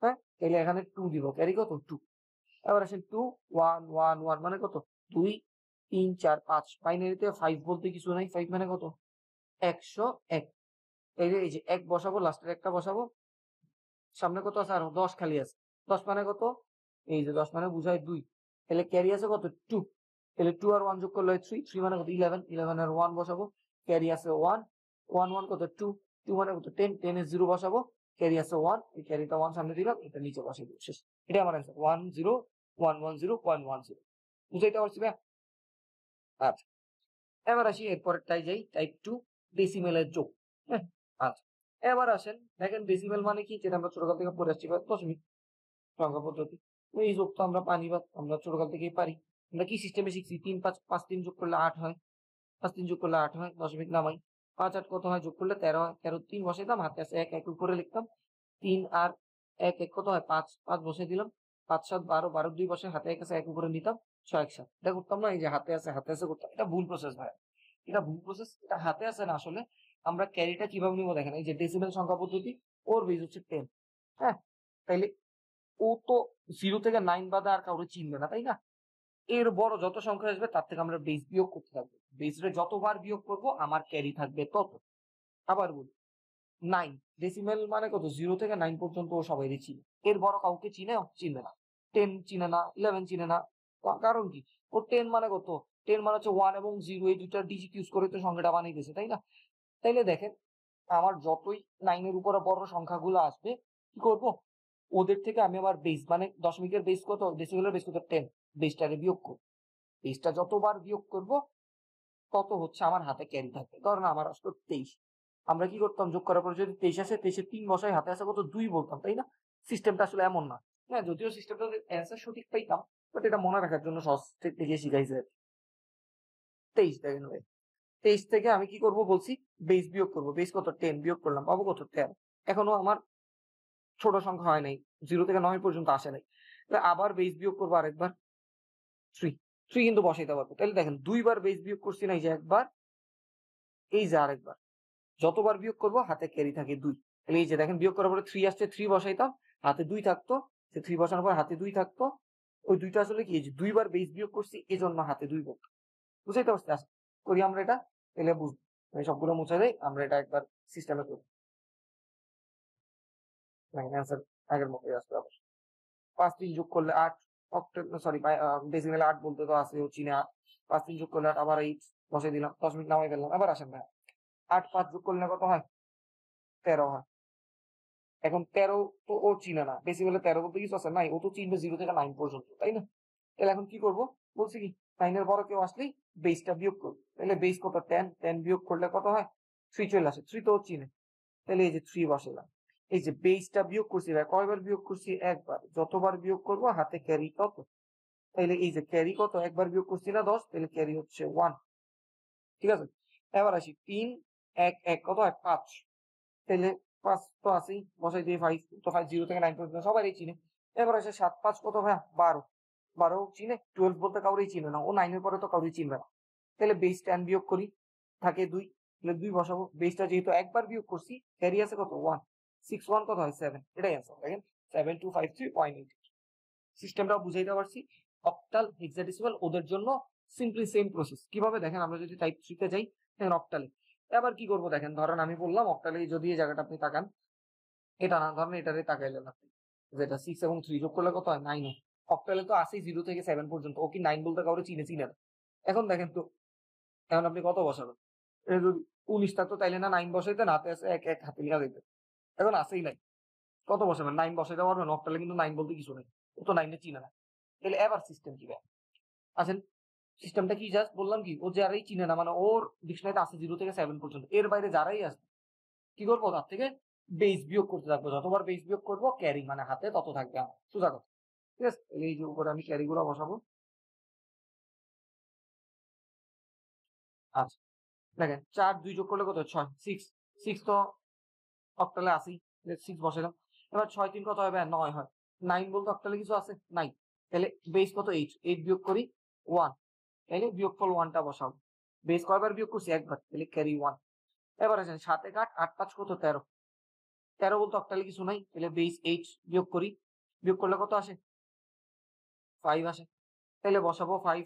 হ্যাঁ তাহলে এখানে 2 দিব, ক্যারি কত 2। এবার আসেন 2 1 1 1 মানে কত 2 3 4 5, বাইনারিতে 5 বলতে কিছু নাই, 5 মানে কত 101। এই যে 1 বসাবো, লাস্টের একটা বসাবো, সামনে কত আছে আর 10 খালি আছে, 10 মানে কত, এই যে 10 মানে বুঝায় 2, তাহলে ক্যারি আছে কত 2, তাহলে 2 আর 1 যোগ করলে 3, 3 মানে কত 11, 11 আর 1 বসাবো, ক্যারি আছে 1, 1 1 কত 2, 2 মানে কত 10, 10 এর 0 বসাবো, ক্যারি আছে 1, এই ক্যারিটা 1 সামনে দিলাম, এটা নিচে বসিয়ে দিলাম, শেষ। এটা আমার অ্যান্সার 10,110.11। বুঝাইতে পারছি ভাই? আচ্ছা এবার আসি এরপরেরটাই যাই, টাইপ 2 ডেসিমেলের যোগ। হ্যাঁ আচ্ছা এবার আসেন দেখেন ডেসিমেল মানে কি, যেটা আমরা ছোটকাল থেকে পড়ে আসছি, দশমিক সংখ্যা পদ্ধতি। এই যোগ তো আমরা পানি বা আমরা ছোটকাল থেকেই পারি। আমরা কি সিস্টেমে শিখছি, 3 5 5 3 যোগ করলে 8 হয়, 5 3 যোগ করলে 8 হয়, দশমিক নামাই, 5 8 কত হয় যোগ করলে 13 হয়, 13 3 বসাইতাম, হাতে আছে 1 1 উপরে লিখতাম, 3 আর 1 1 কত হয় 5 5 বসাই দিলাম, 5 7 12 12 2 বসে হাতে আছে 1 উপরে নিতাম, 6 1 7 এটা করতাম না, এই যে হাতে আছে করতাম, এটা ভুল প্রসেস ভাই, এটা ভুল প্রসেস, এটা হাতে আছে না আসলে। আমরা ক্যারিটা কিভাবে নিব দেখেন, এই যে ডেসিমেল সংখ্যা পদ্ধতি, ওর বেজ হচ্ছে 10, হ্যাঁ তাইলে ও তো 0 থেকে 9 বাদে আর কাউরে চিনবে না তাই না, এর বড় যত সংখ্যা আসবে তার থেকে আমরা বেস বিয়োগ করতে থাকবো, বেসরে যতবার বিয়োগ করব আমার ক্যারি থাকবে তত। আবার বলি 9 ডেসিমেল মানে কত, 0 থেকে 9 পর্যন্ত ও সবাই চিনে, এর বড় কাউকে চিনে না, 10 চিনে না, 11 চিনে না, কারণ কি ও 10 মানে কত, 10 মানে হচ্ছে 1 এবং 0, এই দুইটা ডিজিট ইউজ করে তো সংখ্যাটা বানাইতেছে তাই না। তাইলে দেখেন আমার যতই 9 এর উপরে বড় সংখ্যাগুলো আসবে কি করব, ওদের থেকে আমি আবার বেস মানে দশমিকের বেস কত, ডেসিমেলের বেস কত 10, বেসটাকে বিয়োগ করব, বেসটা যতবার বিয়োগ করব তত হচ্ছে আমার হাতে ক্যারি থাকবে। ধরেন আমার আসলো 23, আমরা কি করতাম, যোগ করার পর যদি 23 আসে 23 3 বসাই, হাতে আসে কত 2 বলতাম তাই না। সিস্টেমটা আসলে এমন না, হ্যাঁ যদিও সিস্টেমটা অ্যান্সার সঠিক পাইতাম, বাট এটা মনে রাখার জন্য সহজ থেকে শিখাইছে। 23 দেখেন ভাই, 23 থেকে আমি কি করব বলছি, বেস বিয়োগ করব, বেস কত 10, বিয়োগ করলাম পাবো কত 13, এখনো আমার ছোট সংখ্যা হয় নাই, 0 থেকে 9 পর্যন্ত আসে নাই, তাহলে আবার বেস বিয়োগ করবো আরেকবার 3, 3 কিন্তু বসাইতে পারবো, তাহলে দেখেন দুইবার বেস বিয়োগ করছি না, এই যে একবার, এই যে আরেকবার, যতবার বিয়োগ করব হাতে ক্যারি থাকে 2, তাহলে এই যে দেখেন বিয়োগ করার পরে 3 আসছে, 3 বসাইতাম, হাতে 2 থাকতো, সে 3 বসানোর পর হাতে 2 থাকতো, ওই দুইটা আসলে কি, এই যে দুইবার বেস বিয়োগ করছি এজন্য হাতে 2 পড়তো। বুঝাইতে পারছি, আচ্ছা করি আমরা এটা, তাহলে বুঝবো, আমি সবগুলো মুছে দেই, আমরা এটা একবার সিস্টেমে করি, অ্যান্সার আগের মতোই আসবে আবার। 5 3 যোগ করলে 8, অক্টেল সরি ডেসিমেলে 8 বলতে তো আছে হচ্ছি না, 5 3 যোগ করলে 8, আবার এই বসাই দিলাম, দশমিক নামাই ফেললাম, এবার আসেন ভাই 8 5 যোগ করলে কত হয় 13 হয়। এখন 13 তো ও চিনে না, ডেসিমেলে 13 বলতে কিছু আছে নাই, ও তো চিনবে 0 থেকে 9 পর্যন্ত তাই না। তাহলে এখন কি করব, বলছি কি 9 এর বড় কেউ আসলেই বেসটা বিয়োগ করব, তাহলে বেস কত 10, 10 বিয়োগ করলে কত হয় 3 চলে আসে, 3 তো ও চিনে, তাহলে এই যে 3 বসাইলাম, এই যে বেসটা বিয়োগ করছি ভাই, কয়বার বিয়োগ করছি একবার, যতবার বিয়োগ করব হাতে ক্যারি তত, তাহলে এই যে ক্যারি কত, একবার বিয়োগ করছি না 10, তাহলে ক্যারি হচ্ছে 1, ঠিক আছে। এবার আসি 3 1 1 কত হয় 5, তাহলে 5 তো আছেই, বসাই দিয়ে 5 তো 5 0 থেকে 9 পর্যন্ত সবারই চিনে। এবার আসে 7 5 কত ভাই 12, 12 চিনে, 12 বলতে কাউরেই চিনে না, ও 9 এর পরে তো কাউরেই চিনবে না, তাহলে বেস 10 বিয়োগ করি, থাকে 2, তাহলে 2 বসাবো, বেসটা যেহেতু একবার বিয়োগ করছি ক্যারি আছে কত 1, 6 1 কত হয় 7, এটাই অ্যান্সার দেখেন 7253.8। সিস্টেমটাও বুঝাইতে পারছি, অক্টাল হেক্সাডেসিমাল ওদের জন্য সিম্পলি সেম প্রসেস। কিভাবে দেখেন, আমরা যদি টাইপ 3 তে যাই দেখেন অক্টালে, এবার কি করব দেখেন, ধরেন আমি বললাম অক্টালে যদি এই জায়গাটা আপনি তাকান, এটা না ধরেন এটারে তাকাইলেন আপনি, যেটা 6 এবং 3 যোগ করলে কত হয় 9 হয়, অক্টালে তো আসেই 0 থেকে 7 পর্যন্ত, ও কি 9 বলতে কাউরে চিনে না। এখন দেখেন তো, এখন আপনি কত বসাবেন, এটা যদি 19 থাকতো তাইলে না 9 বসাইতেন, হাতে আছে 1 1 হাতে লিখা দিতেন, এখন আসেই নাই, কত বসাবেন 9 বসাইতে পারবেন, অক্টালে কিন্তু 9 বলতে কিছু নেই, ও তো 9 এ চিনে না। তাহলে এবার সিস্টেম কি ভাই, আসেন সিস্টেমটা কি, জাস্ট বললাম কি, ও যারাই চিনে না মানে ওর ডিকশনারিতে আছে 0 থেকে 7 পর্যন্ত, এর বাইরে যারাই আছে কি করবো, তার থেকে বেস বিয়োগ করতে থাকবো, যতবার বেস বিয়োগ করবো ক্যারি মানে হাতে তত থাকবে আমার, সোজা কথা, ঠিক আছে। এই যে উপরে আমি ক্যারি গুলো বসাবো, আচ্ছা দেখেন 4 2 যোগ করলে কত 6, 6 6 তো অক্টালে আসি, 6 বসালাম, এবার 6 3 কত হবে 9 হয়, 9 বলতে অক্টালে কিছু আছে নাই, তাহলে বেস কত 8, 8 বিয়োগ করি 1, তাহলে বিয়োগফল 1টা বসাবো। বেস কয়বার বিয়োগ করছি? একবার, তাহলে ক্যারি 1। এবার আসেন 7 1 8, 8 5 কত 13, 13 বলতে অক্টালে কিছু নাই, তাহলে বেস 8 বিয়োগ করি, বিয়োগ করলে কত আসে? 5 আসে। তাহলে বসাবো 5,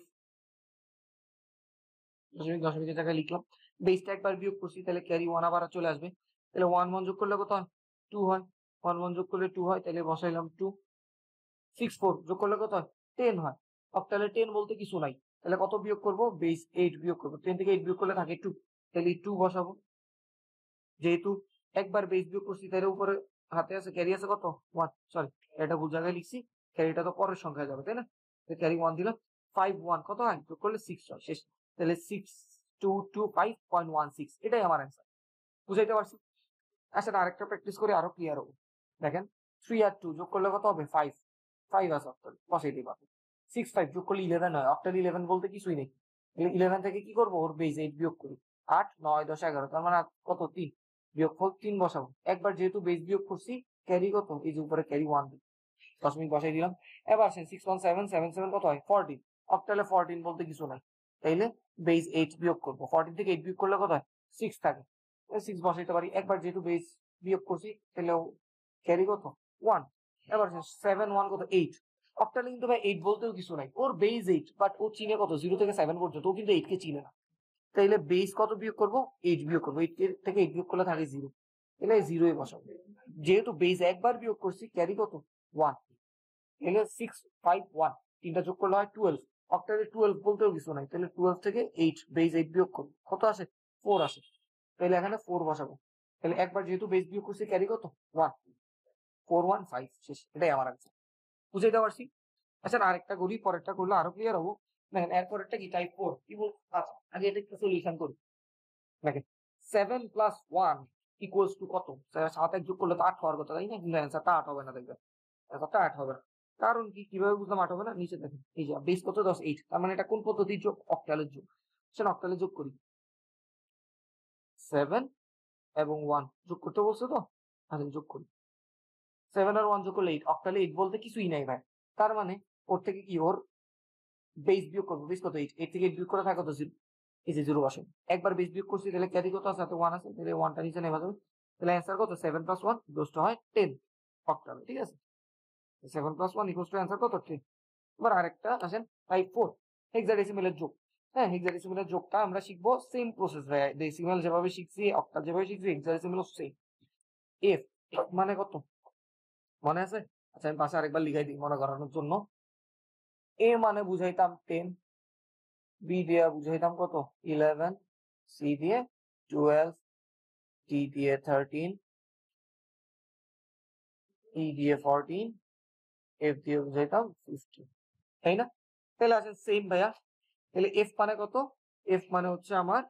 দশমিকের জায়গায় লিখলাম। বেসটা একবার বিয়োগ করছি, তাহলে ক্যারি 1 আবার চলে আসবে। তাহলে 1 1 যোগ করলে কত হয়? 2 হয়। 1 1 যোগ করলে 2 হয়, তাহলে বসাইলাম 2। 6 4 যোগ করলে কত হয়? 10 হয়। অক্টালে 10 বলতে কিছু নাই, তাহলে কত বিয়োগ করব? বেস 8 বিয়োগ করব। 10 থেকে 8 বিয়োগ করলে থাকে 2, তাহলে 2 বসাবো। যেহেতু একবার বেস বিয়োগ করছি, তাহলে উপরে হাতে আছে ক্যারি আছে কত? 1, সরি এটা ভুল জায়গায় লিখছি, ক্যারিটা তো পরের সংখ্যায় যাবে, তাই না? ক্যারি 1 দিলাম, 5 1 কত হয়? যোগ করলে 6 হয়, শেষ। তাহলে 6225.16, এটাই আমার অ্যান্সার। বুঝাইতে পারছি? আচ্ছা আরেকটা প্র্যাকটিস করে আরো ক্লিয়ার হবো। দেখেন 3 আর 2 যোগ করলে কত হবে? 5, 5 আছে অক্টাল, বসাইতে পারবে। 6 5 যোগ করলে 11 হয়, অক্টাল 11 বলতে কিছুই নেই। 11 থেকে কি করবো? ওর বেস 8 বিয়োগ করি, 8 9 10 11, তার মানে কত? 3, বিয়োগফল 3 বসাবো। একবার যেহেতু বেস বিয়োগ করছি, ক্যারি কত? এই যে উপরে ক্যারি 1 দিই, দশমিক বসাই দিলাম। এবার আসেন 6 1 7 7 7 কত হয়? 14, অক্টালে 14 বলতে কিছু নাই, তাইলে বেস 8 বিয়োগ করবো। 14 থেকে 8 বিয়োগ করলে কত হয়? 6 থাকে, 6 বসাইতে পারি। একবার যেহেতু বেস বিয়োগ করছি, তাহলে ক্যারি কত? 1। এবার 7 1 কত? 8, অক্টালে কিন্তু ভাই 8 বলতেও কিছু নাই, ওর বেস 8, বাট ও চিনে কত? 0 থেকে 7 পর্যন্ত, ও কিন্তু 8 কে চিনে না। তাইলে বেস কত বিয়োগ করবো? 8 বিয়োগ করবো। 8 থেকে 8 বিয়োগ করলে থাকে 0, তাহলে 0 বসাবো। যেহেতু বেস একবার বিয়োগ করছি, ক্যারি কত? 1, তাহলে 6 5 1, তিনটা যোগ করলে হয় 12, অক্টালে 12 বলতেও কিছু নাই, তাহলে 12 থেকে 8 বেস 8 বিয়োগ করবো, কত আসে? 4 আসে, তাহলে এখানে 4 বসাবো। তাহলে একবার যেহেতু বেস বিয়োগ করছি, ক্যারি কত? 1, 4 1 5, শেষ। এটাই আমার আনসার। বুঝাইতে পারছি? আচ্ছা আরেকটা করি, পরেরটা করলে আরো ক্লিয়ার হবো। দেখেন এরপরেরটা কি? টাইপ 4 কি বল? আচ্ছা আগে এটা একটু সলিউশন করি। দেখেন 7 প্লাস 1 ইকুয়ালস টু কত? 7 1 যোগ করলে তো 8 হওয়ার কথা, তাই না? কিন্তু অ্যান্সারটা 8 হবে না, দেখবেন অ্যান্সারটা 8 হবে না। কারণ কি? কিভাবে বুঝলাম 8 হবে না? নিচে দেখেন, এই যে বেস কত? 10 8, তার মানে এটা কোন পদ্ধতির যোগ? অক্টালের যোগ। সেটা অক্টালে যোগ করি, 7 এবং 1 যোগ করতে বলছে তো, আচ্ছা যোগ করি। 7 আর 1 যোগ করলে 8, অক্টালে 8 বলতে কিছুই নাই ভাই। তার মানে ওর থেকে কি? ওর বেস বিয়োগ করবো। বেস কত? 8, 8 থেকে 8 বিয়োগ করে থাকে কত? 0, এই যে 0 বসে। একবার বেস বিয়োগ করছি, তাহলে ক্যারি কত আছে? 1 আছে, তাহলে 1টা নিচে নেওয়া যাবে। তাহলে অ্যান্সার কত? 7 প্লাস 1 ইকুয়ালস টু হয় 10, অক্টালে, ঠিক আছে? 7 প্লাস 1 ইকুয়ালস টু অ্যান্সার কত? 10। এবার আরেকটা আসেন, টাইপ 4 হেক্সাডেসিমেলের যোগ। হ্যাঁ, হেক্সাডেসিমেলের যোগটা আমরা শিখবো সেম প্রসেস ভাই, ডেসিমেল যেভাবে শিখছি, অক্টাল যেভাবে শিখছি, হেক্সাডেসিমেলও সেম। এফ মানে কত মনে আছে? আচ্ছা আমি পাশে আরেকবার লিখাই দিই মনে করানোর জন্য। এ মানে বুঝাইতাম 10, বি দিয়ে বুঝাইতাম কত? 11, সি দিয়ে 12, ডি দিয়ে 13, ই দিয়ে 14, এফ দিয়ে বুঝাইতাম 15, তাই না? তাহলে আসেন সেম ভাইয়া, তাহলে এফ মানে কত? এফ মানে হচ্ছে আমার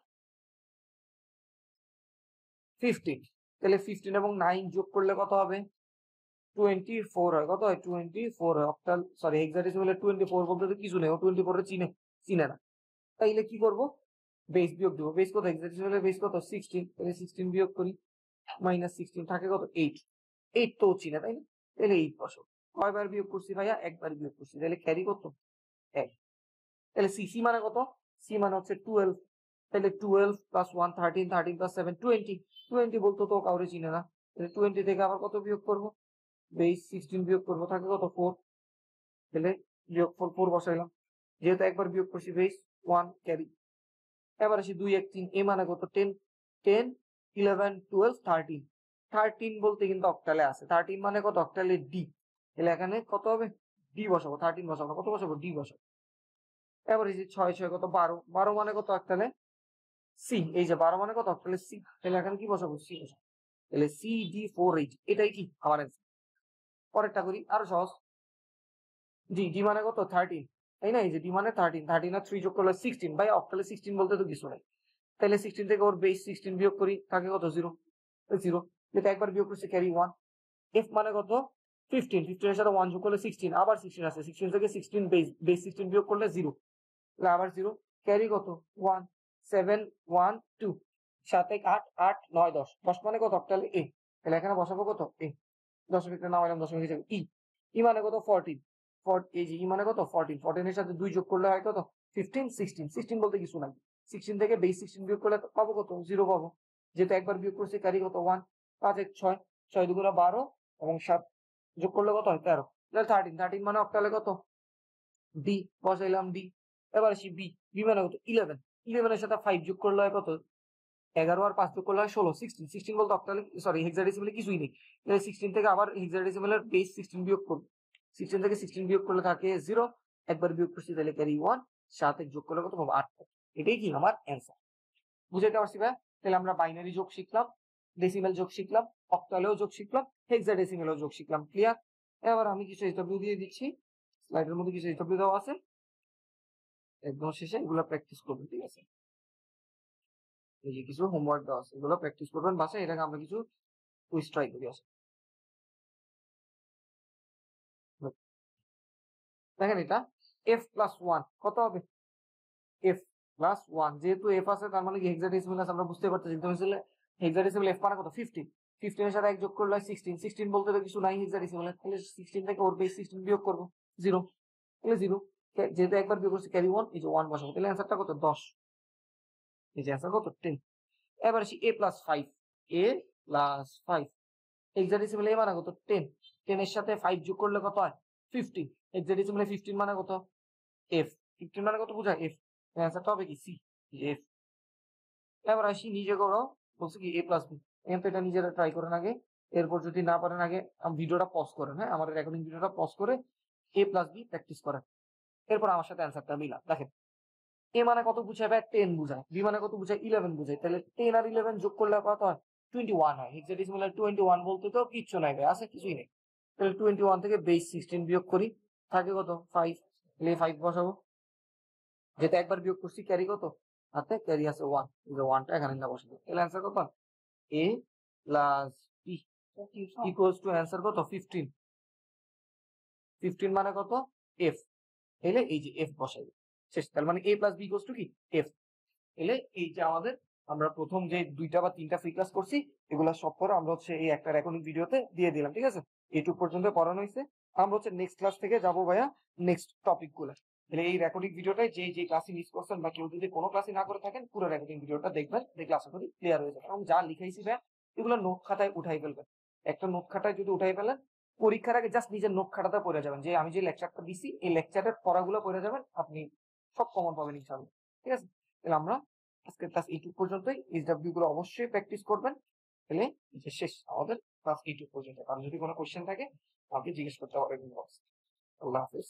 15, তাহলে 15 এবং 9 যোগ করলে কত হবে? 24 হয়। কত হয়? 24 হয়। অক্টাল সরি হেক্সাডেসিমেলে 24 বলতে তো কিছু নেই, ও 24 এর চিনে না। তাইলে কি করব? বেস বিয়োগ দেবো। বেস কত? হেক্সাডেসিমেলের বেস কত? 16, তাহলে 16 বিয়োগ করি, -16 থাকে কত? 8, 8 তো চিনে, তাই না? তাহলে 8 বসো। কয়বার বিয়োগ করছি ভাইয়া? একবার বিয়োগ করছি, তাহলে ক্যারি কত? 1। তাহলে সি মানে কত? সি মানে হচ্ছে 12, তাহলে 12 প্লাস 1 13, 13 প্লাস 7 20, 20 বলতো তো কাউরে চিনে না, তাহলে 20 থেকে আবার কত বিয়োগ করব? বেস 16 বিয়োগ করবো, থাকে কত? 4, তাহলে বিয়োগফল 4 বসাইলাম। যেহেতু একবার বিয়োগ করছি, বেস 1 ক্যারি। এবার আসি 2 1 3, এ মানে কত? 10, 10 11 12 13, 13 বলতে কিন্তু অক্টালে আছে। 13 মানে কত? অক্টালে ডি, তাহলে এখানে কত হবে? ডি বসাবো, 13 বসাবো না, কত বসাবো? ডি বসাবো। এবার এই যে 6 6 কত? 12, 12 মানে কত? অক্টালে সি, এই যে 12 মানে কত? অক্টালে সি, তাহলে এখানে কি বসাবো? সি বসাবো। তাহলে সি ডি 4 8, এটাই কি আমার অ্যান্সার। পরেরটা করি, আরো সহজ। জি, ডি মানে কত? 13, তাই না? এই যে ডি মানে 13, 13 আর 3 যোগ করলে 16, ভাই অক্টালে 16 বলতে তো কিছু নাই, তাহলে 16 থেকে ওর বেস 16 বিয়োগ করি, থাকে কত? 0, 0, যেটা একবার বিয়োগ করছি, ক্যারি 1। এফ মানে কত? 15, 15 এর সাথে 1 যোগ করলে 16, আবার 16 আছে, 16 থেকে 16 বেস 16 বিয়োগ করলে 0, তাহলে আবার 0, ক্যারি কত? 1 7 1 2, 7 1 8 8 9 10, 10 মানে কত? অক্টালে এ, তাহলে এখানে বসাবো কত? এ, দশমিকটা নামাইলাম, দশমিক হিসেবে ই, ই মানে কত? 14, এই যে ই মানে কত 14, 14 এর সাথে 2 যোগ করলে হয় কত 15, 16, 16 বলতে কিছু নাই, 16 থেকে বেস 16 বিয়োগ করলে পাবো কত 0 পাবো, যেহেতু একবার বিয়োগ করছি ক্যারি কত 1, 5 1 6, 6 2 12 এবং 7 যোগ করলে কত হয় 13, তাহলে 13, 13 মানে অক্টালে কত ডি, বসাইলাম ডি। এবার আসি বি, বি মানে কত 11, 11 এর সাথে 5 যোগ করলে হয় কত 11 আর 5 যোগ করলে হয় 16, 16, 16 বলতে অক্টালে সরি হেক্সাডেসিমালে কিছুই নেই, তাহলে 16 থেকে আবার হেক্সাডেসিমালের বেস 16 বিয়োগ করব, 16 থেকে 16 বিয়োগ করলে থাকে 0, একবার বিয়োগ করছি তাহলে ক্যারি 1, 7 যোগ করলে কত পাবো 8, এটাই কি আমার অ্যান্সার। বুঝাইতে পারছি ভাই? তাহলে আমরা বাইনারি যোগ শিখলাম, ডেসিমেল যোগ শিখলাম, অক্টালেও যোগ শিখলাম, হেক্সাডেসিমেলেও যোগ শিখলাম, ক্লিয়ার? এবার আমি কিছু এসডব্লিউ দিয়ে দিচ্ছি, স্লাইডের মধ্যে কিছু এসডব্লিউ দেওয়া আছে, একদম শেষে এগুলো প্র্যাকটিস করবেন, ঠিক আছে? এই যে কিছু হোমওয়ার্ক দেওয়া আছে, এগুলো প্র্যাকটিস করবেন বাসায়, এটাকে আমরা কিছু কুইজ ট্রাই করি আসে। দেখেন এটা f+1 কত হবে, f+1, যেহেতু f আছে তার মানে কি হেক্সাডেসিমাল আছে, আমরা বুঝতে পারতেছি হেক্সাডেসিমাল f মানে কত 15, 15 এর সাথে 1 যোগ করলে 16, 16 বলতে তো কিছু নাই হেক্সাডেসিমালে, তাহলে 16 থেকে ওর বেস 16 বিয়োগ করব 0, তাহলে 0, যেহেতু একবার বিয়োগ করছি ক্যারি 1, এই যে 1 বসাবো, তাহলে অ্যানসারটা কত 10, এই যে অ্যানসার কত 10। এবার আসি a+5, a+5 হেক্সাডেসিমালে a মানে কত 10, 10 এর সাথে 5 যোগ করলে কত হয় 15, হেক্সাডেসিমালে 15 মানে কত f, 15 মানে কত বোঝায় f, অ্যানসারটা হবে কি সি, f। এবার আসি নিজে করো, বলছে কি a+b, এখান থেকে এটা নিজেরা ট্রাই করেন আগে, এরপর যদি না পারেন আগে ভিডিওটা পজ করেন, হ্যাঁ আমাদের রেকর্ডিং ভিডিওটা পজ করে a+b প্র্যাকটিস করেন, এরপর আমার সাথে অ্যানসারটা মিলা। দেখেন a মানে কত বুঝায় ভাই 10 বুঝায়, b মানে কত বুঝায় 11 বুঝায়, তাহলে 10 আর 11 যোগ করলে কত হয় 21 হয়, হেক্সাডেসিমালে 21 বলতে তো কিচ্ছু নাই ভাই, আছে কিছুই নেই, তাহলে 21 থেকে বেস 16 বিয়োগ করি, থাকে কত 5, তাহলে 5 বসাবো, যেটা একবার বিয়োগ করছি ক্যারি কত হাতে ক্যারি আছে 1, এই যে 1টা এখানে না বসাবো, তাহলে অ্যানসার কত a plus b equals to answer কত 15, 15 মানে কত f, তাহলে এই যে f বসাই শেষ, তার মানে a plus b equals to কি f, তাহলে এই যে আমাদের আমরা প্রথম যে 2টা বা 3টা ফ্রি ক্লাস করছি এগুলা সব পরে আমরা হচ্ছে এই একটা রেকর্ডিং ভিডিওতে দিয়ে দিলাম, ঠিক আছে? এইটুক পর্যন্ত পড়ানো হয়েছে, আমরা হচ্ছে নেক্সট ক্লাস থেকে যাবো ভাইয়া নেক্সট টপিক গুলো, তাহলে এই রেকর্ডিং ভিডিওটাই যে ক্লাসে মিস করছেন বা কেউ যদি কোনো ক্লাসে না করে থাকেন পুরো রেকর্ডিং ভিডিওটা দেখবেন, দেখলে আশা করি ক্লিয়ার হয়ে যাবে, এবং যা লিখাইছি ভাইয়া এগুলো নোট খাতায় উঠাই ফেলবেন, একটা নোট খাতায় যদি উঠাই ফেলেন পরীক্ষার আগে জাস্ট নিজের নোট খাতাটা পড়ে যাবেন, যে আমি যে লেকচারটা দিছি এই লেকচারের পড়াগুলো পড়ে যাবেন, আপনি সব কমন পাবেন ইনশাআল্লাহ, ঠিক আছে? তাহলে আমরা আজকের ক্লাস এইটুকু পর্যন্তই, এইচডব্লিউ গুলো অবশ্যই প্র্যাকটিস করবেন, তাহলে যে শেষ আমাদের ক্লাস এইটুকু পর্যন্ত, কারণ যদি কোনো কোশ্চেন থাকে আমাকে জিজ্ঞেস করতে পারবেন। আল্লাহ হাফিজ।